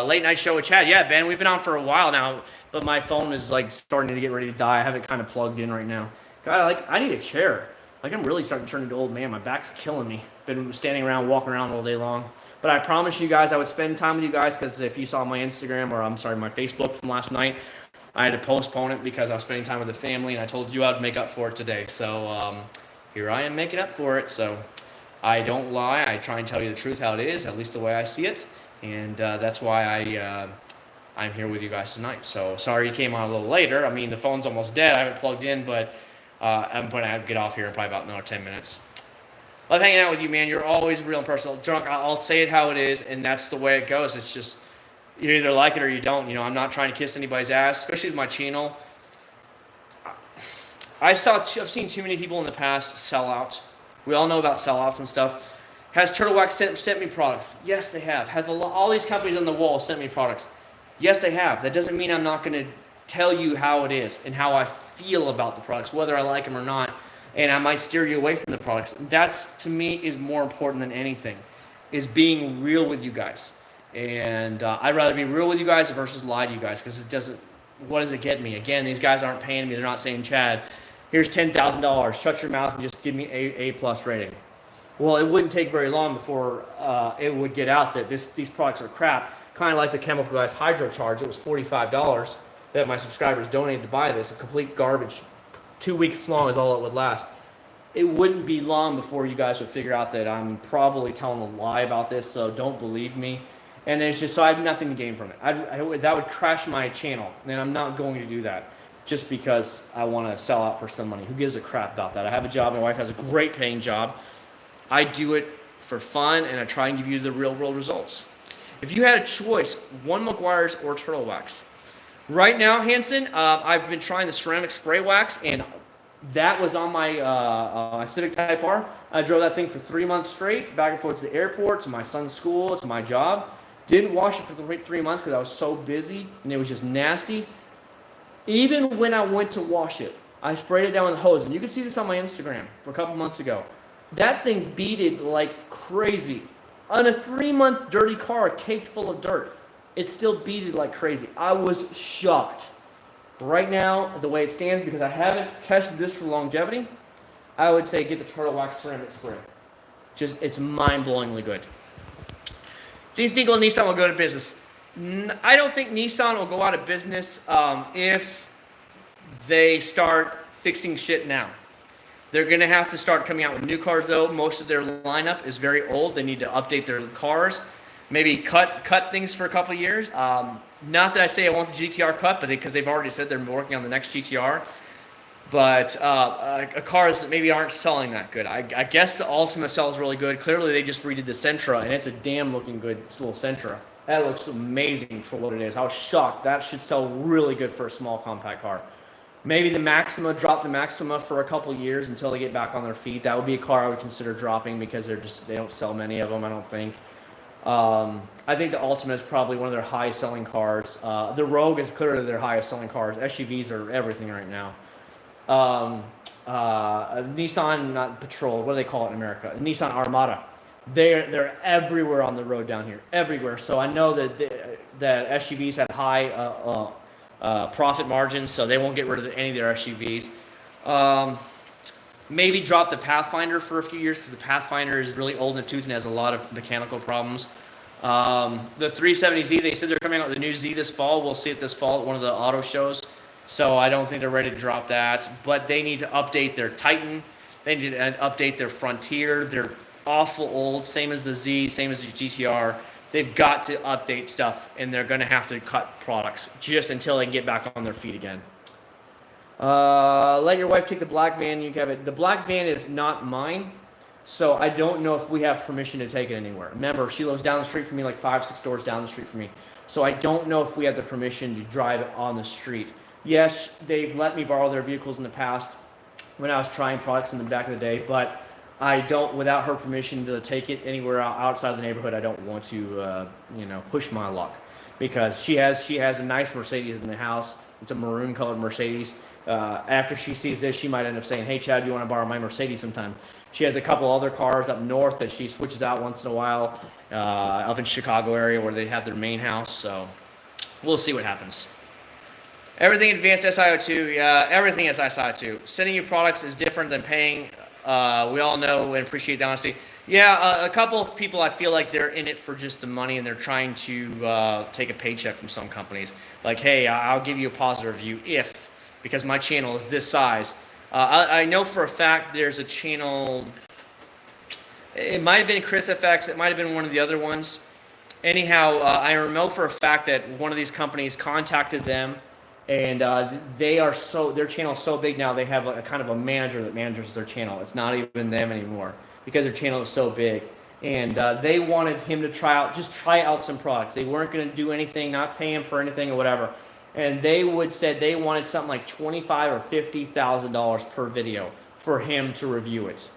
Late night show with Chad. Yeah, Ben, we've been on for a while now, but my phone is like starting to get ready to die. I have it kind of plugged in right now. God, I need a chair. Like, I'm really starting to turn into an old man. My back's killing me. Been standing around, walking around all day long. But I promise you guys I would spend time with you guys, because if you saw my Instagram, or my Facebook from last night, I had to postpone it because I was spending time with the family, and I told you I'd make up for it today. So here I am making up for it. So I don't lie. I try and tell you the truth how it is, at least the way I see it. And that's why I'm here with you guys tonight. So sorry you came on a little later. I mean, the phone's almost dead. I haven't plugged in, but I'm going to have to get off here in probably about another 10 minutes. Love hanging out with you, man. You're always real and personal. Drunk, I'll say it how it is, and that's the way it goes. It's just, you either like it or you don't. You know, I'm not trying to kiss anybody's ass, especially with my channel. I've seen too many people in the past sell out. We all know about sellouts and stuff. Has Turtle Wax sent me products? Yes, they have. Have all these companies on the wall sent me products? Yes, they have. That doesn't mean I'm not going to tell you how it is and how I feel about the products, whether I like them or not. And I might steer you away from the products. That's, to me, is more important than anything, is being real with you guys. And I'd rather be real with you guys versus lie to you guys, because what does it get me? Again, these guys aren't paying me. They're not saying, Chad, here's $10,000. Shut your mouth and just give me A+ rating. Well, it wouldn't take very long before it would get out that these products are crap. Kind of like the chemical guys hydro charge. It was $45 that my subscribers donated to buy this. A complete garbage. 2 weeks long is all it would last. It wouldn't be long before you guys would figure out that I'm probably telling a lie about this, so don't believe me. And it's just so I have nothing to gain from it. That would crash my channel, and I'm not going to do that just because I want to sell out for some money. Who gives a crap about that? I have a job. My wife has a great paying job. I do it for fun, and I try and give you the real world results. If you had a choice, one Meguiars or turtle wax. Right now, Hanson, I've been trying the ceramic spray wax, and that was on my Civic Type R. I drove that thing for 3 months straight, back and forth to the airport, to my son's school, to my job. Didn't wash it for 3 months because I was so busy, and it was just nasty. Even when I went to wash it, I sprayed it down with a hose, and you can see this on my Instagram for a couple months ago. That thing beaded like crazy. On a 3-month dirty car caked full of dirt, it still beaded like crazy. I was shocked. Right now, the way it stands, because I haven't tested this for longevity, I would say get the Turtle Wax Ceramic Spray. It's mind-blowingly good. Do you think Nissan will go out of business? I don't think Nissan will go out of business if they start fixing shit now. They're going to have to start coming out with new cars, though. Most of their lineup is very old. They need to update their cars. Maybe cut things for a couple of years. Not that I say I want the GTR cut, but because they've already said they're working on the next GTR. But cars that maybe aren't selling that good. I guess the Altima sells really good. Clearly, they just redid the Sentra, and it's a damn looking good little Sentra. That looks amazing for what it is. I was shocked. That should sell really good for a small compact car. Maybe the Maxima, drop the Maxima for a couple years until they get back on their feet. That would be a car I would consider dropping because they don't sell many of them, I don't think. I think the Altima is probably one of their highest selling cars. The Rogue is clearly their highest selling cars. SUVs are everything right now. Nissan, not Patrol, what do they call it in America? Nissan Armada. They're everywhere on the road down here, everywhere. So I know that SUVs have high profit margins, so they won't get rid of any of their SUVs. Maybe drop the Pathfinder for a few years because the Pathfinder is really old in the tooth and has a lot of mechanical problems. The 370Z, they said they're coming out with a new Z this fall. We'll see it this fall at one of the auto shows. So I don't think they're ready to drop that. But they need to update their Titan. They need to update their Frontier. They're awful old, same as the Z, same as the GTR. They've got to update stuff, and they're going to have to cut products just until they can get back on their feet again. Let your wife take the black van. You can have it. The black van is not mine, so I don't know if we have permission to take it anywhere. Remember, she lives down the street from me, like 5-6 doors down the street from me. So I don't know if we have the permission to drive it on the street. Yes, they've let me borrow their vehicles in the past when I was trying products in the back of the day, but I don't, without her permission to take it anywhere outside the neighborhood, I don't want to, push my luck. Because she has a nice Mercedes in the house. It's a maroon colored Mercedes. After she sees this, she might end up saying, hey, Chad, do you want to borrow my Mercedes sometime? She has a couple other cars up north that she switches out once in a while, up in Chicago area where they have their main house. So we'll see what happens. Everything advanced SiO2, everything is SiO2. Sending you products is different than paying. We all know and appreciate the honesty. Yeah, a couple of people, I feel like they're in it for just the money and they're trying to take a paycheck from some companies. Like, hey, I'll give you a positive review because my channel is this size. I know for a fact there's a channel, it might have been Chris FX, it might have been one of the other ones. Anyhow, I know for a fact that one of these companies contacted them, and their channel is so big now they have a kind of a manager that manages their channel. It's not even them anymore because their channel is so big. And they wanted him to try out some products. They weren't going to do anything, not pay him for anything or whatever. And they said they wanted something like $25,000 or $50,000 per video for him to review it,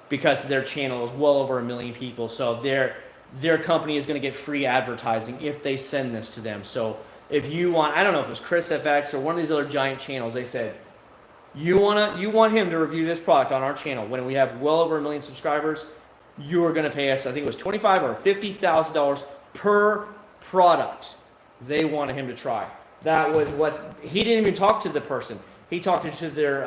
because their channel is well over 1 million people. So their company is going to get free advertising if they send this to them. So if you want, I don't know if it was Chris FX or one of these other giant channels, they said, you want him to review this product on our channel when we have well over 1 million subscribers, you are going to pay us, I think it was $25,000 or $50,000 per product they wanted him to try. That was what, he didn't even talk to the person. He talked to their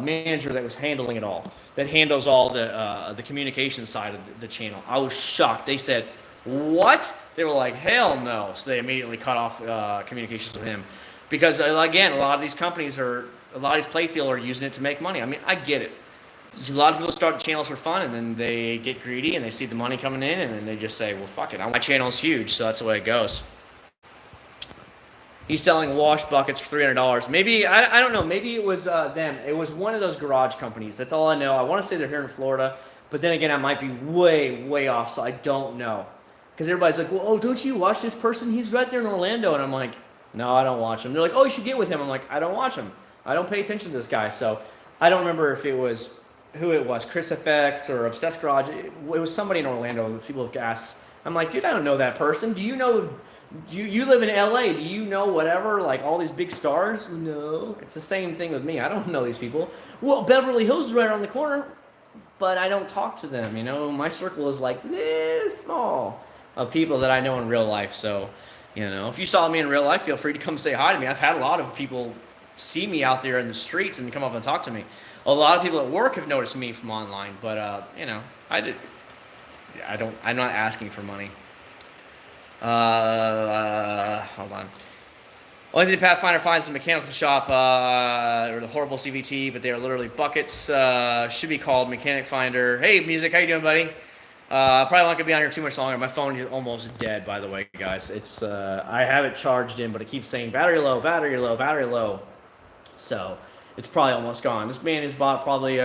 manager that was handling it all, that handles all the communication side of the channel. I was shocked. They said, "What?" They were like, "Hell no!" So they immediately cut off communications with him, because again, a lot of these companies a lot of these play people are using it to make money. I mean, I get it. A lot of people start channels for fun, and then they get greedy, and they see the money coming in, and then they just say, "Well, fuck it. My channel's huge, so that's the way it goes." He's selling wash buckets for $300. Maybe, I don't know, maybe it was them. It was one of those garage companies. That's all I know. I want to say they're here in Florida, but then again, I might be way off, so I don't know. Because everybody's like, well, oh, don't you watch this person? He's right there in Orlando. And I'm like, no, I don't watch him. They're like, oh, you should get with him. I'm like, I don't watch him. I don't pay attention to this guy. So I don't remember if it was who it was, Chris FX or Obsessed Garage. It was somebody in Orlando. People have gas. I'm like, dude, I don't know that person. Do you know? You live in LA? Do you know whatever? Like all these big stars? No. It's the same thing with me. I don't know these people. Well, Beverly Hills is right around the corner, but I don't talk to them. You know, my circle is like this small of people that I know in real life. So, you know, if you saw me in real life, feel free to come say hi to me. I've had a lot of people see me out there in the streets and come up and talk to me. A lot of people at work have noticed me from online, but you know, I'm not asking for money. Hold on. Only thing Pathfinder finds is a mechanical shop or the horrible CVT, but they are literally buckets. Should be called Mechanic Finder. Hey, music, how you doing, buddy? Probably not gonna be on here too much longer. My phone is almost dead, by the way, guys. It's I have it charged in, but it keeps saying battery low, battery low, battery low. So it's probably almost gone. This man has bought probably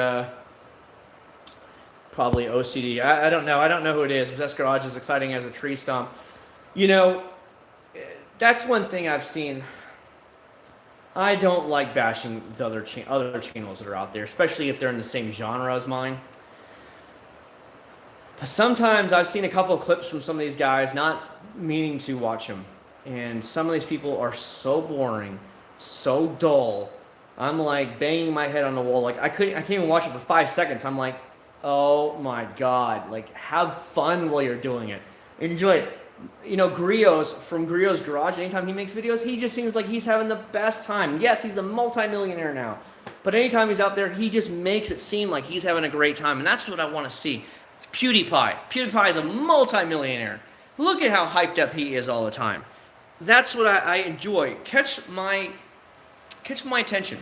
OCD. I don't know. I don't know who it is. Possessed Garage is exciting as a tree stump. You know, that's one thing I've seen. I don't like bashing the other channels that are out there, especially if they're in the same genre as mine. But sometimes I've seen a couple of clips from some of these guys, not meaning to watch them, and some of these people are so boring, so dull. I'm like banging my head on the wall. Like I can't even watch it for 5 seconds. I'm like, oh my god! Like have fun while you're doing it. Enjoy it. You know, Griot's from Griot's Garage, anytime he makes videos, he just seems like he's having the best time. Yes, he's a multi-millionaire now, but anytime he's out there, he just makes it seem like he's having a great time, and that's what I want to see. PewDiePie is a multi-millionaire. Look at how hyped up he is all the time. That's what I enjoy. Catch my attention.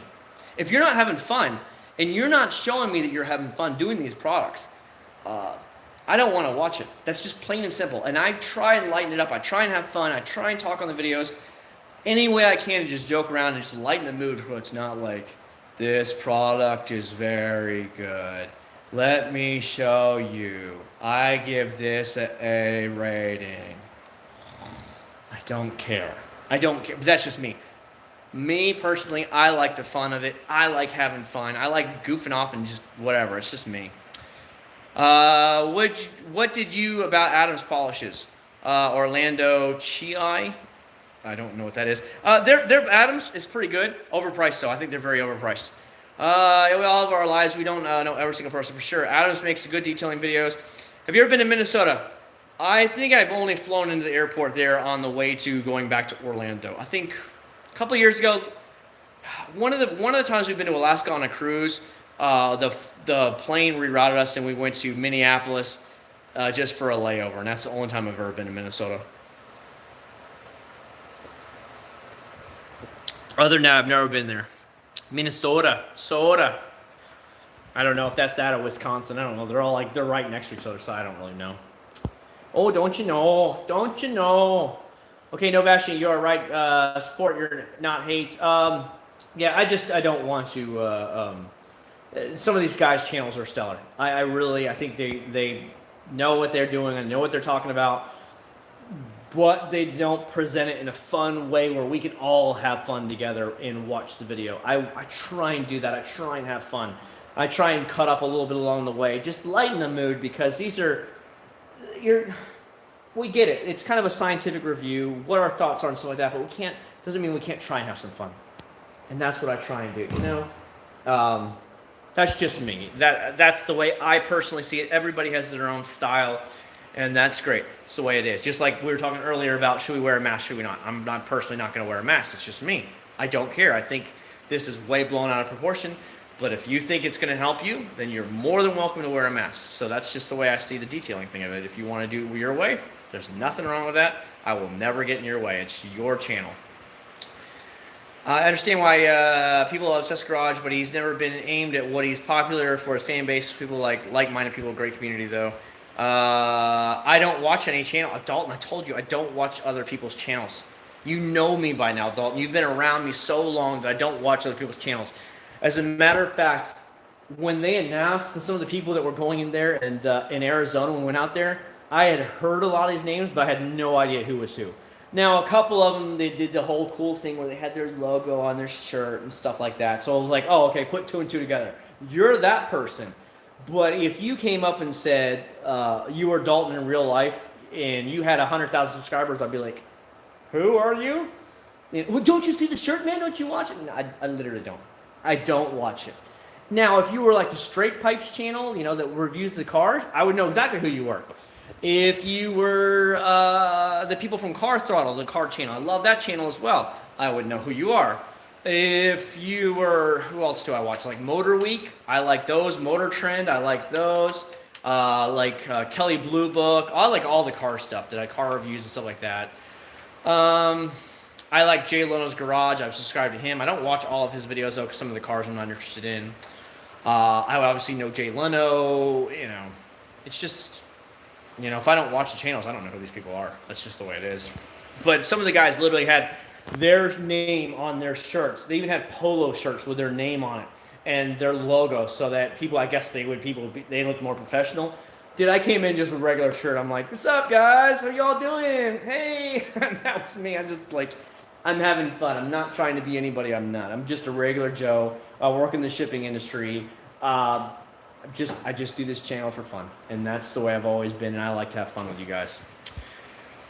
If you're not having fun, and you're not showing me that you're having fun doing these products, I don't want to watch it. That's just plain and simple. And I try and lighten it up. I try and have fun. I try and talk on the videos any way I can to just joke around and just lighten the mood so it's not like, this product is very good. Let me show you. I give this an A rating. I don't care. But that's just me. Me personally, I like the fun of it. I like having fun. I like goofing off and just whatever. It's just me. What did you about Adam's polishes? Orlando Chi? I don't know what that is. Their Adams is pretty good. Overpriced though. I think they're very overpriced. All of our lives, we don't know every single person for sure. Adams makes good detailing videos. Have you ever been to Minnesota? I think I've only flown into the airport there on the way to going back to Orlando. I think a couple of years ago, one of the times we've been to Alaska on a cruise, the plane rerouted us and we went to Minneapolis just for a layover, and that's the only time I've ever been to Minnesota. Other than that, I've never been there. Minnesota, soda. I don't know if that's that or Wisconsin. I don't know. They're right next to each other, so I don't really know. Oh, don't you know? Don't you know? Okay, no bashing. You're right. Support your not hate. Yeah, I don't want to. Some of these guys' channels are stellar. I think they know what they're doing and know what they're talking about, but they don't present it in a fun way where we can all have fun together and watch the video. I try and do that. I try and have fun. I try and cut up a little bit along the way. Just lighten the mood, because we get it. It's kind of a scientific review, what our thoughts are and stuff like that, but doesn't mean we can't try and have some fun. And that's what I try and do, you know? That's just me. That's the way I personally see it. Everybody has their own style, and that's great. It's the way it is. Just like we were talking earlier about, should we wear a mask, should we not? I'm not personally not going to wear a mask. It's just me. I don't care. I think This is way blown out of proportion. But if you think it's going to help you, then you're more than welcome to wear a mask. So that's just the way I see the detailing thing of it. If you want to do it your way, there's nothing wrong with that. I will never get in your way. It's your channel. I understand why people love Obsessed Garage, but he's never been aimed at what he's popular for his fan base. People like-minded people, great community though. I don't watch any channel. Dalton, I told you, I don't watch other people's channels. You know me by now, Dalton. You've been around me so long that I don't watch other people's channels. As a matter of fact, when they announced some of the people that were going in there and in Arizona when we went out there, I had heard a lot of these names, but I had no idea who was who. Now, a couple of them, they did the whole cool thing where they had their logo on their shirt and stuff like that. So I was like, oh, okay, put 2 and 2 together. You're that person. But if you came up and said you were Dalton in real life and you had 100,000 subscribers, I'd be like, who are you? Well, don't you see the shirt, man? Don't you watch it? No, I literally don't. I don't watch it. Now, if you were like the Straight Pipes channel, you know, that reviews the cars, I would know exactly who you were. If you were the people from Car Throttle, the car channel, I love that channel as well, I would know who you are. If you were, who else do I watch? Like Motor Week, I like those. Motor Trend, I like those. Kelly Blue Book, I like all the car stuff, car reviews and stuff like that. I like Jay Leno's Garage. I've subscribed to him. I don't watch all of his videos though, because some of the cars I'm not interested in. I would obviously know Jay Leno. You know, it's just, you know, if I don't watch the channels, I don't know who these people are. That's just the way it is. But some of the guys literally had their name on their shirts. They even had polo shirts with their name on it and their logo, so that people, I guess they look more professional. Dude, I came in just with a regular shirt. I'm like, what's up, guys? How y'all doing? Hey. That was me. I'm just like, I'm having fun. I'm not trying to be anybody I'm not. I'm just a regular Joe. I work in the shipping industry. I just do this channel for fun. And that's the way I've always been, and I like to have fun with you guys.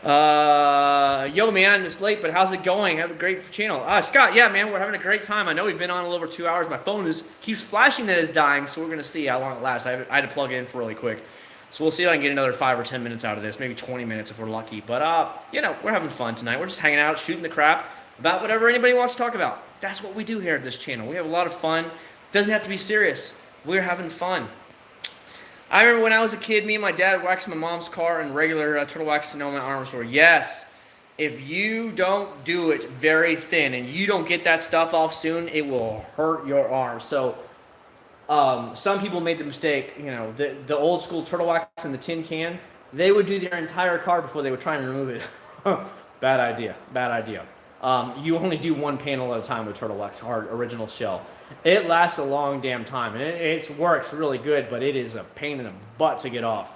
Yo, man, it's late, but how's it going? Have a great channel. Scott, yeah, man, we're having a great time. I know we've been on a little over 2 hours. My phone keeps flashing that it's dying, so we're going to see how long it lasts. I had to plug it in for really quick. So we'll see if I can get another 5 or 10 minutes out of this, maybe 20 minutes if we're lucky. But, you know, we're having fun tonight. We're just hanging out, shooting the crap about whatever anybody wants to talk about. That's what we do here at this channel. We have a lot of fun. It doesn't have to be serious. We're having fun. I remember when I was a kid, me and my dad waxed my mom's car and regular turtle wax to my arms were. Yes, if you don't do it very thin and you don't get that stuff off soon, it will hurt your arms. So some people made the mistake, you know, the old school turtle wax in the tin can, they would do their entire car before they would try and remove it. Bad idea. You only do one panel at a time with turtle wax, our original shell. It lasts a long damn time, and it works really good, but it is a pain in the butt to get off.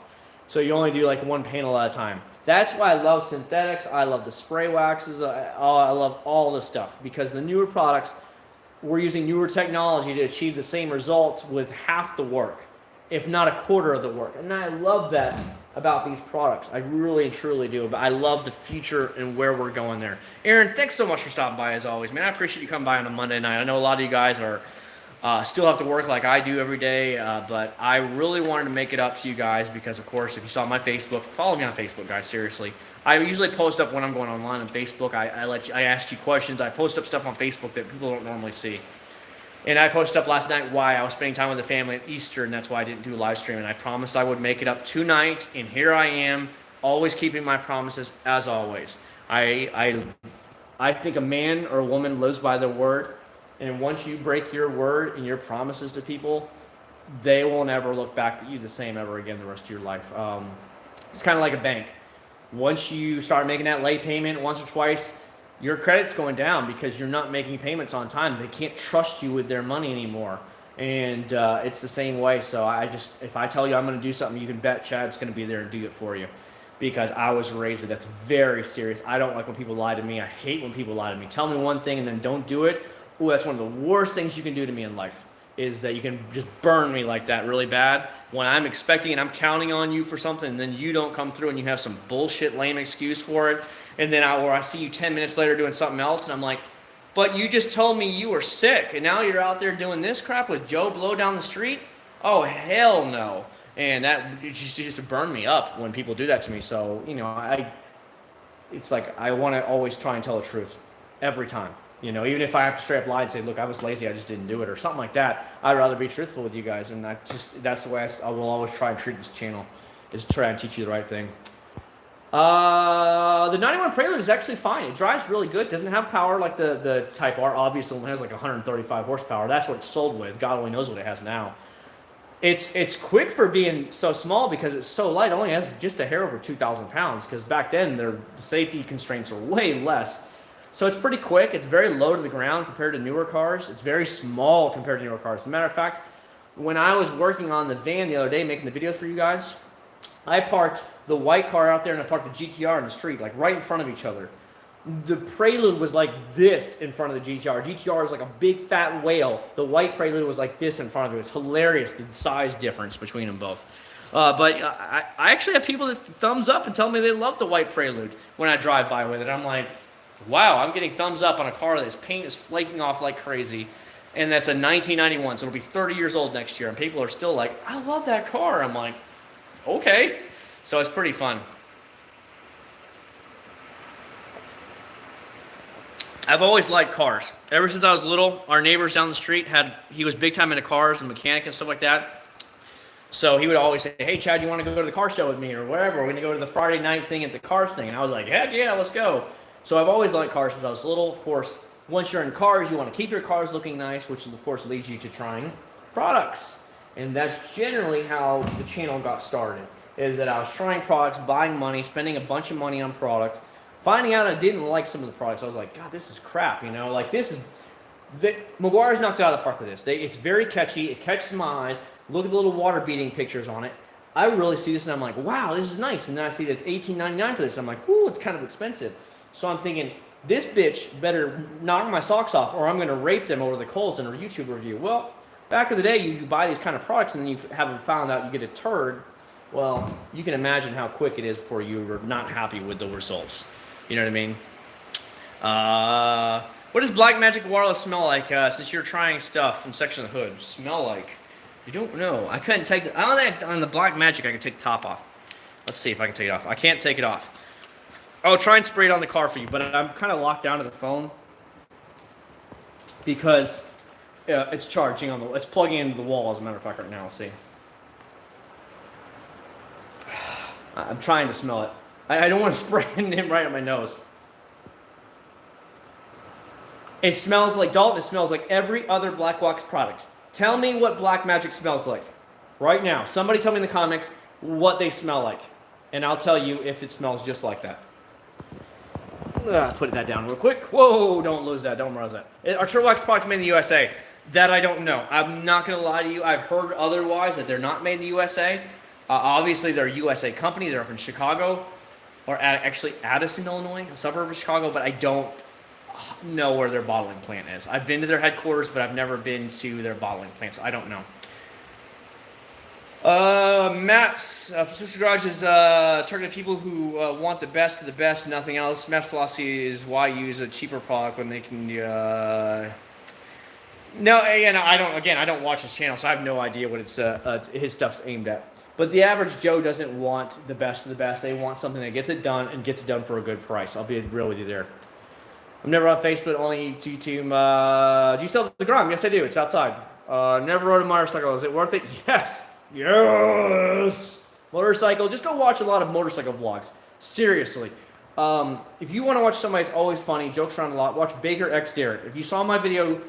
So you only do like one panel at a time. That's why I love synthetics. I love the spray waxes. I love all this stuff, because the newer products, we're using newer technology to achieve the same results with half the work, if not a quarter of the work. And I love that about these products. I really and truly do. But I love the future and where we're going there. Aaron, thanks so much for stopping by as always, man. I appreciate you coming by on a Monday night. I know a lot of you guys are still have to work like I do every day, but I really wanted to make it up to you guys because, of course, if you saw my Facebook, follow me on Facebook, guys, seriously. I usually post up when I'm going online on Facebook. I ask you questions. I post up stuff on Facebook that people don't normally see. And I posted up last night why I was spending time with the family at Easter, and that's why I didn't do a live stream. And I promised I would make it up tonight, and here I am, always keeping my promises as always. I think a man or a woman lives by their word, and once you break your word and your promises to people, they will never look back at you the same ever again the rest of your life. It's kind of like a bank. Once you start making that late payment once or twice, your credit's going down because you're not making payments on time. They can't trust you with their money anymore. And it's the same way. So if I tell you I'm going to do something, you can bet Chad's going to be there and do it for you, because I was raised that's very serious. I don't like when people lie to me. I hate when people lie to me. Tell me one thing and then don't do it. Ooh, that's one of the worst things you can do to me in life, is that you can just burn me like that really bad when I'm expecting and I'm counting on you for something, and then you don't come through and you have some bullshit lame excuse for it. And then I see you 10 minutes later doing something else, and I'm like, but you just told me you were sick, and now you're out there doing this crap with Joe Blow down the street? Oh, hell no. And that just to burn me up when people do that to me. So, you know, it's like I want to always try and tell the truth every time. You know, even if I have to straight up lie and say, look, I was lazy, I just didn't do it, or something like that, I'd rather be truthful with you guys. And that's the way I will always try and treat this channel, is try and teach you the right thing. The 91 Prelude is actually fine. It drives really good. Doesn't have power like the Type R. Obviously, it has like 135 horsepower. That's what it's sold with. God only knows what it has now. It's quick for being so small because it's so light. It only has just a hair over 2,000 pounds, because back then their safety constraints are way less. So it's pretty quick. It's very low to the ground compared to newer cars. It's very small compared to newer cars. As a matter of fact, when I was working on the van the other day, making the videos for you guys, I parked the white car out there and I parked the GTR in the street, like right in front of each other. The Prelude was like this in front of the GTR. GTR is like a big fat whale. The white Prelude was like this in front of it. It's hilarious, the size difference between them both. But I actually have people that thumbs up and tell me they love the white Prelude when I drive by with it. I'm like, wow, I'm getting thumbs up on a car that's paint is flaking off like crazy. And that's a 1991, so it'll be 30 years old next year. And people are still like, I love that car. I'm like, okay. So it's pretty fun. I've always liked cars. Ever since I was little, our neighbors down the street he was big time into cars and mechanic and stuff like that. So he would always say, hey, Chad, you want to go to the car show with me or whatever? We're going to go to the Friday night thing at the cars thing. And I was like, heck yeah, let's go. So I've always liked cars since I was little. Of course, once you're in cars, you want to keep your cars looking nice, which of course leads you to trying products. And that's generally how the channel got started, is that I was trying products, buying money, spending a bunch of money on products, finding out I didn't like some of the products. I was like, God, this is crap, you know? Like Meguiars knocked it out of the park with this. It's very catchy. It catches my eyes. Look at the little water beading pictures on it. I really see this and I'm like, wow, this is nice. And then I see that it's $18.99 for this. I'm like, ooh, it's kind of expensive. So I'm thinking, this bitch better knock my socks off or I'm going to rape them over the coals in a YouTube review. Well, back in the day, you buy these kind of products and then you haven't found out you get a turd. Well, you can imagine how quick it is before you are not happy with the results. You know what I mean? What does Black Magic Wireless smell like since you're trying stuff from Section of the Hood? Smell like? You don't know. I couldn't take I don't think on the Black Magic I can take the top off. Let's see if I can take it off. I can't take it off. I'll try and spray it on the car for you, but I'm kind of locked down to the phone because it's charging it's plugging into the wall, as a matter of fact, right now. Let's see. I'm trying to smell it. I don't want to spray it right on my nose. It smells like Dalton. It smells like every other Black Wax product. Tell me what Black Magic smells like. Right now. Somebody tell me in the comments what they smell like. And I'll tell you if it smells just like that. Put that down real quick. Whoa, don't lose that. Don't lose that. Are Acc0rd Wax products made in the USA? That I don't know. I'm not going to lie to you. I've heard otherwise, that they're not made in the USA. Obviously, they're a USA company. They're up in Chicago. Or actually Addison, Illinois, a suburb of Chicago. But I don't know where their bottling plant is. I've been to their headquarters, but I've never been to their bottling plant, so I don't know. Matt's Francisco Garage is targeted people who want the best of the best, nothing else. Meth philosophy is why use a cheaper product when they can. No, again, I don't. Again, I don't watch his channel, so I have no idea what his stuff's aimed at. But the average Joe doesn't want the best of the best. They want something that gets it done and gets it done for a good price. I'll be real with you there. I'm never on Facebook, only YouTube. Do you still have the Grom? Yes, I do. It's outside. Never rode a motorcycle. Is it worth it? Yes. Yes. Motorcycle. Just go watch a lot of motorcycle vlogs. Seriously. If you want to watch somebody that's always funny, jokes around a lot, watch Baker X Derek. If you saw my video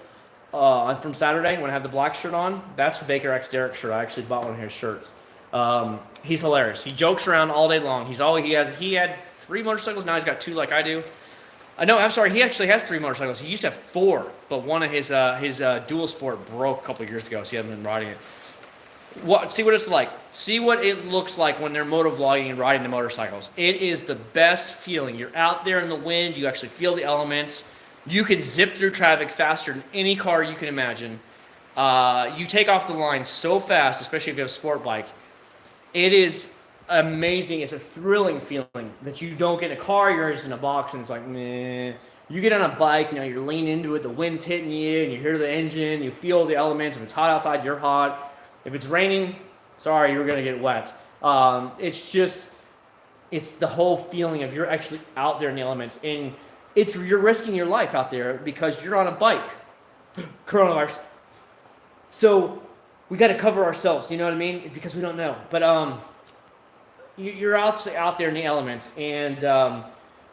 from Saturday when I had the black shirt on, that's the Baker X Derek shirt. I actually bought one of his shirts. He's hilarious. He jokes around all day long. He had 3 motorcycles. Now he's got 2 like I do. No, I'm sorry. He actually has 3 motorcycles. He used to have 4, but one of his dual sport broke a couple of years ago, so he hasn't been riding it. See what it's like. See what it looks like when they're motovlogging and riding the motorcycles. It is the best feeling. You're out there in the wind. You actually feel the elements. You can zip through traffic faster than any car you can imagine. You take off the line so fast, especially if you have a sport bike. It is amazing. It's a thrilling feeling that you don't get in a car. You're just in a box and it's like, meh. You get on a bike, you're leaning into it, the wind's hitting you, and you hear the engine, you feel the elements. If it's hot outside, you're hot. If it's raining, sorry, you're going to get wet. It's the whole feeling of you're actually out there in the elements. And you're risking your life out there because you're on a bike. Coronavirus. So we got to cover ourselves, you know what I mean? Because we don't know. But you're out there in the elements, and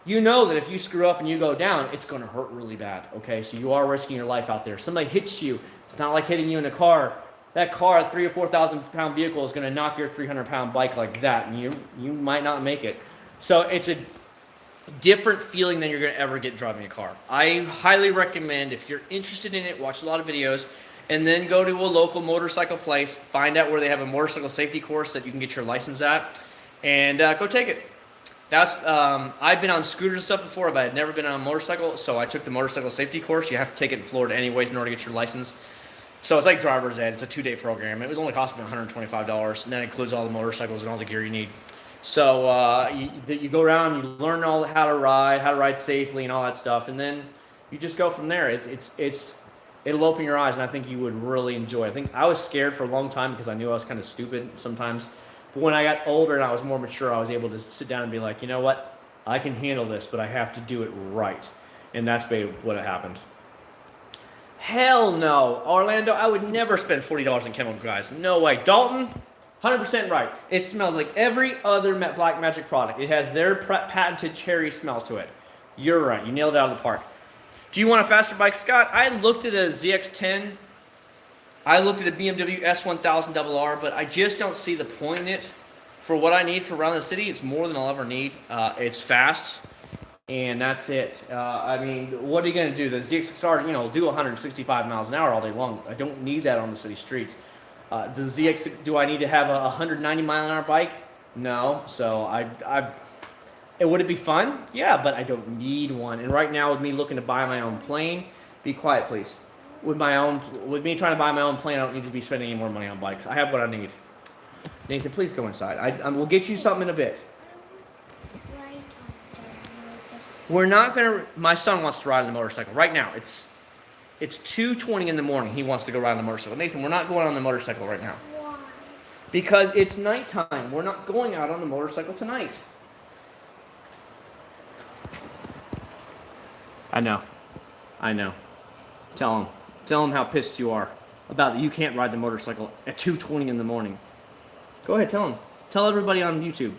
you know that if you screw up and you go down, it's going to hurt really bad. Okay, so you are risking your life out there. Somebody hits you. It's not like hitting you in a car. That car, a 3,000 or 4,000 pound vehicle, is going to knock your 300-pound bike like that, and you might not make it. So it's a different feeling than you're going to ever get driving a car. I highly recommend, if you're interested in it, watch a lot of videos, and then go to a local motorcycle place, find out where they have a motorcycle safety course that you can get your license at, and go take it. That's I've been on scooters and stuff before, but I'd never been on a motorcycle, so I took the motorcycle safety course. You have to take it in Florida anyways in order to get your license. So it's like driver's ed. It's a 2-day program. It was only costing me $125, and that includes all the motorcycles and all the gear you need. So you go around, you learn how to ride safely, and all that stuff, and then you just go from there. It'll open your eyes, and I think you would really enjoy it. I think I was scared for a long time because I knew I was kind of stupid sometimes. But when I got older and I was more mature, I was able to sit down and be like, you know what? I can handle this, but I have to do it right. And that's what happened. Hell no. Orlando, I would never spend $40 on chemical guys. No way. Dalton, 100% right. It smells like every other Black Magic product. It has their patented cherry smell to it. You're right. You nailed it out of the park. Do you want a faster bike, Scott? I looked at a ZX10. I looked at a BMW S1000RR, but I just don't see the point in it. For what I need for around the city, it's more than I'll ever need. It's fast, and that's it. I mean, what are you going to do? The ZX6R, do 165 miles an hour all day long. I don't need that on the city streets. Do I need to have a 190 mile an hour bike? No. So would it be fun? Yeah, but I don't need one. And right now, with me looking to buy my own plane, be quiet, please. With me trying to buy my own plane, I don't need to be spending any more money on bikes. I have what I need. Nathan, please go inside. We'll get you something in a bit. We're not gonna. My son wants to ride on the motorcycle right now. It's 2:20 in the morning. He wants to go ride on the motorcycle. Nathan, we're not going on the motorcycle right now. Why? Because it's nighttime. We're not going out on the motorcycle tonight. I know. Tell him how pissed you are about that you can't ride the motorcycle at 2:20 in the morning. Go ahead, tell him. Tell everybody on YouTube.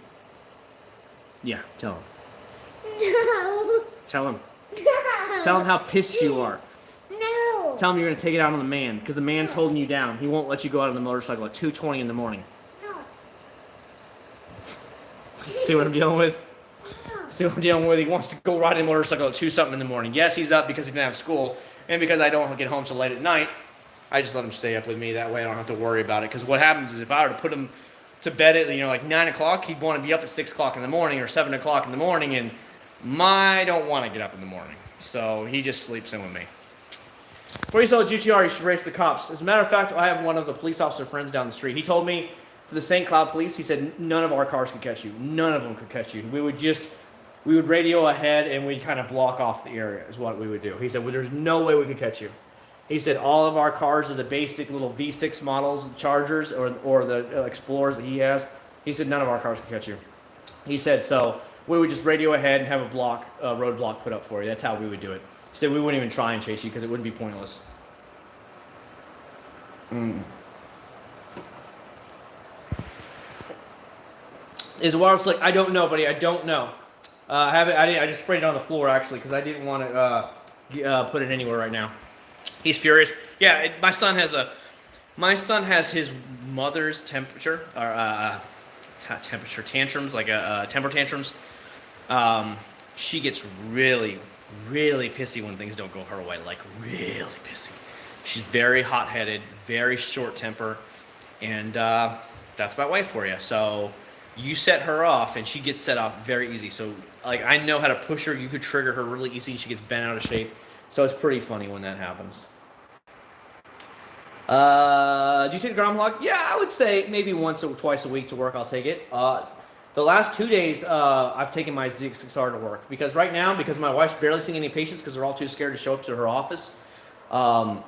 Yeah, tell him. No. Tell him. No. Tell him how pissed you are. No. Tell him you're going to take it out on the man because the man's holding you down. He won't let you go out on the motorcycle at 2:20 in the morning. No. See what I'm dealing with? No. See what I'm dealing with? He wants to go ride a motorcycle at 2-something in the morning. Yes, he's up because he's going to have school. And because I don't get home so late at night, I just let him stay up with me. That way I don't have to worry about it. Because what happens is if I were to put him to bed at like 9 o'clock, he'd want to be up at 6 o'clock in the morning or 7 o'clock in the morning. And I don't want to get up in the morning. So he just sleeps in with me. Before you sell a GTR, you should race the cops. As a matter of fact, I have one of the police officer friends down the street. He told me for the St. Cloud police, he said none of our cars could catch you. None of them could catch you. We would radio ahead and we'd kind of block off the area is what we would do. He said, well, there's no way we could catch you. He said all of our cars are the basic little V6 models, Chargers, or the Explorers that he has. He said none of our cars could catch you. He said, so we would just radio ahead and have a roadblock put up for you. That's how we would do it. He said we wouldn't even try and chase you because it wouldn't be pointless. Is wireless slick? I don't know, buddy. I don't know. I just sprayed it on the floor actually because I didn't want to put it anywhere right now. He's furious. Yeah, my son has his mother's temperature tantrums, like temper tantrums. She gets really, really pissy when things don't go her way, like really pissy. She's very hot-headed, very short temper, and that's my wife for you. So you set her off, and she gets set off very easy. So like I know how to push her. You could trigger her really easy. She gets bent out of shape. So it's pretty funny when that happens. Do you take the groundhog? Yeah, I would say maybe once or twice a week to work. I'll take it. The last 2 days, I've taken my Acc0rd to work because right now, because my wife's barely seeing any patients because they're all too scared to show up to her office.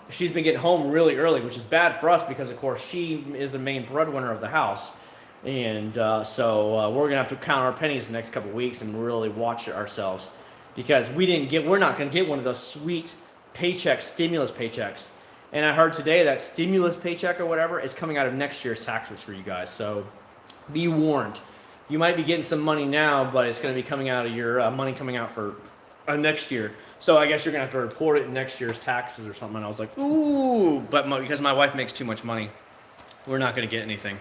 She's been getting home really early, which is bad for us because, of course, she is the main breadwinner of the house. And so we're going to have to count our pennies the next couple of weeks and really watch ourselves. because we're not going to get one of those sweet paychecks, stimulus paychecks. And I heard today that stimulus paycheck or whatever is coming out of next year's taxes for you guys. So be warned. You might be getting some money now, but it's going to be coming out of your money coming out for next year. So I guess you're going to have to report it in next year's taxes or something. And I was like, ooh, but because my wife makes too much money, we're not going to get anything.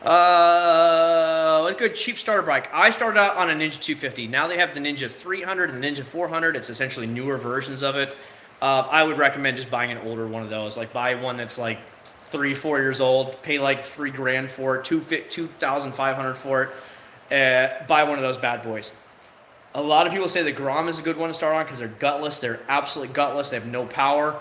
A good cheap starter bike. I started out on a Ninja 250. Now they have the Ninja 300 and the Ninja 400. It's essentially newer versions of it. I would recommend just buying an older one of those. Like buy one that's like 3-4 years old. Pay like $3,000 for it. $2,500 for it. Buy one of those bad boys. A lot of people say the Grom is a good one to start on because they're gutless. They're absolutely gutless. They have no power.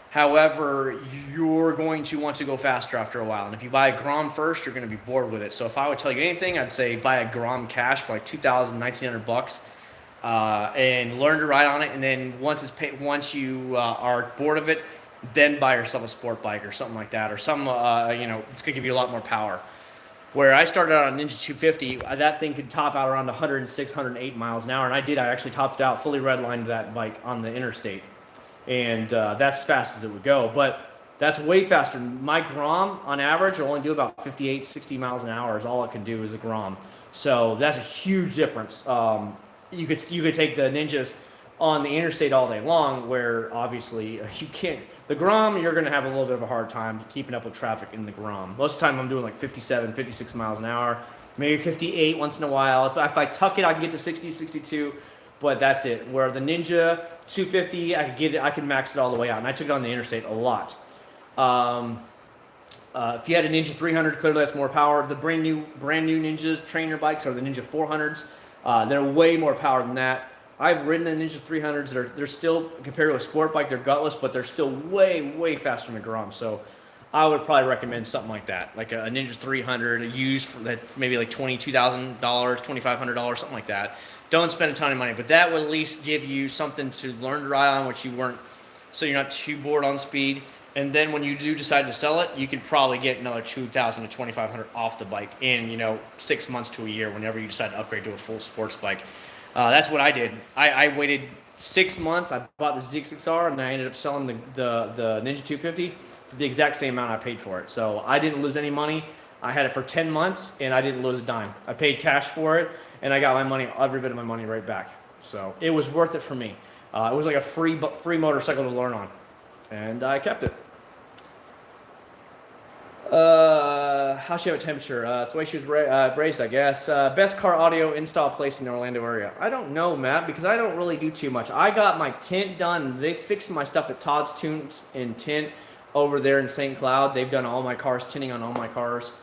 However, you're going to want to go faster after a while. And if you buy a Grom first, you're going to be bored with it. So if I would tell you anything, I'd say buy a Grom cash for like $2,000, $1,900, and learn to ride on it. And then once you are bored of it, then buy yourself a sport bike or something like that, or some it's going to give you a lot more power. Where I started out on Ninja 250, that thing could top out around 106, 108 miles an hour, and I actually topped out, fully redlined that bike on the interstate. And that's as fast as it would go, but that's way faster. My Grom, on average, will only do about 58, 60 miles an hour is all it can do is a Grom. So that's a huge difference. You could take the Ninjas on the interstate all day long, where obviously you can't. The Grom, you're going to have a little bit of a hard time keeping up with traffic in the Grom. Most of the time I'm doing like 57, 56 miles an hour, maybe 58 once in a while. If I tuck it, I can get to 60, 62. But that's it. Where the Ninja 250, I can max it all the way out, and I took it on the interstate a lot. If you had a Ninja 300, clearly that's more power. The brand new Ninja trainer bikes are the Ninja 400s. They're way more power than that. I've ridden the Ninja 300s. They're still, compared to a sport bike, they're gutless, but they're still way faster than the Grom. So I would probably recommend something like that, like a Ninja 300 used for that, maybe like $22,000, $2,500, something like that. Don't spend a ton of money, but that will at least give you something to learn to ride on, which you weren't, so you're not too bored on speed. And then when you do decide to sell it, you can probably get another $2,000 to $2,500 off the bike in 6 months to a year whenever you decide to upgrade to a full sports bike. That's what I did. I waited 6 months. I bought the ZX6R and I ended up selling the Ninja 250 for the exact same amount I paid for it. So I didn't lose any money. I had it for 10 months and I didn't lose a dime. I paid cash for it and I got my money, every bit of my money right back. So it was worth it for me. It was like a free motorcycle to learn on, and I kept it. How she have a temperature? It's the way she was raised, I guess. Best car audio install place in the Orlando area. I don't know, Matt, because I don't really do too much. I got my tint done. They fixed my stuff at Todd's Tunes and Tint over there in St. Cloud. They've done all my cars, tinting on all my cars.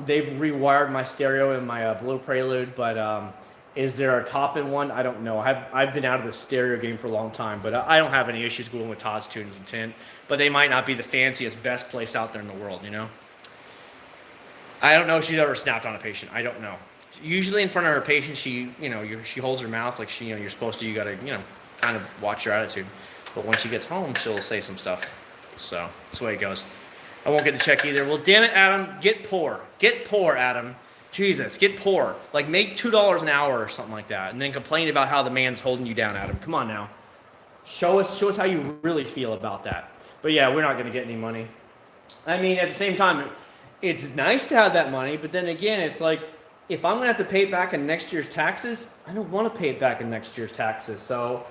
They've rewired my stereo in my Blue Prelude, but is there a top-end one? I don't know. I've been out of the stereo game for a long time, but I don't have any issues going with Todd's Tunes and Tint. But they might not be the fanciest, best place out there in the world, I don't know if she's ever snapped on a patient. I don't know. Usually in front of her patient, she holds her mouth like you're supposed to. You gotta, kind of watch your attitude. But when she gets home, she'll say some stuff. So that's the way it goes. I won't get the check either. Well, damn it, Adam, get poor. Get poor, Adam. Jesus, get poor. Like, make $2 an hour or something like that, and then complain about how the man's holding you down, Adam. Come on now. Show us how you really feel about that. But yeah, we're not going to get any money. I mean, at the same time, it's nice to have that money, but then again, it's like, if I'm going to have to pay it back in next year's taxes, I don't want to pay it back in next year's taxes. So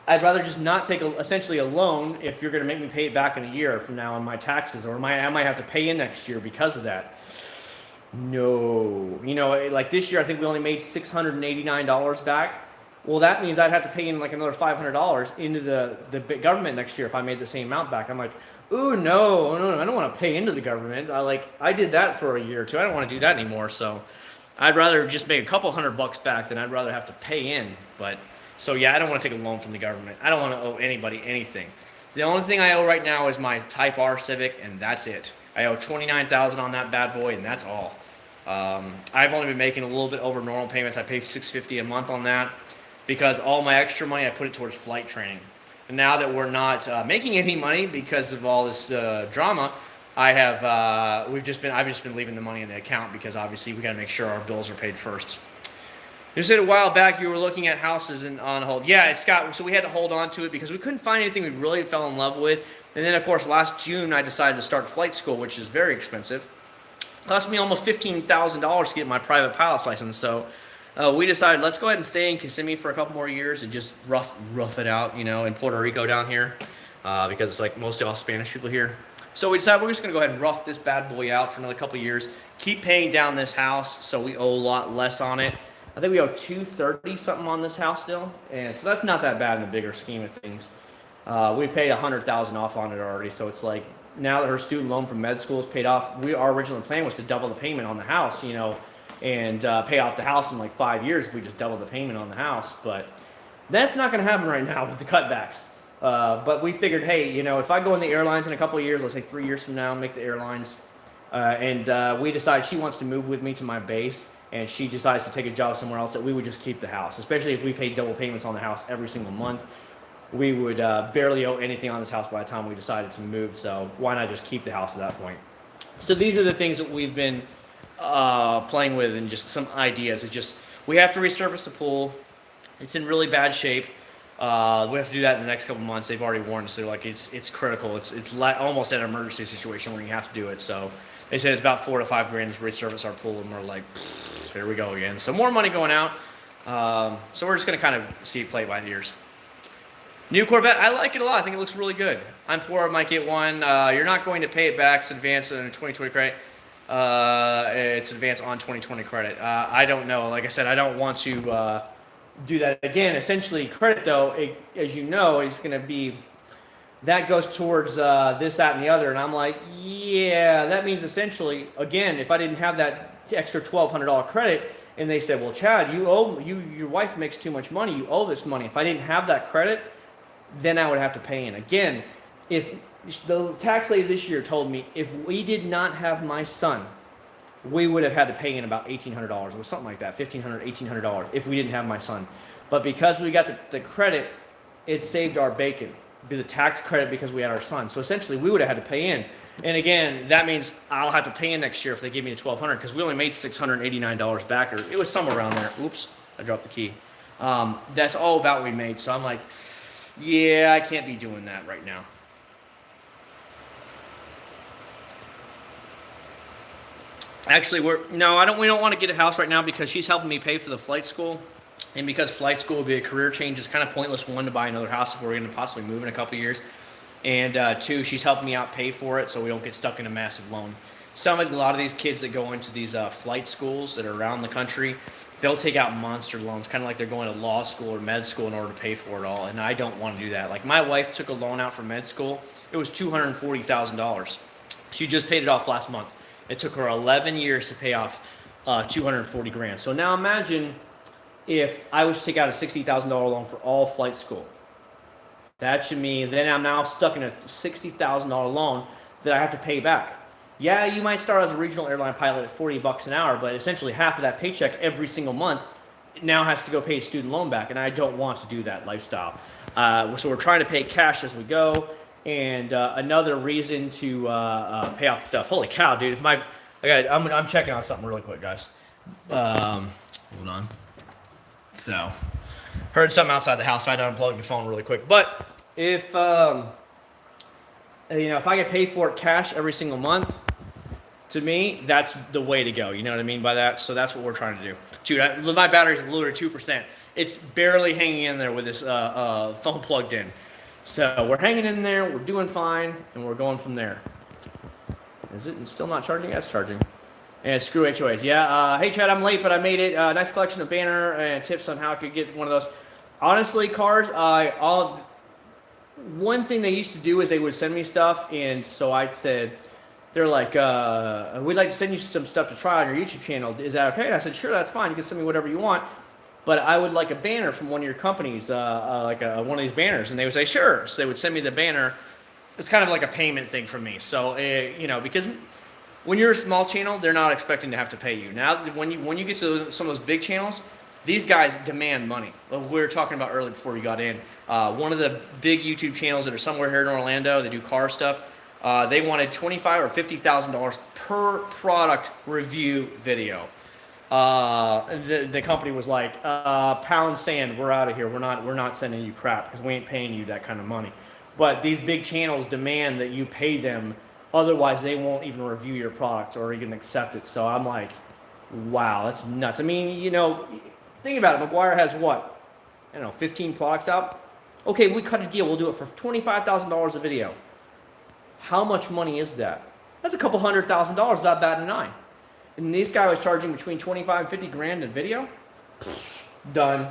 I'd rather just not take essentially a loan if you're going to make me pay it back in a year from now on my taxes, or I might have to pay in next year because of that. No. Like this year, I think we only made $689 back. Well, that means I'd have to pay in like another $500 into the government next year if I made the same amount back. I'm like, ooh, no, I don't want to pay into the government. I did that for a year or two. I don't want to do that anymore. So I'd rather just make a couple $100 back than I'd rather have to pay in. But so yeah, I don't want to take a loan from the government. I don't want to owe anybody anything. The only thing I owe right now is my Type R Civic, and that's it. I owe $29,000 on that bad boy, and that's all. I've only been making a little bit over normal payments. I pay $650 a month on that because all my extra money I put it towards flight training. And now that we're not making any money because of all this drama, I've just been leaving the money in the account because obviously we got to make sure our bills are paid first. You said a while back you were looking at houses on hold. Yeah, Scott. So we had to hold on to it because we couldn't find anything we really fell in love with. And then, of course, last June I decided to start flight school, which is very expensive. Cost me almost $15,000 to get my private pilot's license. So we decided let's go ahead and stay in Kissimmee for a couple more years and just rough it out, you know, in Puerto Rico down here because it's like mostly all Spanish people here. So we decided we're just going to go ahead and rough this bad boy out for another couple years. Keep paying down this house so we owe a lot less on it. I think we owe $230 something on this house still, and so that's not that bad in the bigger scheme of things. We've paid $100,000 off on it already, so it's like now that her student loan from med school is paid off, our original plan was to double the payment on the house, you know, and pay off the house in like 5 years if we just double the payment on the house. But that's not going to happen right now with the cutbacks. But we figured, hey, you know, if I go in the airlines in a couple of years, let's say 3 years from now, make the airlines, and we decide she wants to move with me to my base, and she decides to take a job somewhere else, that we would just keep the house, especially if we paid double payments on the house every single month. We would barely owe anything on this house by the time we decided to move, so why not just keep the house at that point? So these are the things that we've been playing with, and just some ideas. It's just, we have to resurface the pool. It's in really bad shape. We have to do that in the next couple months. They've already warned us. They're like, it's critical. It's like almost an emergency situation when you have to do it. So they said it's about $4 to $5 grand to resurface our pool, and we're like, here we go again. So more money going out. So we're just going to kind of see it play by the ears. New Corvette, I like it a lot. I think it looks really good. I'm poor, I might get one. You're not going to pay it back. It's advance on 2020 credit. It's advance on 2020 credit. I don't know. Like I said, I don't want to do that again. Essentially, credit though, as you know, is going to be, that goes towards this, that, and the other. And I'm like, yeah, that means essentially, again, if I didn't have that extra $1,200 credit, and they said, well, Chad, your wife makes too much money, you owe this money. If I didn't have that credit, then I would have to pay in. Again, if the tax lady this year told me if we did not have my son, we would have had to pay in about $1,800 or something like that, $1,500, $1,800 if we didn't have my son. But because we got the credit, it saved our bacon. The tax credit because we had our son. So essentially, we would have had to pay in. And again, that means I'll have to pay in next year if they give me the $1,200 because we only made $689 back, or it was somewhere around there. Oops, I dropped the key. That's all about what we made. So I'm like, yeah, I can't be doing that right now. Actually, we don't want to get a house right now because she's helping me pay for the flight school. And because flight school will be a career change, it's kind of pointless, one, to buy another house if we're going to possibly move in a couple of years. And two, she's helping me out pay for it so we don't get stuck in a massive loan. A lot of these kids that go into these flight schools that are around the country, they'll take out monster loans, kind of like they're going to law school or med school in order to pay for it all. And I don't want to do that. Like, my wife took a loan out for med school. It was $240,000. She just paid it off last month. It took her 11 years to pay off 240 grand. So now imagine if I was to take out a $60,000 loan for all flight school. That should mean then I'm now stuck in a $60,000 loan that I have to pay back. Yeah, you might start as a regional airline pilot at $40 an hour, but essentially half of that paycheck every single month now has to go pay student loan back, and I don't want to do that lifestyle. So we're trying to pay cash as we go, and another reason to pay off stuff. Holy cow, dude! I'm checking on something really quick, guys. Hold on. So, heard something outside the house, so I had to unplug the phone really quick. But if if I get paid for it cash every single month, to me, that's the way to go. You know what I mean by that? So that's what we're trying to do. Dude, my battery's literally 2%. It's barely hanging in there with this phone plugged in. So we're hanging in there, we're doing fine, and we're going from there. Is it still not charging? Yes, charging. And screw HOAs. Yeah, hey Chad, I'm late, but I made it. Nice collection of banner and tips on how I could get one of those. Honestly, cars, one thing they used to do is they would send me stuff, and so I said, they're like, we'd like to send you some stuff to try on your YouTube channel. Is that okay? And I said, sure, that's fine. You can send me whatever you want. But I would like a banner from one of your companies, one of these banners. And they would say, sure. So they would send me the banner. It's kind of like a payment thing for me. So, because when you're a small channel, they're not expecting to have to pay you. Now, when you get to some of those big channels, these guys demand money. We were talking about earlier before you got in. One of the big YouTube channels that are somewhere here in Orlando, they do car stuff. They wanted $25,000 or $50,000 per product review video. the company was like, pound sand, we're out of here. We're not sending you crap because we ain't paying you that kind of money. But these big channels demand that you pay them, otherwise they won't even review your product or even accept it. So I'm like, wow, that's nuts. I mean, you know, think about it. Meguiar has what? I don't know, 15 products out. Okay, we cut a deal. We'll do it for $25,000 a video. How much money is that? That's a couple $100,000 without batting an eye. And this guy was charging between 25 and 50 grand a video. Done.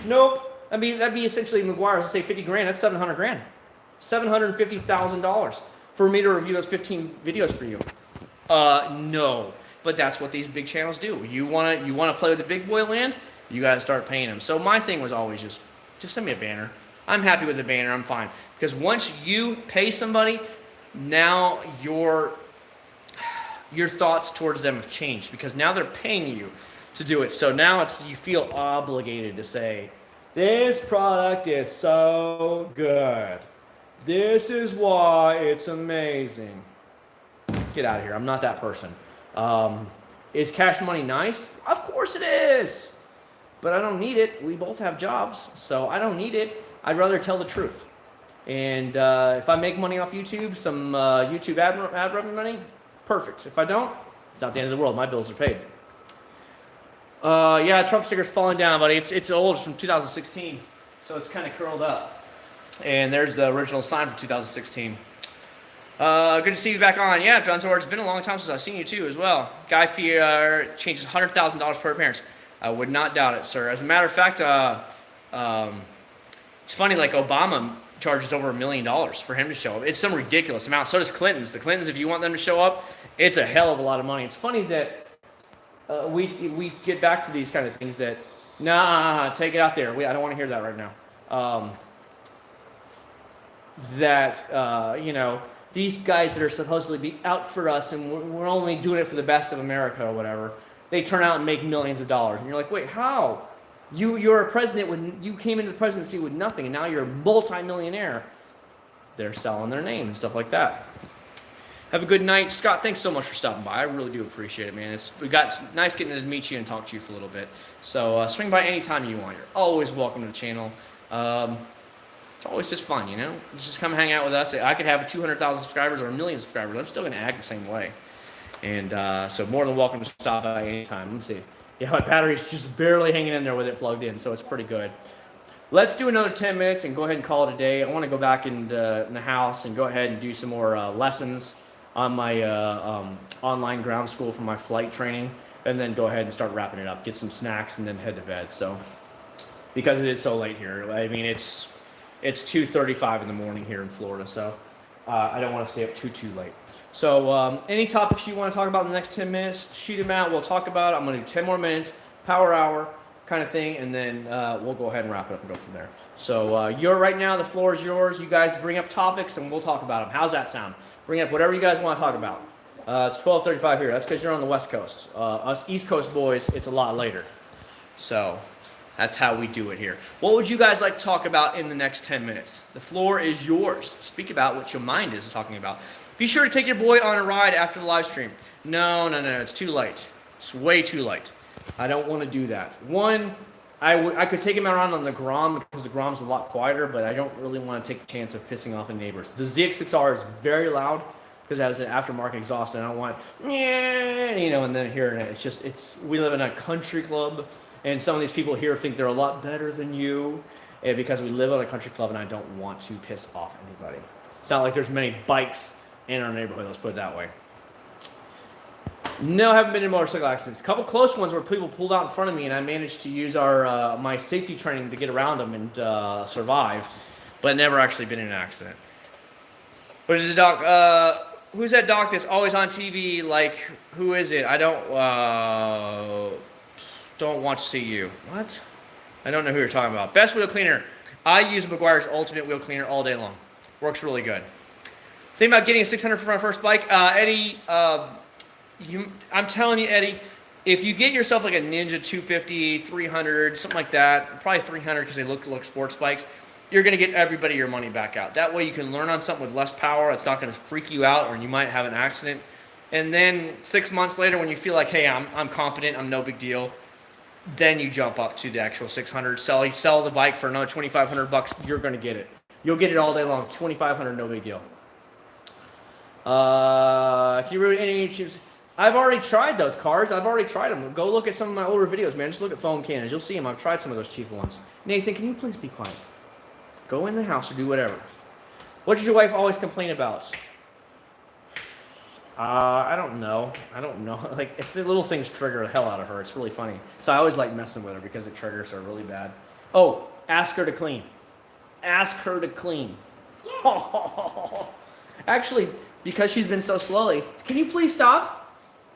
Nope. I mean, that'd be essentially Meguiar's, say 50 grand. That's 700 grand. $750,000 for me to review those 15 videos for you. No. But that's what these big channels do. You wanna play with the big boy land? You gotta start paying them. So my thing was always just send me a banner. I'm happy with the banner. I'm fine because once you pay somebody, now your thoughts towards them have changed because now they're paying you to do it. So now you feel obligated to say, this product is so good. This is why it's amazing. Get out of here. I'm not that person. Is cash money nice? Of course it is. But I don't need it. We both have jobs, so I don't need it. I'd rather tell the truth. And if I make money off YouTube, some YouTube ad revenue money, perfect. If I don't, it's not the end of the world. My bills are paid. Yeah, Trump sticker's falling down, buddy. It's old. It's from 2016, so it's kind of curled up. And there's the original sign from 2016. Good to see you back on. Yeah, John Zord, it's been a long time since I've seen you too as well. Guy Fieri changes $100,000 per appearance. I would not doubt it, sir. As a matter of fact, it's funny, like Obama charges over $1 million for him to show up. It's some ridiculous amount. So does Clinton's. The Clintons, if you want them to show up, it's a hell of a lot of money. It's funny that we get back to these kind of things that, nah, take it out there. I don't want to hear that right now. You know, these guys that are supposedly be out for us and we're only doing it for the best of America or whatever, they turn out and make millions of dollars. And you're like, wait, how? You're a president when you came into the presidency with nothing and now you're a multi-millionaire. They're selling their name and stuff like that. Have a good night. Scott, thanks so much for stopping by. I really do appreciate it, man. We got nice getting to meet you and talk to you for a little bit. So swing by anytime you want. You're always welcome to the channel. It's always just fun, you know? Just come hang out with us. I could have 200,000 subscribers or 1 million subscribers. I'm still going to act the same way. And so more than welcome to stop by anytime. Let me see. Yeah, my battery's just barely hanging in there with it plugged in, so it's pretty good. Let's do another 10 minutes and go ahead and call it a day. I want to go back in the house and go ahead and do some more lessons on my online ground school for my flight training, and then go ahead and start wrapping it up, get some snacks, and then head to bed. So, because it is so late here, I mean, it's 2:35 in the morning here in Florida, so I don't want to stay up too late. So any topics you want to talk about in the next 10 minutes, shoot them out. We'll talk about it. I'm going to do 10 more minutes, power hour kind of thing, and then we'll go ahead and wrap it up and go from there. So you're right now, the floor is yours. You guys bring up topics, and we'll talk about them. How's that sound? Bring up whatever you guys want to talk about. It's 12:35 here. That's because you're on the West Coast. Us East Coast boys, it's a lot later. So that's how we do it here. What would you guys like to talk about in the next 10 minutes? The floor is yours. Speak about what your mind is talking about. Be sure to take your boy on a ride after the live stream. No, it's too late. It's way too late. I don't want to do that. One, I could take him around on the Grom because the Grom's a lot quieter, but I don't really want to take the chance of pissing off the neighbors. The Acc0rd is very loud because it has an aftermarket exhaust, and I don't want, you know, and then hearing it. We live in a country club, and some of these people here think they're a lot better than you, and because we live in a country club, and I don't want to piss off anybody. It's not like there's many bikes in our neighborhood, let's put it that way. No, I haven't been in motorcycle accidents. A couple close ones where people pulled out in front of me and I managed to use my safety training to get around them and survive, but never actually been in an accident. But is it doc? Who's that doc that's always on TV? Like, who is it? I don't want to see you. What? I don't know who you're talking about. Best wheel cleaner. I use Meguiar's Ultimate Wheel Cleaner all day long. Works really good. Think about getting a 600 for my first bike. Eddie, I'm telling you, Eddie, if you get yourself like a Ninja 250, 300, something like that, probably 300 because they look like sports bikes, you're going to get everybody your money back out. That way you can learn on something with less power. It's not going to freak you out or you might have an accident. And then 6 months later, when you feel like, hey, I'm competent, I'm no big deal, then you jump up to the actual 600. Sell the bike for another $2,500. You're gonna get it. You'll get it all day long. 2,500, no big deal. Can you review any chips? I've already tried those cars. I've already tried them. Go look at some of my older videos, man. Just look at foam cannons. You'll see them. I've tried some of those cheaper ones. Nathan, can you please be quiet? Go in the house or do whatever. What does your wife always complain about? I don't know. Like, if the little things trigger the hell out of her, it's really funny. So I always like messing with her because the triggers are really bad. Oh, ask her to clean. Ask her to clean. Yes. Actually, because she's been so slowly, can you please stop?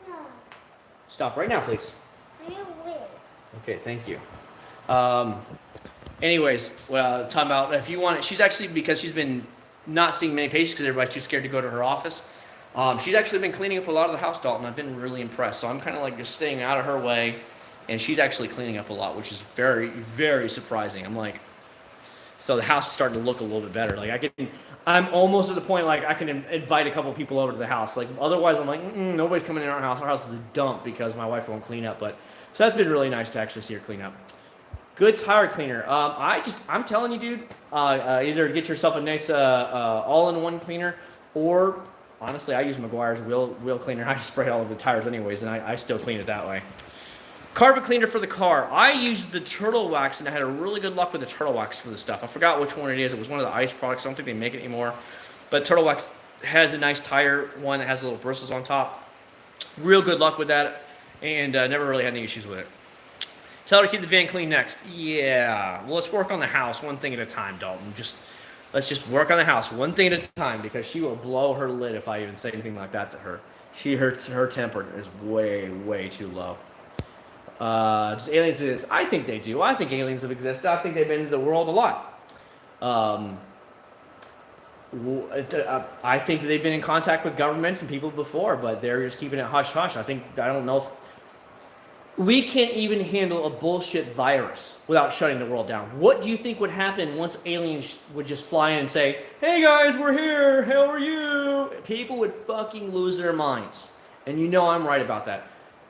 No. Stop right now, please. I will. Okay, thank you. Anyways, talking about if you want, she's actually, because she's been not seeing many patients because everybody's too scared to go to her office. She's actually been cleaning up a lot of the house, Dalton. I've been really impressed. So I'm kind of like just staying out of her way, and she's actually cleaning up a lot, which is very, very surprising. I'm like, so the house is starting to look a little bit better. Like I'm almost at the point like I can invite a couple people over to the house. Like otherwise, I'm like, nobody's coming in our house. Our house is a dump because my wife won't clean up. But so that's been really nice to actually see her clean up. Good tire cleaner. I'm telling you, dude. Either get yourself a nice all-in-one cleaner, or honestly, I use Meguiars wheel cleaner. I spray all of the tires anyways, and I still clean it that way. Carpet cleaner for the car. I used the turtle wax, and I had a really good luck with the turtle wax for the stuff. I forgot which one it is. It was one of the ice products. I don't think they make it anymore. But turtle wax has a nice tire one that has little bristles on top. Real good luck with that, and never really had any issues with it. Tell her to keep the van clean next. Yeah. Well, let's work on the house one thing at a time, Dalton. Let's just work on the house one thing at a time, because she will blow her lid if I even say anything like that to her. Her temper is way, way too low. Does aliens exist? I think they do. I think aliens have existed. I think they've been into the world a lot. I think they've been in contact with governments and people before, but they're just keeping it hush-hush. I don't know if we can't even handle a bullshit virus without shutting the world down. What do you think would happen once aliens would just fly in and say, hey guys, we're here, how are you? People would fucking lose their minds. And you know I'm right about that.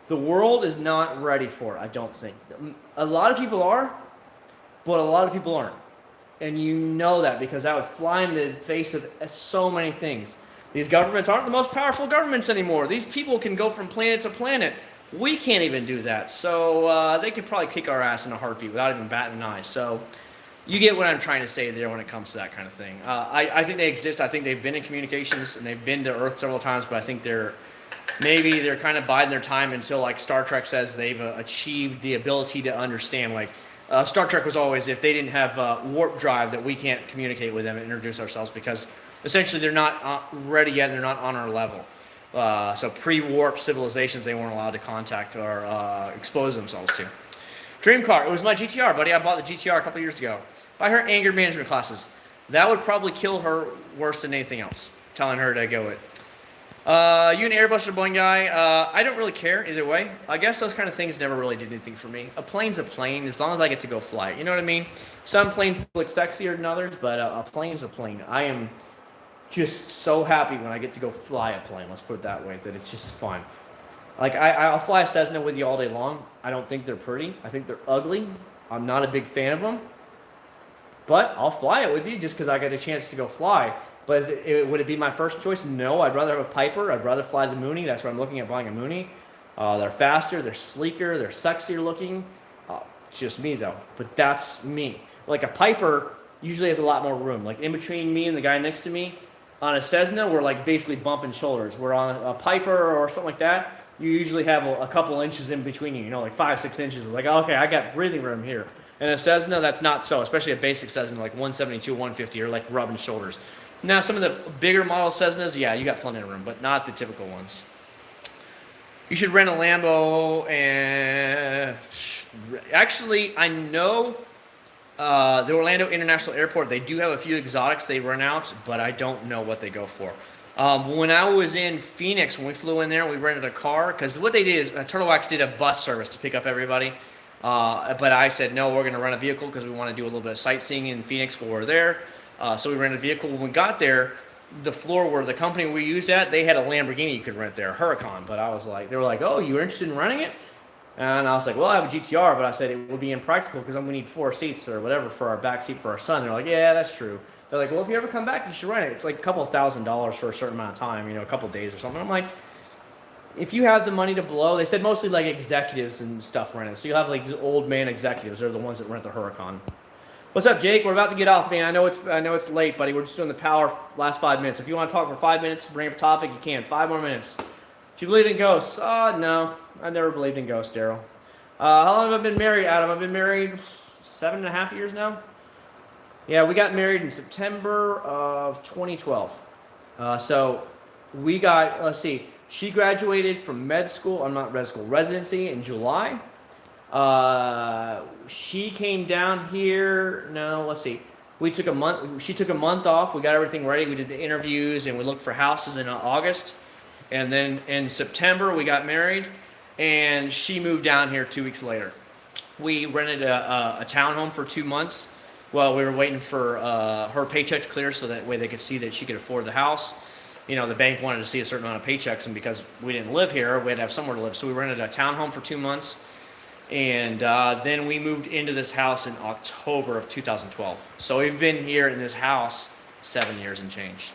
The world is not ready for it, I don't think. A lot of people are, but a lot of people aren't. And you know that because that would fly in the face of so many things. These governments aren't the most powerful governments anymore. These people can go from planet to planet. We can't even do that. So they could probably kick our ass in a heartbeat without even batting an eye. So you get what I'm trying to say there when it comes to that kind of thing. I think they exist. I think they've been in communications and they've been to Earth several times, but I think they're kind of biding their time until, like Star Trek says, they've achieved the ability to understand. Like Star Trek was always, if they didn't have warp drive, that we can't communicate with them and introduce ourselves, because essentially they're not ready yet and they're not on our level. So pre-warp civilizations they weren't allowed to contact or expose themselves to. Dream car. It was my GTR, buddy. I bought the GTR a couple years ago. By her anger management classes. That would probably kill her worse than anything else. Telling her to go with. You an Airbus or Boeing guy? I don't really care either way. I guess those kind of things never really did anything for me. A plane's a plane as long as I get to go fly it. You know what I mean? Some planes look sexier than others, but a plane's a plane. I am just so happy when I get to go fly a plane. Let's put it that way, that it's just fun. Like, I'll fly a Cessna with you all day long. I don't think they're pretty. I think they're ugly. I'm not a big fan of them. But I'll fly it with you just because I got a chance to go fly. But would it be my first choice? No, I'd rather have a Piper. I'd rather fly the Mooney. That's why I'm looking at buying a Mooney. They're faster, they're sleeker, they're sexier looking. It's just me though, but that's me. Like a Piper usually has a lot more room. Like in between me and the guy next to me, on a Cessna, we're like basically bumping shoulders. We're on a Piper or something like that, you usually have a couple inches in between you, like 5-6 inches. Like, okay, I got breathing room here. And a Cessna, that's not so, especially a basic Cessna, like 172, 150, or like rubbing shoulders. Now, some of the bigger model Cessnas, yeah, you got plenty of room, but not the typical ones. You should rent a Lambo, and actually, I know the Orlando International Airport, they do have a few exotics they rent out, but I don't know what they go for. When I was in Phoenix, when we flew in there, we rented a car, because what they did is, Turtle Wax did a bus service to pick up everybody, but I said, no, we're going to rent a vehicle because we want to do a little bit of sightseeing in Phoenix while we're there. So we rented a vehicle. When we got there, the floor where the company we used at, they had a Lamborghini you could rent there, Huracan. But I was like, they were like, oh, you're interested in renting it? And I was like, well, I have a GTR, but I said it would be impractical because I'm going to need 4 seats or whatever for our back seat for our son. They're like, yeah, that's true. They're like, well, if you ever come back, you should rent it. It's like a couple of $1,000s for a certain amount of time, a couple of days or something. I'm like, if you have the money to blow, they said mostly like executives and stuff rent it. So you'll have like these old man executives. They're the ones that rent the Huracan. What's up, Jake? We're about to get off, man. I know it's late, buddy. We're just doing the power last 5 minutes. If you want to talk for 5 minutes, bring up a topic, you can. 5 more minutes. Do you believe in ghosts? No, I never believed in ghosts, Daryl. How long have I been married, Adam? I've been married 7.5 years now. Yeah, we got married in September of 2012. So we got, let's see, she graduated from residency in July. She came down here, let's see. She took a month off. We got everything ready. We did the interviews and we looked for houses in August. And then in September, we got married. And she moved down here 2 weeks later. We rented a townhome for 2 months while we were waiting for her paycheck to clear so that way they could see that she could afford the house. The bank wanted to see a certain amount of paychecks, and because we didn't live here, we had to have somewhere to live. So we rented a townhome for 2 months, and then we moved into this house in October of 2012. So we've been here in this house 7 years and change.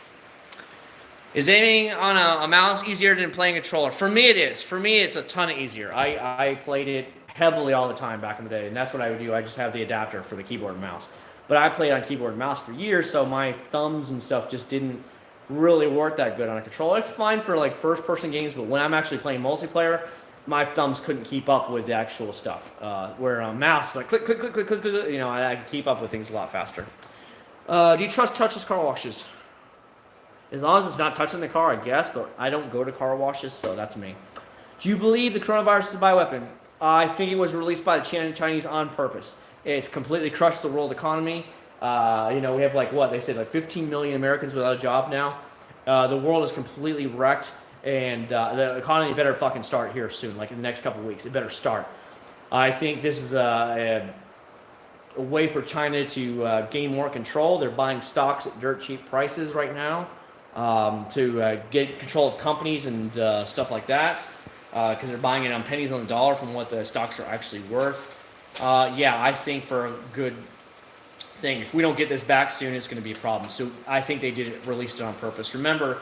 Is aiming on a mouse easier than playing a controller? For me, it is. For me, it's a ton easier. I played it heavily all the time back in the day, and that's what I would do. I just have the adapter for the keyboard and mouse. But I played on keyboard and mouse for years, so my thumbs and stuff just didn't really work that good on a controller. It's fine for like first-person games, but when I'm actually playing multiplayer, my thumbs couldn't keep up with the actual stuff. Where on mouse, like click, click, click, click, click, click, I could keep up with things a lot faster. Do you trust touchless car washes? As long as it's not touching the car, I guess, but I don't go to car washes, so that's me. Do you believe the coronavirus is a bioweapon? I think it was released by the Chinese on purpose. It's completely crushed the world economy. We have they said 15 million Americans without a job now. The world is completely wrecked, and the economy better fucking start here soon, like in the next couple of weeks. It better start. I think this is a way for China to gain more control. They're buying stocks at dirt cheap prices right now. To get control of companies and stuff like that, because they're buying it on pennies on the dollar from what the stocks are actually worth. I think for a good thing, if we don't get this back soon, it's going to be a problem. So I think they released it on purpose. Remember,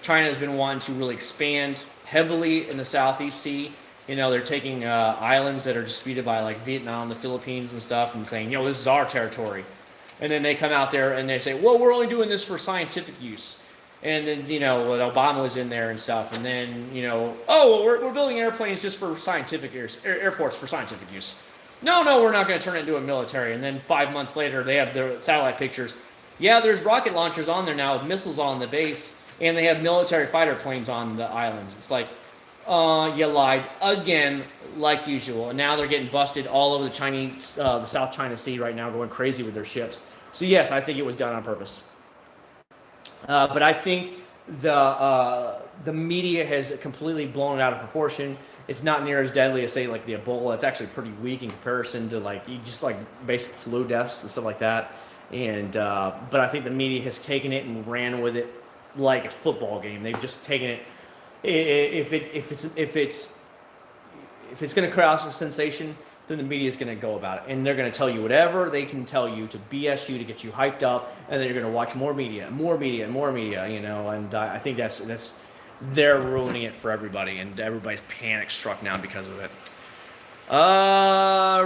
China has been wanting to really expand heavily in the Southeast Sea. They're taking islands that are disputed by like Vietnam, the Philippines and stuff, and saying, this is our territory. And then they come out there and they say, well, we're only doing this for scientific use. And then, when Obama was in there and stuff, and then, we're building airplanes just for scientific use, airports for scientific use. No, we're not going to turn it into a military. And then 5 months later, they have their satellite pictures. Yeah, there's rocket launchers on there now with missiles on the base, and they have military fighter planes on the islands. It's like, you lied again, like usual. And now they're getting busted all over the South China Sea right now, going crazy with their ships. So yes, I think it was done on purpose. But I think the media has completely blown it out of proportion. It's not near as deadly as, say, like the Ebola. It's actually pretty weak in comparison to basic flu deaths and stuff like that. And but I think the media has taken it and ran with it like a football game. They've just taken it. If it's going to cause a sensation, then the media is going to go about it, and they're going to tell you whatever they can tell you to BS you, to get you hyped up, and then you're going to watch more media, and I think that's they're ruining it for everybody, and everybody's panic struck now because of it.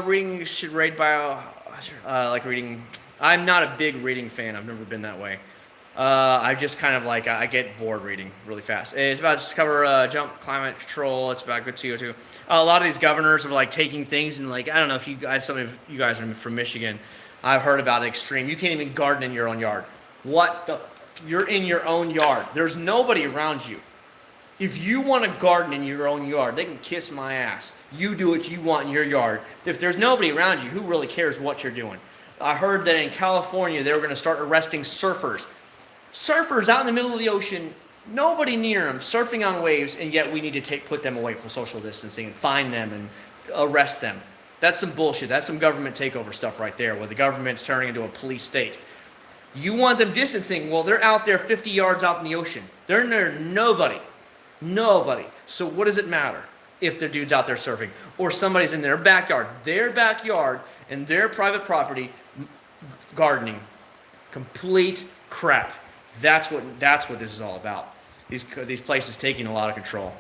Reading should rate bio, reading. I'm not a big reading fan. I've never been that way. I just kind of I get bored reading really fast. It's about discover jump climate control. It's about good CO2. A lot of these governors are taking things and I don't know if some of you guys are from Michigan. I've heard about the extreme. You can't even garden in your own yard. What the? You're in your own yard. There's nobody around you. If you want to garden in your own yard, they can kiss my ass. You do what you want in your yard. If there's nobody around you, who really cares what you're doing? I heard that in California they were going to start arresting surfers. Surfers out in the middle of the ocean, nobody near them, surfing on waves, and yet we need to put them away from social distancing and fine them and arrest them. That's some bullshit. That's some government takeover stuff right there, where the government's turning into a police state. You want them distancing, well, they're out there 50 yards out in the ocean. They're near nobody. Nobody. So what does it matter if the dude's out there surfing or somebody's in their backyard and their private property gardening? Complete crap. That's what this is all about. These places taking a lot of control.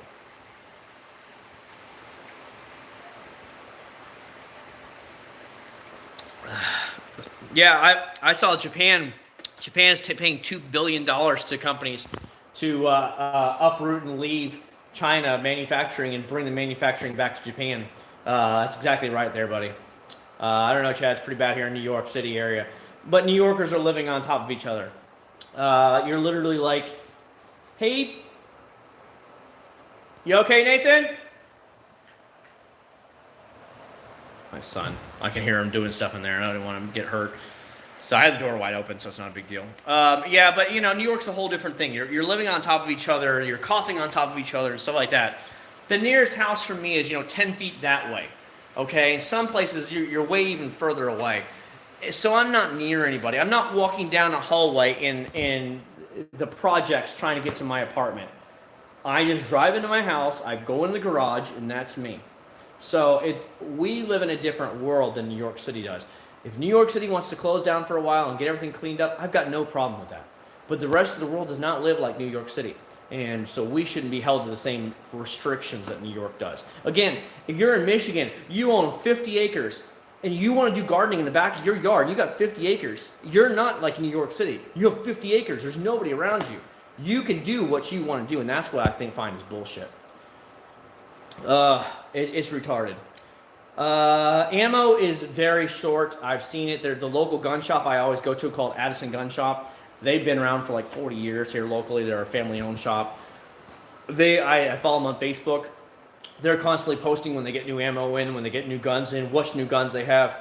Yeah, I saw Japan's paying $2 billion to companies to uproot and leave China manufacturing and bring the manufacturing back to Japan. That's exactly right there, buddy. I don't know, Chad, it's pretty bad here in New York City area. But New Yorkers are living on top of each other. You're literally like, hey, you okay, Nathan? My son. I can hear him doing stuff in there, and I don't want him to get hurt. So I had the door wide open, so it's not a big deal. Yeah, but you know, New York's a whole different thing. You're living on top of each other. You're coughing on top of each other and stuff like that. The nearest house for me is 10 feet that way. Okay, in some places you're way even further away. So I'm not near anybody. I'm not walking down a hallway in the projects trying to get to my apartment. I just drive into my house. I go in the garage, and that's me. So we live in a different world than New York City does. If New York City wants to close down for a while and get everything cleaned up, I've got no problem with that. But the rest of the world does not live like New York City. And so we shouldn't be held to the same restrictions that New York does. Again, if you're in Michigan, you own 50 acres, and you want to do gardening in the back of your yard, you got 50 acres. You're not like New York City. You have 50 acres. There's nobody around you. You can do what you want to do, and that's what I find is bullshit. It's retarded. Ammo is very short. I've seen it. They're the local gun shop I always go to called Addison Gun Shop. They've been around for like 40 years here locally. They're a family-owned shop. I follow them on Facebook. They're constantly posting when they get new ammo in, when they get new guns in, what new guns they have.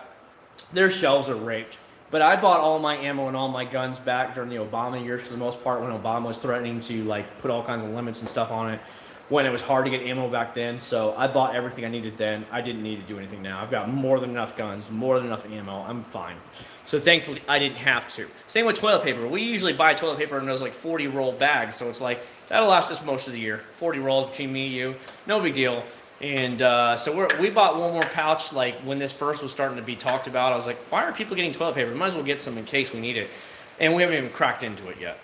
Their shelves are raped. But I bought all my ammo and all my guns back during the Obama years for the most part, when Obama was threatening to like put all kinds of limits and stuff on it, when it was hard to get ammo back then. So I bought everything I needed then. I didn't need to do anything now. I've got more than enough guns, more than enough ammo. I'm fine. So thankfully, I didn't have to. Same with toilet paper. We usually buy toilet paper in those like 40 roll bags. So it's like, that'll last us most of the year. 40 rolls between me and you. No big deal. And so we bought one more pouch like when this first was starting to be talked about. I was like, why are people getting toilet paper? We might as well get some in case we need it. And we haven't even cracked into it yet.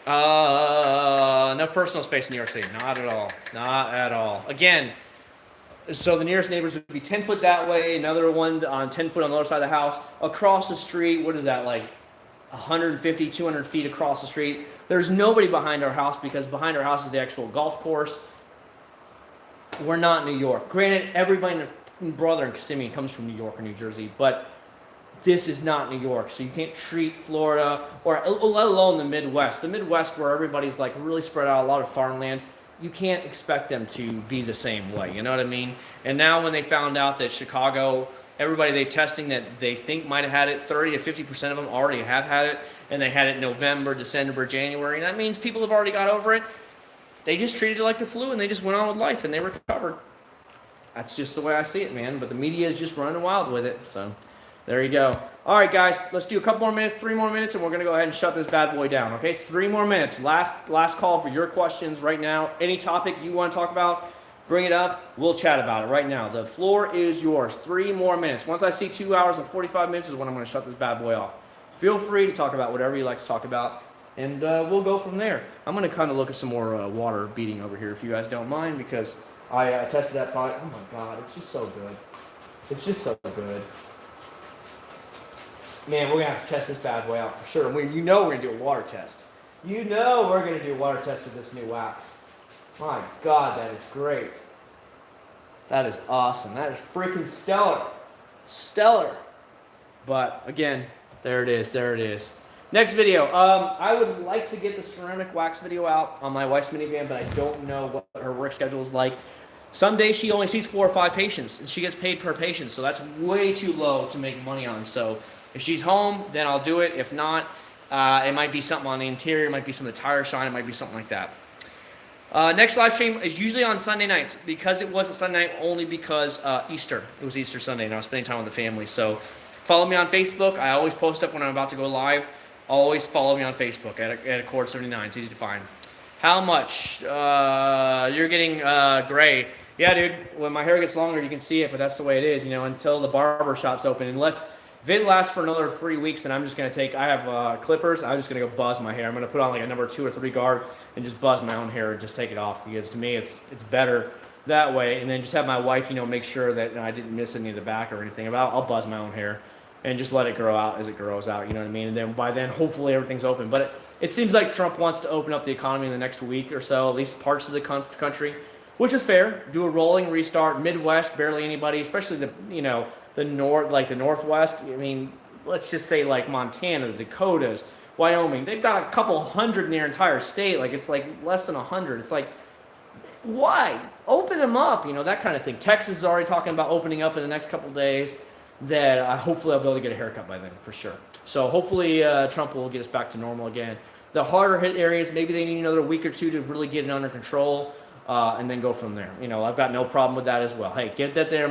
No personal space in New York City. Not at all. Not at all. Again, so the nearest neighbors would be 10 foot that way, another one on 10 foot on the other side of the house. Across the street, what is that, like 150, 200 feet across the street? There's nobody behind our house because behind our house is the actual golf course. We're not New York. Granted, everybody and their brother in Kissimmee comes from New York or New Jersey, but this is not New York, so you can't treat Florida, or let alone the Midwest. The Midwest, where everybody's like really spread out, a lot of farmland, you can't expect them to be the same way, you know what I mean? And now when they found out that Chicago, everybody they testing that they think might have had it, 30 to 50% of them already have had it, and they had it November, December, January, and that means people have already got over it. They just treated it like the flu, and they just went on with life, and they recovered. That's just the way I see it, man. But the media is just running wild with it, so there you go. All right, guys, let's do a couple more minutes, 3 more minutes, and we're going to go ahead and shut this bad boy down, okay? 3 more minutes. Last call for your questions right now. Any topic you want to talk about, bring it up. We'll chat about it right now. The floor is yours. 3 more minutes. Once I see 2 hours and 45 minutes is when I'm going to shut this bad boy off. Feel free to talk about whatever you like to talk about, and we'll go from there. I'm going to kind of look at some more water beating over here, if you guys don't mind, because I tested that product. Oh, my God. It's just so good. It's just so good. Man, we're going to have to test this bad boy out for sure. You know we're going to do a water test. You know we're going to do a water test with this new wax. My God, that is great. That is awesome. That is freaking stellar. Stellar. But, again, there it is. There it is. Next video. I would like to get the ceramic wax video out on my wife's minivan, but I don't know what her work schedule is like. Some days she only sees 4 or 5 patients, and she gets paid per patient, so that's way too low to make money on. So if she's home, then I'll do it. If not, it might be something on the interior. It might be some of the tire shine. It might be something like that. Next live stream is usually on Sunday nights. Because it wasn't Sunday night, only because Easter. It was Easter Sunday, and I was spending time with the family. So Follow me on Facebook. I always post up when I'm about to go live. Always follow me on Facebook at Acc0rd79. It's easy to find. How much? You're getting gray. Yeah, dude. When my hair gets longer, you can see it, but that's the way it is, until the barber shop's open. Unless if it lasts for another 3 weeks, and I'm just going to I have clippers, I'm just going to go buzz my hair. I'm going to put on like a number 2 or 3 guard and just buzz my own hair and just take it off, because to me, it's better that way. And then just have my wife, make sure that I didn't miss any of the back or anything. I'll buzz my own hair and just let it grow out as it grows out, you know what I mean? And then by then, hopefully everything's open. But it seems like Trump wants to open up the economy in the next week or so, at least parts of the country, which is fair. Do a rolling restart. Midwest, barely anybody, especially the north, like the Northwest. I mean, let's just say like Montana, the Dakotas, Wyoming. They've got a couple hundred in their entire state. Like it's like less than 100. It's like, why? Open them up, that kind of thing. Texas is already talking about opening up in the next couple of days. That hopefully I'll be able to get a haircut by then, for sure. So hopefully Trump will get us back to normal again. The harder hit areas, maybe they need another week or 2 to really get it under control, and then go from there. I've got no problem with that as well. Hey, get their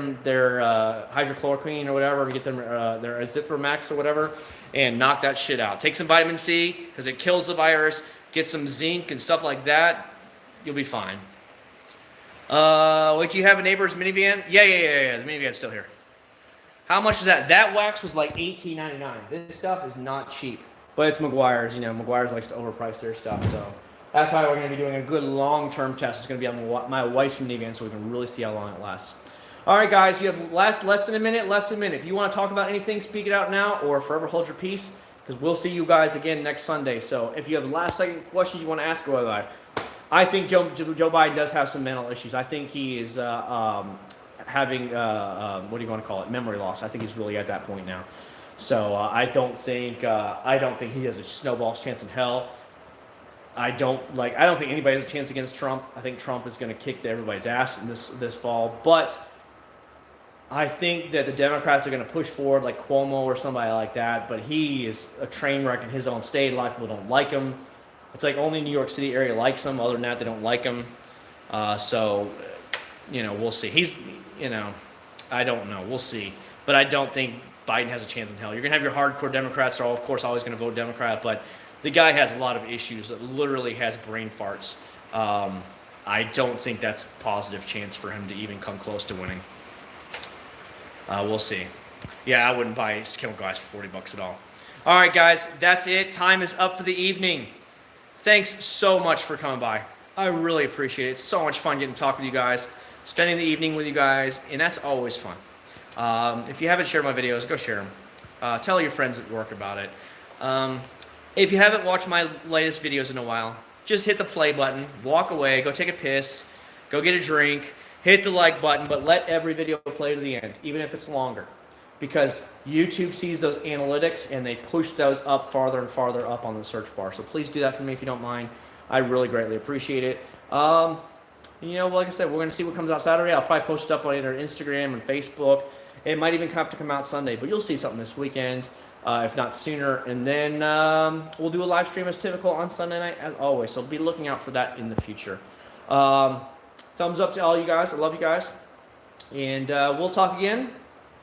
hydrochloroquine or whatever, get them their Acc0rd79 or whatever, and knock that shit out. Take some vitamin C because it kills the virus. Get some zinc and stuff like that. You'll be fine. Wait, do you have a neighbor's minivan? Yeah. The minivan's still here. How much is that? That wax was like $18.99. This stuff is not cheap. But it's Meguiars. Meguiars likes to overprice their stuff. So that's why we're going to be doing a good long-term test. It's going to be on my wife's minivan so we can really see how long it lasts. All right, guys. You have less than a minute. If you want to talk about anything, speak it out now or forever hold your peace, because we'll see you guys again next Sunday. So if you have last-second questions you want to ask, go ahead. I think Joe Biden does have some mental issues. I think he is having what do you want to call it, memory loss. I think he's really at that point now. So I don't think he has a snowball's chance in hell. I don't think anybody has a chance against Trump. I think Trump is going to kick everybody's ass in this fall. But I think that the Democrats are going to push forward like Cuomo or somebody like that. But he is a train wreck in his own state. A lot of people don't like him. It's like only New York City area likes him. Other than that, they don't like him. So we'll see. He's I don't know. We'll see. But I don't think Biden has a chance in hell. You're going to have your hardcore Democrats are, of course, always going to vote Democrat. But the guy has a lot of issues that literally has brain farts. I don't think that's a positive chance for him to even come close to winning. We'll see. Yeah, I wouldn't buy chemical guys for $40 at all. All right, guys. That's it. Time is up for the evening. Thanks so much for coming by. I really appreciate it. It's so much fun getting to talk with you guys. Spending the evening with you guys, and that's always fun. If you haven't shared my videos, go share them. Tell your friends at work about it. If you haven't watched my latest videos in a while, just hit the play button, walk away, go take a piss, go get a drink, hit the like button, but let every video play to the end, even if it's longer. Because YouTube sees those analytics, and they push those up farther and farther up on the search bar. So please do that for me if you don't mind. I really greatly appreciate it. Like I said, we're going to see what comes out Saturday. I'll probably post it up on either Instagram and Facebook. It might even have to come out Sunday, but you'll see something this weekend, if not sooner. And then we'll do a live stream as typical on Sunday night, as always. So be looking out for that in the future. Thumbs up to all you guys. I love you guys. And we'll talk again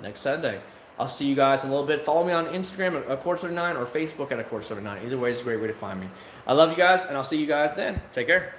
next Sunday. I'll see you guys in a little bit. Follow me on Instagram at Acc0rd79 or Facebook at Acc0rd79. Either way is a great way to find me. I love you guys, and I'll see you guys then. Take care.